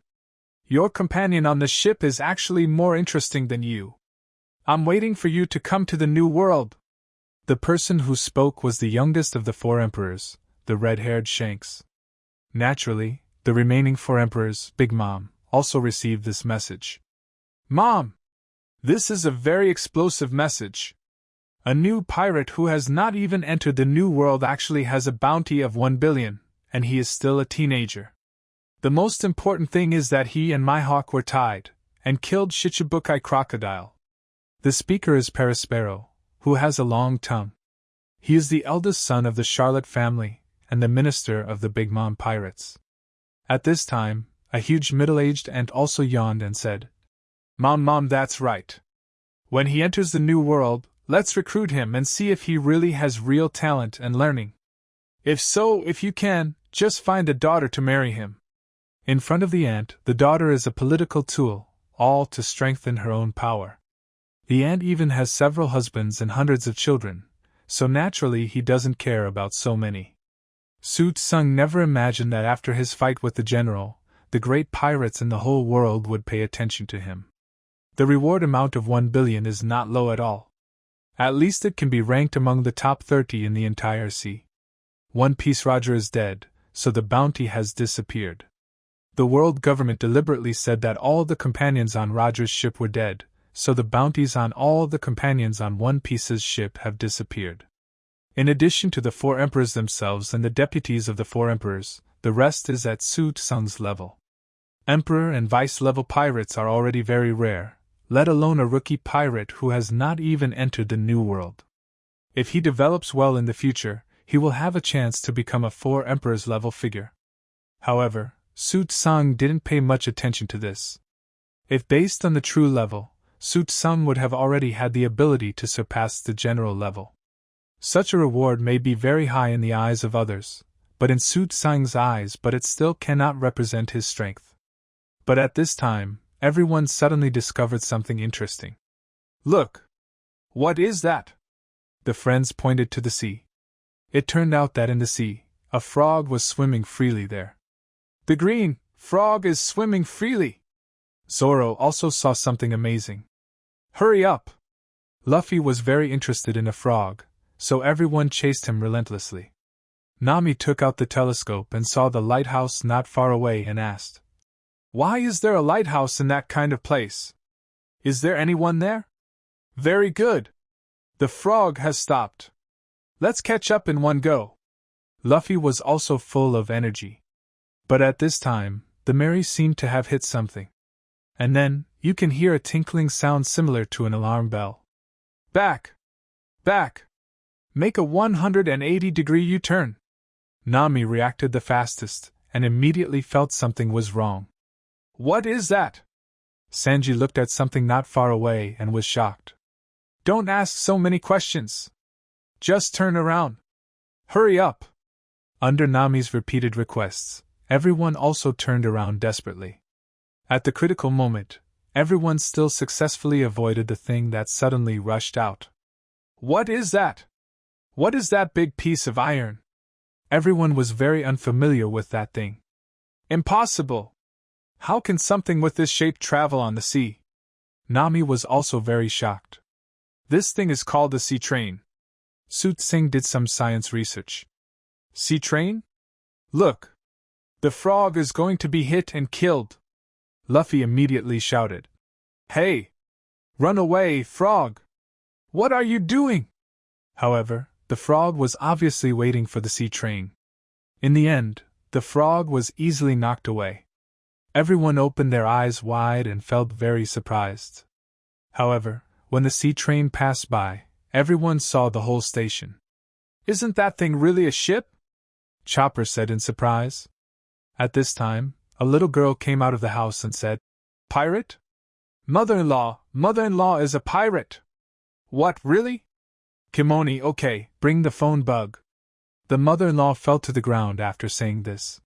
Your companion on the ship is actually more interesting than you. I'm waiting for you to come to the New World. The person who spoke was the youngest of the 4 emperors, the red-haired Shanks. Naturally, the remaining 4 emperors, Big Mom, also received this message. Mom! This is a very explosive message. A new pirate who has not even entered the New World actually has a bounty of 1 billion, and he is still a teenager. The most important thing is that he and my hawk were tied, and killed Shichibukai Crocodile. The speaker is Perospero, who has a long tongue. He is the eldest son of the Charlotte family, and the minister of the Big Mom Pirates. At this time, a huge middle-aged ant also yawned and said, Mom, that's right. When he enters the New World, let's recruit him and see if he really has real talent and learning. If you can, just find a daughter to marry him. In front of the ant, the daughter is a political tool, all to strengthen her own power. The ant even has several husbands and hundreds of children, so naturally he doesn't care about so many. Su Tsang never imagined that after his fight with the general, the great pirates in the whole world would pay attention to him. The reward amount of 1 billion is not low at all. At least it can be ranked among the top 30 in the entire sea. One Piece Roger is dead, so the bounty has disappeared. The world government deliberately said that all the companions on Roger's ship were dead, so the bounties on all the companions on One Piece's ship have disappeared. In addition to the 4 emperors themselves and the deputies of the 4 emperors, the rest is at Su Tsang's level. Emperor and vice-level pirates are already very rare, let alone a rookie pirate who has not even entered the New World. If he develops well in the future, he will have a chance to become a 4 emperors level figure. However, Su Tsang didn't pay much attention to this. If based on the true level, Su Tsang would have already had the ability to surpass the general level. Such a reward may be very high in the eyes of others, but in Su Tsang's eyes, but it still cannot represent his strength. But at this time, everyone suddenly discovered something interesting. Look! What is that? The friends pointed to the sea. It turned out that in the sea, a frog was swimming freely there. The green frog is swimming freely! Zoro also saw something amazing. Hurry up! Luffy was very interested in a frog, so everyone chased him relentlessly. Nami took out the telescope and saw the lighthouse not far away and asked, Why is there a lighthouse in that kind of place? Is there anyone there? Very good! The frog has stopped. Let's catch up in one go. Luffy was also full of energy. But at this time, the Mary seemed to have hit something. And then, you can hear a tinkling sound similar to an alarm bell. Back! Back! Make a 180-degree U-turn! Nami reacted the fastest, and immediately felt something was wrong. What is that? Sanji looked at something not far away and was shocked. Don't ask so many questions. Just turn around. Hurry up! Under Nami's repeated requests, everyone also turned around desperately. At the critical moment, everyone still successfully avoided the thing that suddenly rushed out. What is that? What is that big piece of iron? Everyone was very unfamiliar with that thing. Impossible! How can something with this shape travel on the sea? Nami was also very shocked. This thing is called a sea train. Suit Singh did some science research. Sea train? Look! The frog is going to be hit and killed. Luffy immediately shouted. Hey! Run away, frog! What are you doing? However, the frog was obviously waiting for the sea train. In the end, the frog was easily knocked away. Everyone opened their eyes wide and felt very surprised. However, when the sea train passed by, everyone saw the whole station. Isn't that thing really a ship? Chopper said in surprise. At this time, a little girl came out of the house and said, Pirate? Mother-in-law is a pirate! What, really? Kimoni, okay, bring the phone bug. The mother-in-law fell to the ground after saying this.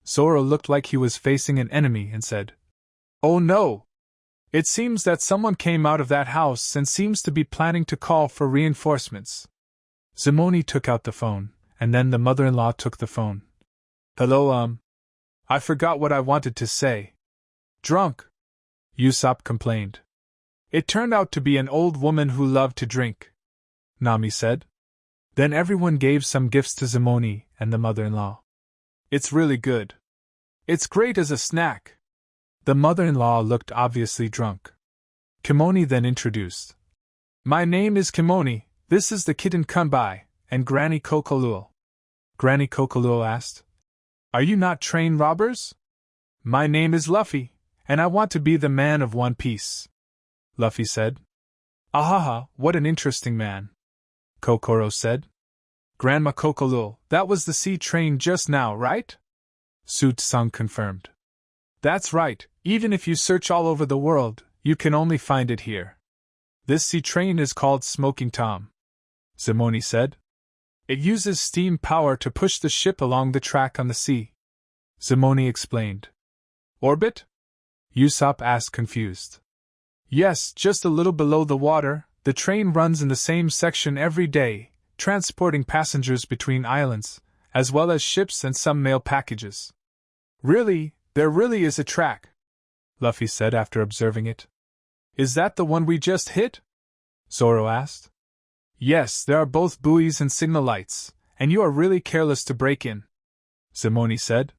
Zoro looked like he was facing an enemy and said, Oh no! It seems that someone came out of that house and seems to be planning to call for reinforcements. Zimoni took out the phone, and then the mother-in-law took the phone. Hello, I forgot what I wanted to say. Drunk, Usopp complained. It turned out to be an old woman who loved to drink, Nami said. Then everyone gave some gifts to Zimoni and the mother-in-law. It's really good. It's great as a snack. The mother-in-law looked obviously drunk. Kimoni then introduced. My name is Kimoni, this is the kitten Kunbai, and Granny Kokolul. Granny Kokolul asked, Are you not train robbers? My name is Luffy, and I want to be the man of One Piece. Luffy said. Ahaha, what an interesting man. Kokoro said. Grandma Kokolul, that was the sea train just now, right? Suit Sung confirmed. That's right, even if you search all over the world, you can only find it here. This sea train is called Smoking Tom, Zimoni said. It uses steam power to push the ship along the track on the sea. Zimoni explained. Orbit? Usopp asked confused. Yes, just a little below the water, the train runs in the same section every day, transporting passengers between islands, as well as ships and some mail packages. Really, there really is a track, Luffy said after observing it. Is that the one we just hit? Zoro asked. Yes, there are both buoys and signal lights, and you are really careless to break in, Zimoni said.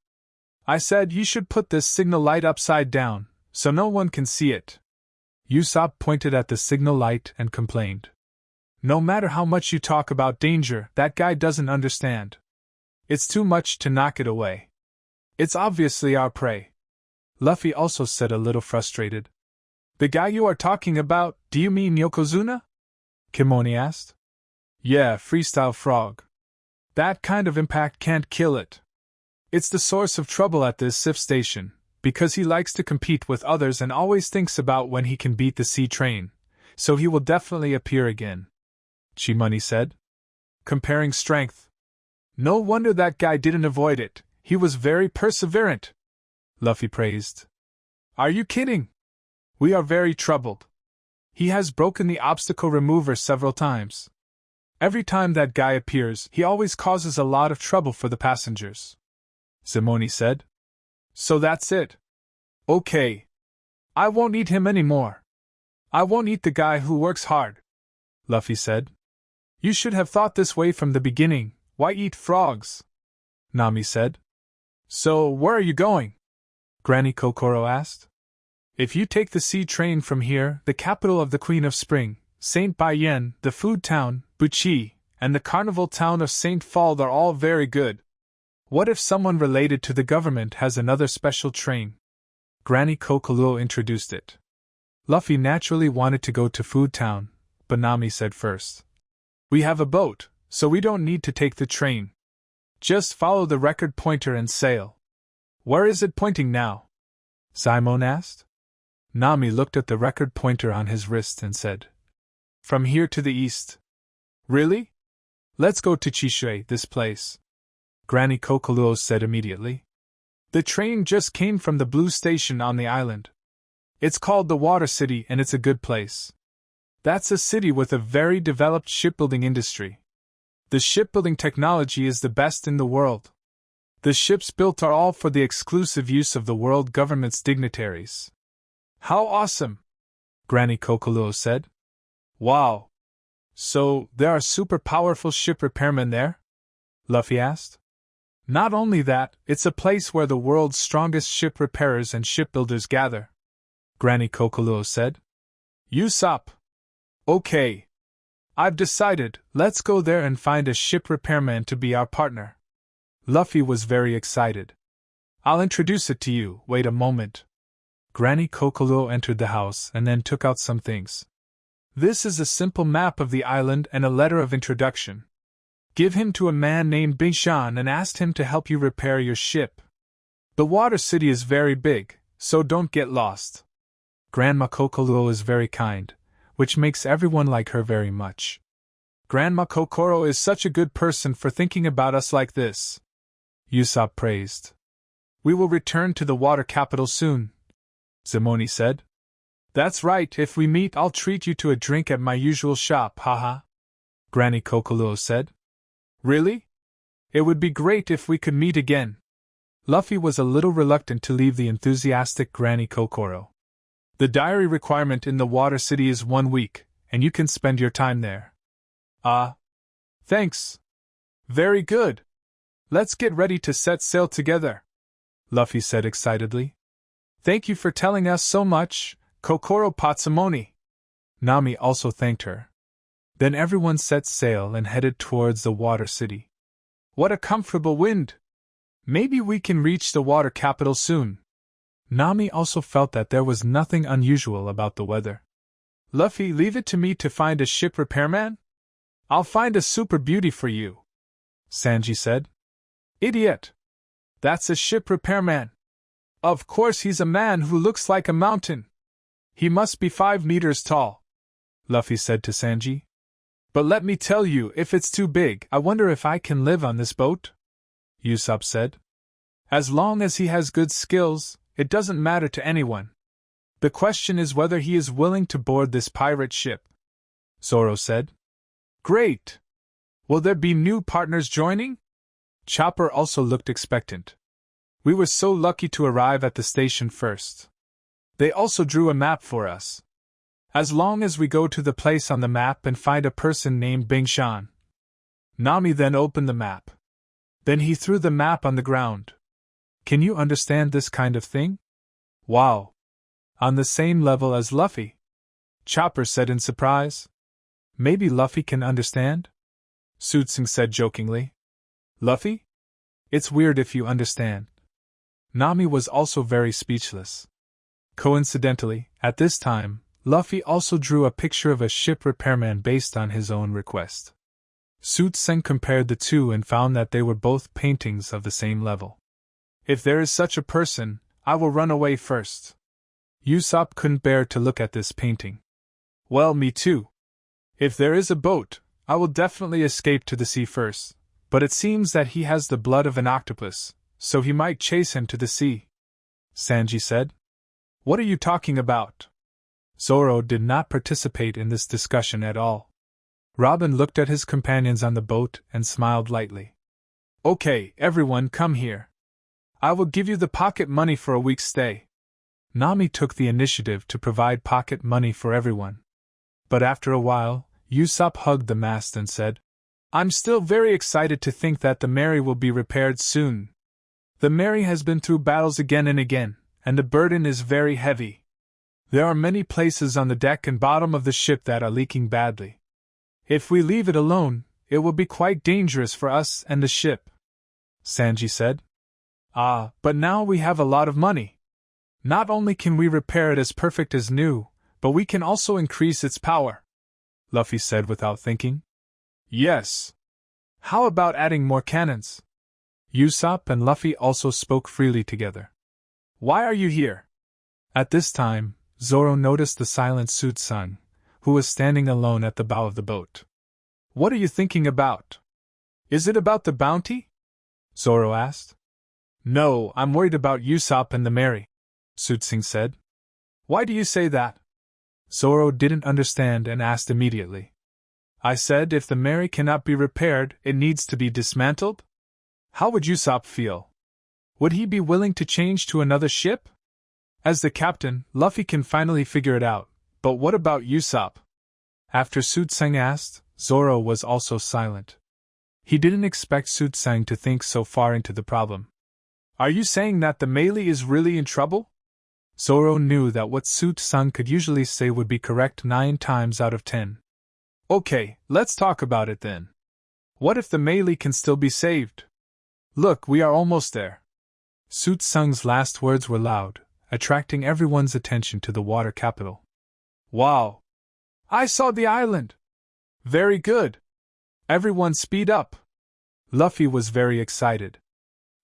I said you should put this signal light upside down, so no one can see it. Usopp pointed at the signal light and complained. No matter how much you talk about danger, that guy doesn't understand. It's too much to knock it away. It's obviously our prey. Luffy also said a little frustrated. The guy you are talking about, do you mean Yokozuna? Kimoni asked. Yeah, Freestyle Frog. That kind of impact can't kill it. It's the source of trouble at this SIF station, because he likes to compete with others and always thinks about when he can beat the sea train, so he will definitely appear again, Chimani said. Comparing strength. No wonder that guy didn't avoid it, he was very perseverant, Luffy praised. Are you kidding? We are very troubled. He has broken the obstacle remover several times. Every time that guy appears, he always causes a lot of trouble for the passengers, Zimoni said. So that's it. Okay. I won't eat him anymore. I won't eat the guy who works hard, Luffy said. You should have thought this way from the beginning. Why eat frogs? Nami said. So, where are you going? Granny Kokoro asked. If you take the sea train from here, the capital of the Queen of Spring, St. Baiyen, the food town, Buchi, and the carnival town of St. Fald are all very good. What if someone related to the government has another special train? Granny Kokolul introduced it. Luffy naturally wanted to go to Food Town, but Nami said first. We have a boat, so we don't need to take the train. Just follow the record pointer and sail. Where is it pointing now? Simon asked. Nami looked at the record pointer on his wrist and said. From here to the east. Really? Let's go to Chishui, this place. Granny Kokolul said immediately. The train just came from the blue station on the island. It's called the Water City and it's a good place. That's a city with a very developed shipbuilding industry. The shipbuilding technology is the best in the world. The ships built are all for the exclusive use of the world government's dignitaries. How awesome! Granny Kokolo said. Wow! So, there are super powerful ship repairmen there? Luffy asked. Not only that, it's a place where the world's strongest ship repairers and shipbuilders gather, Granny Kokolo said. Usopp! Okay. I've decided, let's go there and find a ship repairman to be our partner. Luffy was very excited. I'll introduce it to you, wait a moment. Granny Kokolo entered the house and then took out some things. This is a simple map of the island and a letter of introduction. Give him to a man named Big Sean and ask him to help you repair your ship. The water city is very big, so don't get lost. Grandma Kokolo is very kind, which makes everyone like her very much. Grandma Kokoro is such a good person for thinking about us like this, Usopp praised. We will return to the water capital soon, Zemoni said. That's right, if we meet I'll treat you to a drink at my usual shop, haha, Granny Kokolo said. Really? It would be great if we could meet again. Luffy was a little reluctant to leave the enthusiastic Granny Kokoro. The diary requirement in the Water City is 1 week, and you can spend your time there. Thanks. Very good. Let's get ready to set sail together, Luffy said excitedly. Thank you for telling us so much, Kokoro Patsamoni. Nami also thanked her. Then everyone set sail and headed towards the Water City. What a comfortable wind! Maybe we can reach the water capital soon. Nami also felt that there was nothing unusual about the weather. Luffy, leave it to me to find a ship repairman? I'll find a super beauty for you, Sanji said. Idiot! That's a ship repairman. Of course he's a man who looks like a mountain. He must be 5 meters tall, Luffy said to Sanji. But let me tell you, if it's too big, I wonder if I can live on this boat? Usopp said. As long as he has good skills, it doesn't matter to anyone. The question is whether he is willing to board this pirate ship, Zoro said. Great! Will there be new partners joining? Chopper also looked expectant. We were so lucky to arrive at the station first. They also drew a map for us. As long as we go to the place on the map and find a person named Big Sean. Nami then opened the map. Then he threw the map on the ground. Can you understand this kind of thing? Wow! On the same level as Luffy? Chopper said in surprise. Maybe Luffy can understand? Tsutsing said jokingly. Luffy? It's weird if you understand. Nami was also very speechless. Coincidentally, at this time, Luffy also drew a picture of a ship repairman based on his own request. Tsutsing compared the two and found that they were both paintings of the same level. If there is such a person, I will run away first. Usopp couldn't bear to look at this painting. Well, me too. If there is a boat, I will definitely escape to the sea first, but it seems that he has the blood of an octopus, so he might chase him to the sea, Sanji said. What are you talking about? Zoro did not participate in this discussion at all. Robin looked at his companions on the boat and smiled lightly. Okay, everyone, come here. I will give you the pocket money for a week's stay. Nami took the initiative to provide pocket money for everyone. But after a while, Usopp hugged the mast and said, I'm still very excited to think that the Mary will be repaired soon. The Mary has been through battles again and again, and the burden is very heavy. There are many places on the deck and bottom of the ship that are leaking badly. If we leave it alone, it will be quite dangerous for us and the ship, Sanji said. But now we have a lot of money. Not only can we repair it as perfect as new, but we can also increase its power, Luffy said without thinking. Yes. How about adding more cannons? Usopp and Luffy also spoke freely together. Why are you here? At this time, Zoro noticed the silent Tsutsung, who was standing alone at the bow of the boat. What are you thinking about? Is it about the bounty? Zoro asked. No, I'm worried about Usopp and the Mary, Tsutsung said. Why do you say that? Zoro didn't understand and asked immediately. I said if the Mary cannot be repaired, it needs to be dismantled? How would Usopp feel? Would he be willing to change to another ship? As the captain, Luffy can finally figure it out, but what about Usopp? After Suitsang asked, Zoro was also silent. He didn't expect Suitsang to think so far into the problem. Are you saying that the melee is really in trouble? Zoro knew that what Suitsang could usually say would be correct 9 times out of 10. Okay, let's talk about it then. What if the melee can still be saved? Look, we are almost there. Suitsang's last words were loud, attracting everyone's attention to the water capital. Wow! I saw the island! Very good! Everyone speed up! Luffy was very excited.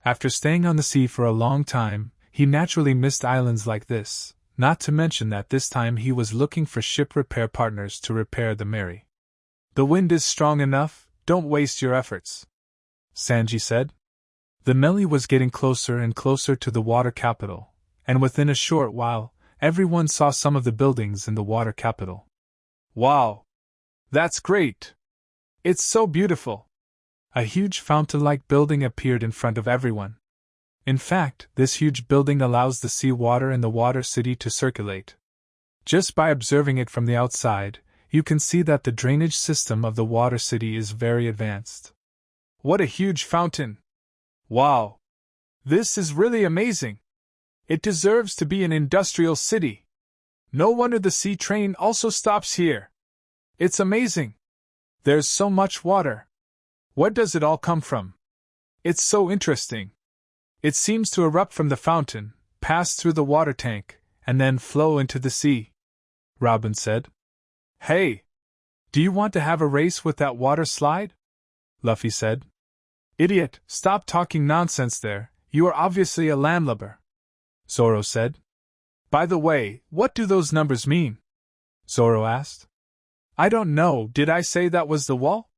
After staying on the sea for a long time, he naturally missed islands like this, not to mention that this time he was looking for ship repair partners to repair the Mary. The wind is strong enough, don't waste your efforts, Sanji said. The melee was getting closer and closer to the water capital, and within a short while, everyone saw some of the buildings in the water capital. Wow! That's great! It's so beautiful! A huge fountain-like building appeared in front of everyone. In fact, this huge building allows the sea water in the water city to circulate. Just by observing it from the outside, you can see that the drainage system of the water city is very advanced. What a huge fountain! Wow! This is really amazing! It deserves to be an industrial city. No wonder the sea train also stops here. It's amazing! There's so much water. Where does it all come from? It's so interesting. It seems to erupt from the fountain, pass through the water tank, and then flow into the sea, Robin said. Hey! Do you want to have a race with that water slide? Luffy said. Idiot, stop talking nonsense there, you are obviously a landlubber, Zoro said. By the way, what do those numbers mean? Zoro asked. I don't know, did I say that was the wall?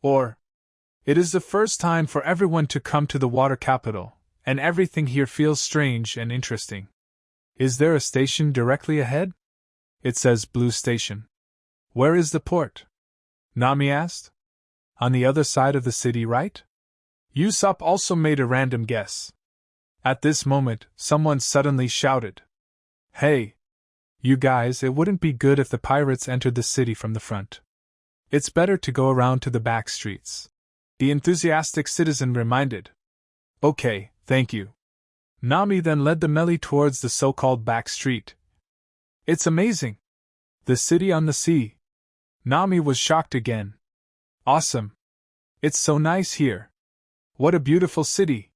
Or, it is the first time for everyone to come to the water capital, and everything here feels strange and interesting. Is there a station directly ahead? It says Blue Station. Where is the port? Nami asked. On the other side of the city, right? Usopp also made a random guess. At this moment, someone suddenly shouted. Hey! You guys, it wouldn't be good if the pirates entered the city from the front. It's better to go around to the back streets. The enthusiastic citizen reminded. Okay, thank you. Nami then led the melee towards the so-called back street. It's amazing! The city on the sea. Nami was shocked again. Awesome! It's so nice here. What a beautiful city!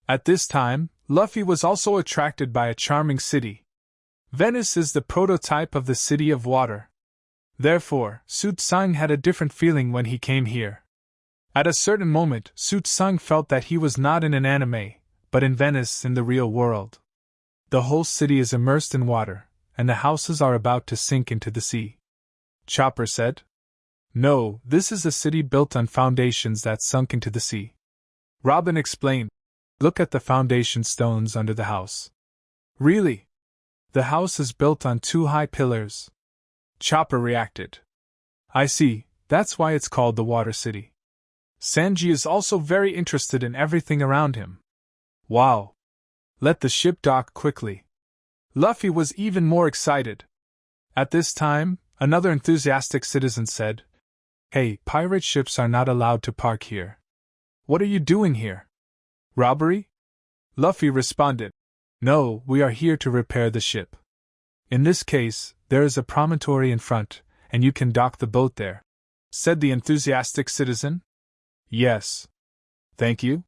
At this time, Luffy was also attracted by a charming city. Venice is the prototype of the city of water. Therefore, Suitsang had a different feeling when he came here. At a certain moment, Suitsang felt that he was not in an anime, but in Venice in the real world. The whole city is immersed in water, and the houses are about to sink into the sea. Chopper said. No, this is a city built on foundations that sunk into the sea. Robin explained. Look at the foundation stones under the house. Really? The house is built on 2 high pillars. Chopper reacted. I see, that's why it's called the Water City. Sanji is also very interested in everything around him. Wow! Let the ship dock quickly. Luffy was even more excited. At this time, another enthusiastic citizen said, Hey, pirate ships are not allowed to park here. What are you doing here? Robbery? Luffy responded. No, we are here to repair the ship. In this case, there is a promontory in front, and you can dock the boat there, said the enthusiastic citizen. Yes. Thank you.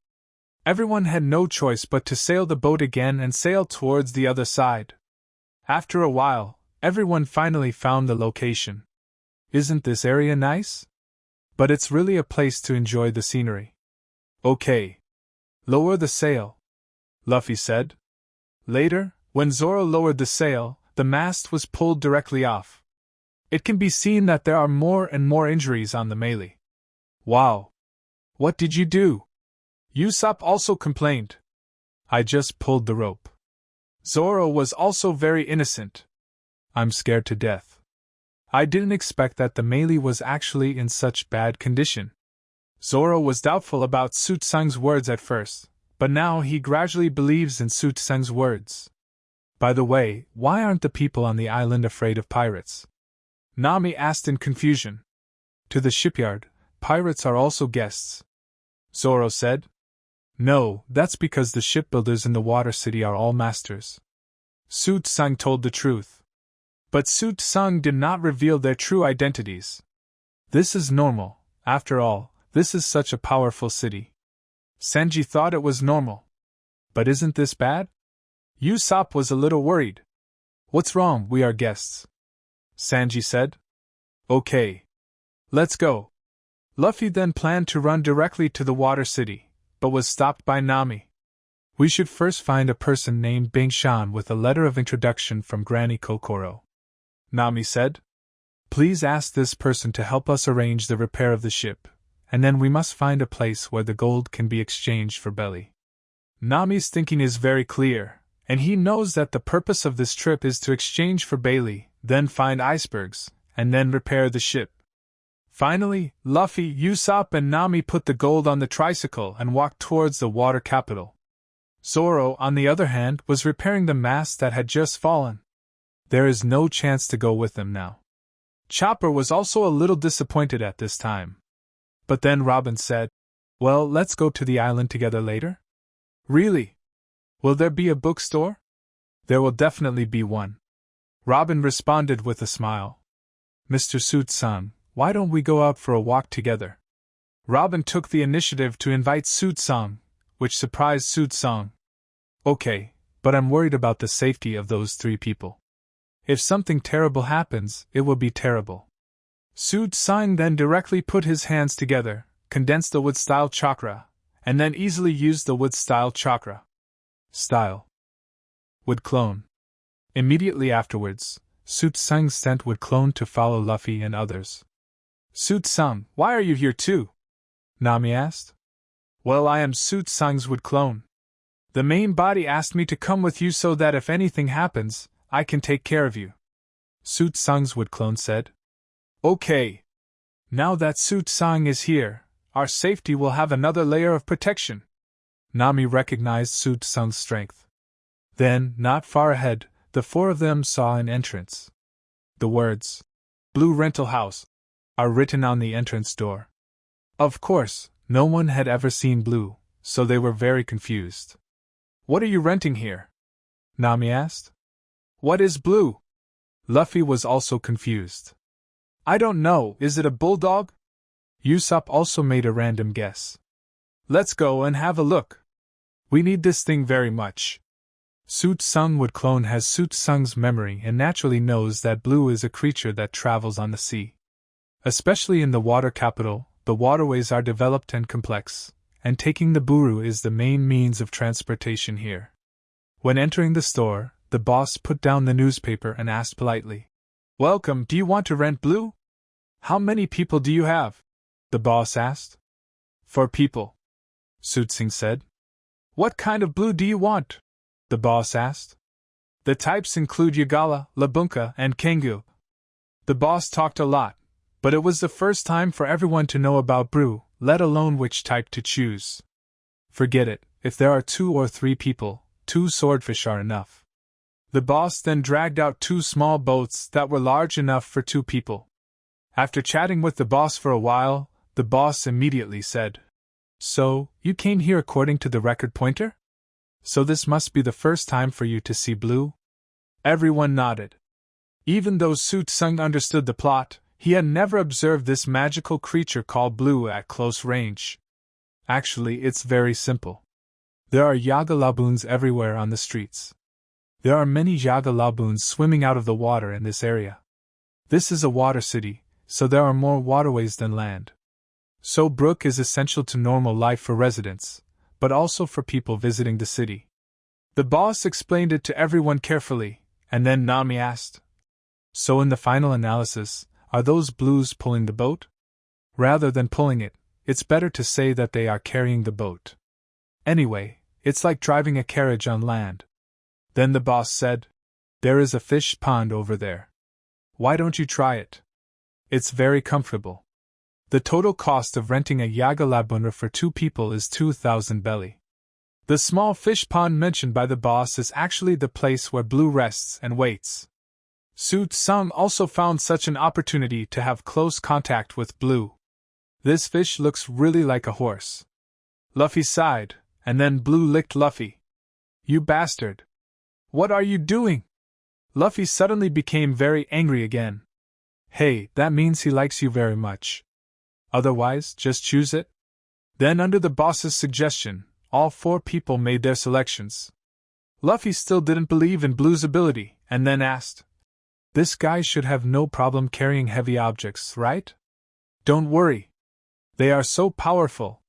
Everyone had no choice but to sail the boat again and sail towards the other side. After a while, everyone finally found the location. Isn't this area nice? But it's really a place to enjoy the scenery. Okay. Lower the sail, Luffy said. Later, when Zoro lowered the sail, the mast was pulled directly off. It can be seen that there are more and more injuries on the melee. Wow! What did you do? Usopp also complained. I just pulled the rope. Zoro was also very innocent. I'm scared to death. I didn't expect that the melee was actually in such bad condition. Zoro was doubtful about Suitsang's words at first, But now he gradually believes in Su Tseng's words. By the way, why aren't the people on the island afraid of pirates? Nami asked in confusion. To the shipyard, pirates are also guests, Zoro said. No, that's because the shipbuilders in the Water City are all masters. Su Tseng told the truth. But Su Tseng did not reveal their true identities. This is normal, after all, this is such a powerful city. Sanji thought it was normal. But isn't this bad? Usopp was a little worried. What's wrong? We are guests, Sanji said. Okay. Let's go. Luffy then planned to run directly to the Water City, but was stopped by Nami. We should first find a person named Bing Shan with a letter of introduction from Granny Kokoro, Nami said. Please ask this person to help us arrange the repair of the ship, and then we must find a place where the gold can be exchanged for belly. Nami's thinking is very clear, and he knows that the purpose of this trip is to exchange for Bailey, then find icebergs, and then repair the ship. Finally, Luffy, Usopp and Nami put the gold on the tricycle and walked towards the water capital. Zoro, on the other hand, was repairing the mast that had just fallen. There is no chance to go with them now. Chopper was also a little disappointed at this time. But then Robin said, Well, let's go to the island together later? Really? Will there be a bookstore? There will definitely be one. Robin responded with a smile. Mr. Su Tseng, why don't we go out for a walk together? Robin took the initiative to invite Su Tseng, which surprised Su Tseng. Okay, but I'm worried about the safety of those 3 people. If something terrible happens, it will be terrible. Su Tseng then directly put his hands together, condensed the wood-style chakra, and then easily used the wood-style chakra. Style. Would clone. Immediately afterwards, Su Tseng sent Wood Clone to follow Luffy and others. Su Tseng, why are you here too? Nami asked. Well, I am Su Tseng's Wood Clone. The main body asked me to come with you so that if anything happens, I can take care of you. Su Tseng's Wood Clone said. Okay. Now that Su Tseng is here, our safety will have another layer of protection. Nami recognized Su Tseng's strength. Then, not far ahead, the 4 of them saw an entrance. The words, Blue Rental House, are written on the entrance door. Of course, no one had ever seen Blue, so they were very confused. What are you renting here? Nami asked. What is Blue? Luffy was also confused. I don't know, is it a bulldog? Usopp also made a random guess. Let's go and have a look. We need this thing very much. Su Tseng Wood Clone has Su Tseng's memory and naturally knows that Blue is a creature that travels on the sea. Especially in the water capital, the waterways are developed and complex, and taking the Buru is the main means of transportation here. When entering the store, the boss put down the newspaper and asked politely, Welcome, do you want to rent Blue? How many people do you have? The boss asked. 4 people, Su Tseng said. What kind of blue do you want? The boss asked. The types include Yagala, Labunka, and Kengu. The boss talked a lot, but it was the first time for everyone to know about Blue, let alone which type to choose. Forget it, if there are 2 or 3 people, 2 swordfish are enough. The boss then dragged out 2 small boats that were large enough for 2 people. After chatting with the boss for a while, the boss immediately said, So, you came here according to the record pointer? So this must be the first time for you to see Blue? Everyone nodded. Even though Su Tseng understood the plot, he had never observed this magical creature called Blue at close range. Actually, it's very simple. There are Yaga Laboons everywhere on the streets. There are many Yaga Laboons swimming out of the water in this area. This is a water city, so there are more waterways than land. So brook is essential to normal life for residents, but also for people visiting the city. The boss explained it to everyone carefully, and then Nami asked, So in the final analysis, are those blues pulling the boat? Rather than pulling it, it's better to say that they are carrying the boat. Anyway, it's like driving a carriage on land. Then the boss said, There is a fish pond over there. Why don't you try it? It's very comfortable. The total cost of renting a Yaga Laboon for 2 people is 2,000 belly. The small fish pond mentioned by the boss is actually the place where Blue rests and waits. Su Tsung also found such an opportunity to have close contact with Blue. This fish looks really like a horse. Luffy sighed, and then Blue licked Luffy. You bastard! What are you doing? Luffy suddenly became very angry again. Hey, that means he likes you very much. Otherwise, just choose it? Then, under the boss's suggestion, all 4 people made their selections. Luffy still didn't believe in Blue's ability, and then asked, This guy should have no problem carrying heavy objects, right? Don't worry. They are so powerful.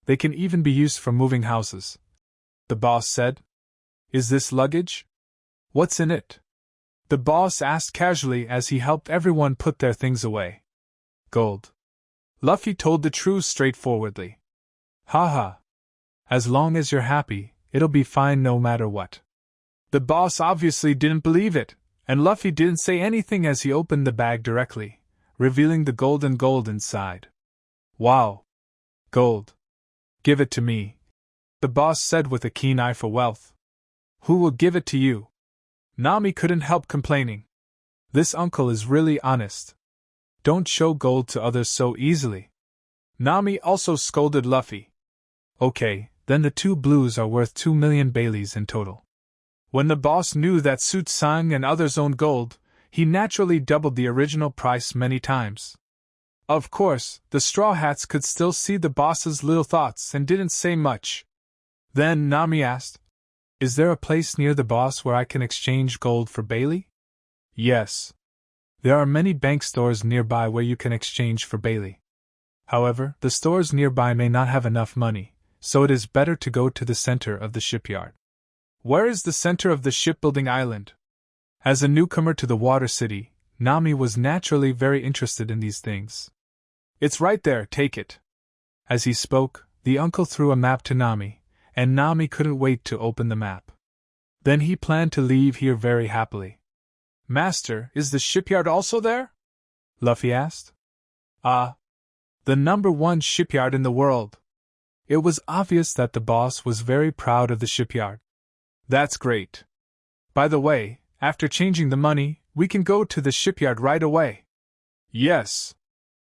They can even be used for moving houses. The boss said. Is this luggage? What's in it? The boss asked casually as he helped everyone put their things away. Gold. Luffy told the truth straightforwardly. Haha. As long as you're happy, it'll be fine no matter what. The boss obviously didn't believe it, and Luffy didn't say anything as he opened the bag directly, revealing the gold inside. Wow. Gold. Give it to me, the boss said with a keen eye for wealth. Who will give it to you? Nami couldn't help complaining. This uncle is really honest. Don't show gold to others so easily. Nami also scolded Luffy. Okay, then the 2 blues are worth 2 million Baileys in total. When the boss knew that Su Tsung and others owned gold, he naturally doubled the original price many times. Of course, the Straw Hats could still see the boss's little thoughts and didn't say much. Then Nami asked, Is there a place near the boss where I can exchange gold for Bailey? Yes. There are many bank stores nearby where you can exchange for Bailey. However, the stores nearby may not have enough money, so it is better to go to the center of the shipyard. Where is the center of the shipbuilding island? As a newcomer to the Water City, Nami was naturally very interested in these things. It's right there, take it. As he spoke, the uncle threw a map to Nami, and Nami couldn't wait to open the map. Then he planned to leave here very happily. Master, is the shipyard also there? Luffy asked. The #1 shipyard in the world. It was obvious that the boss was very proud of the shipyard. That's great. By the way, after changing the money, we can go to the shipyard right away. Yes.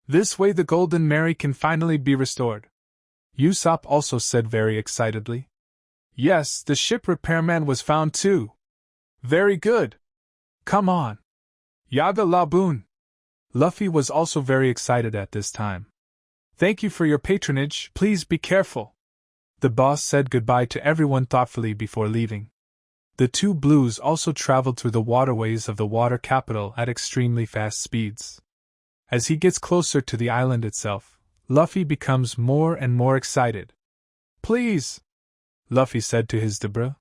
This way the Golden Mary can finally be restored. Usopp also said very excitedly. Yes, the ship repairman was found too. Very good. Come on. Yaga Laboon. Luffy was also very excited at this time. Thank you for your patronage, please be careful. The boss said goodbye to everyone thoughtfully before leaving. The 2 blues also traveled through the waterways of the water capital at extremely fast speeds. As he gets closer to the island itself, Luffy becomes more and more excited. Please, Luffy said to his Debra.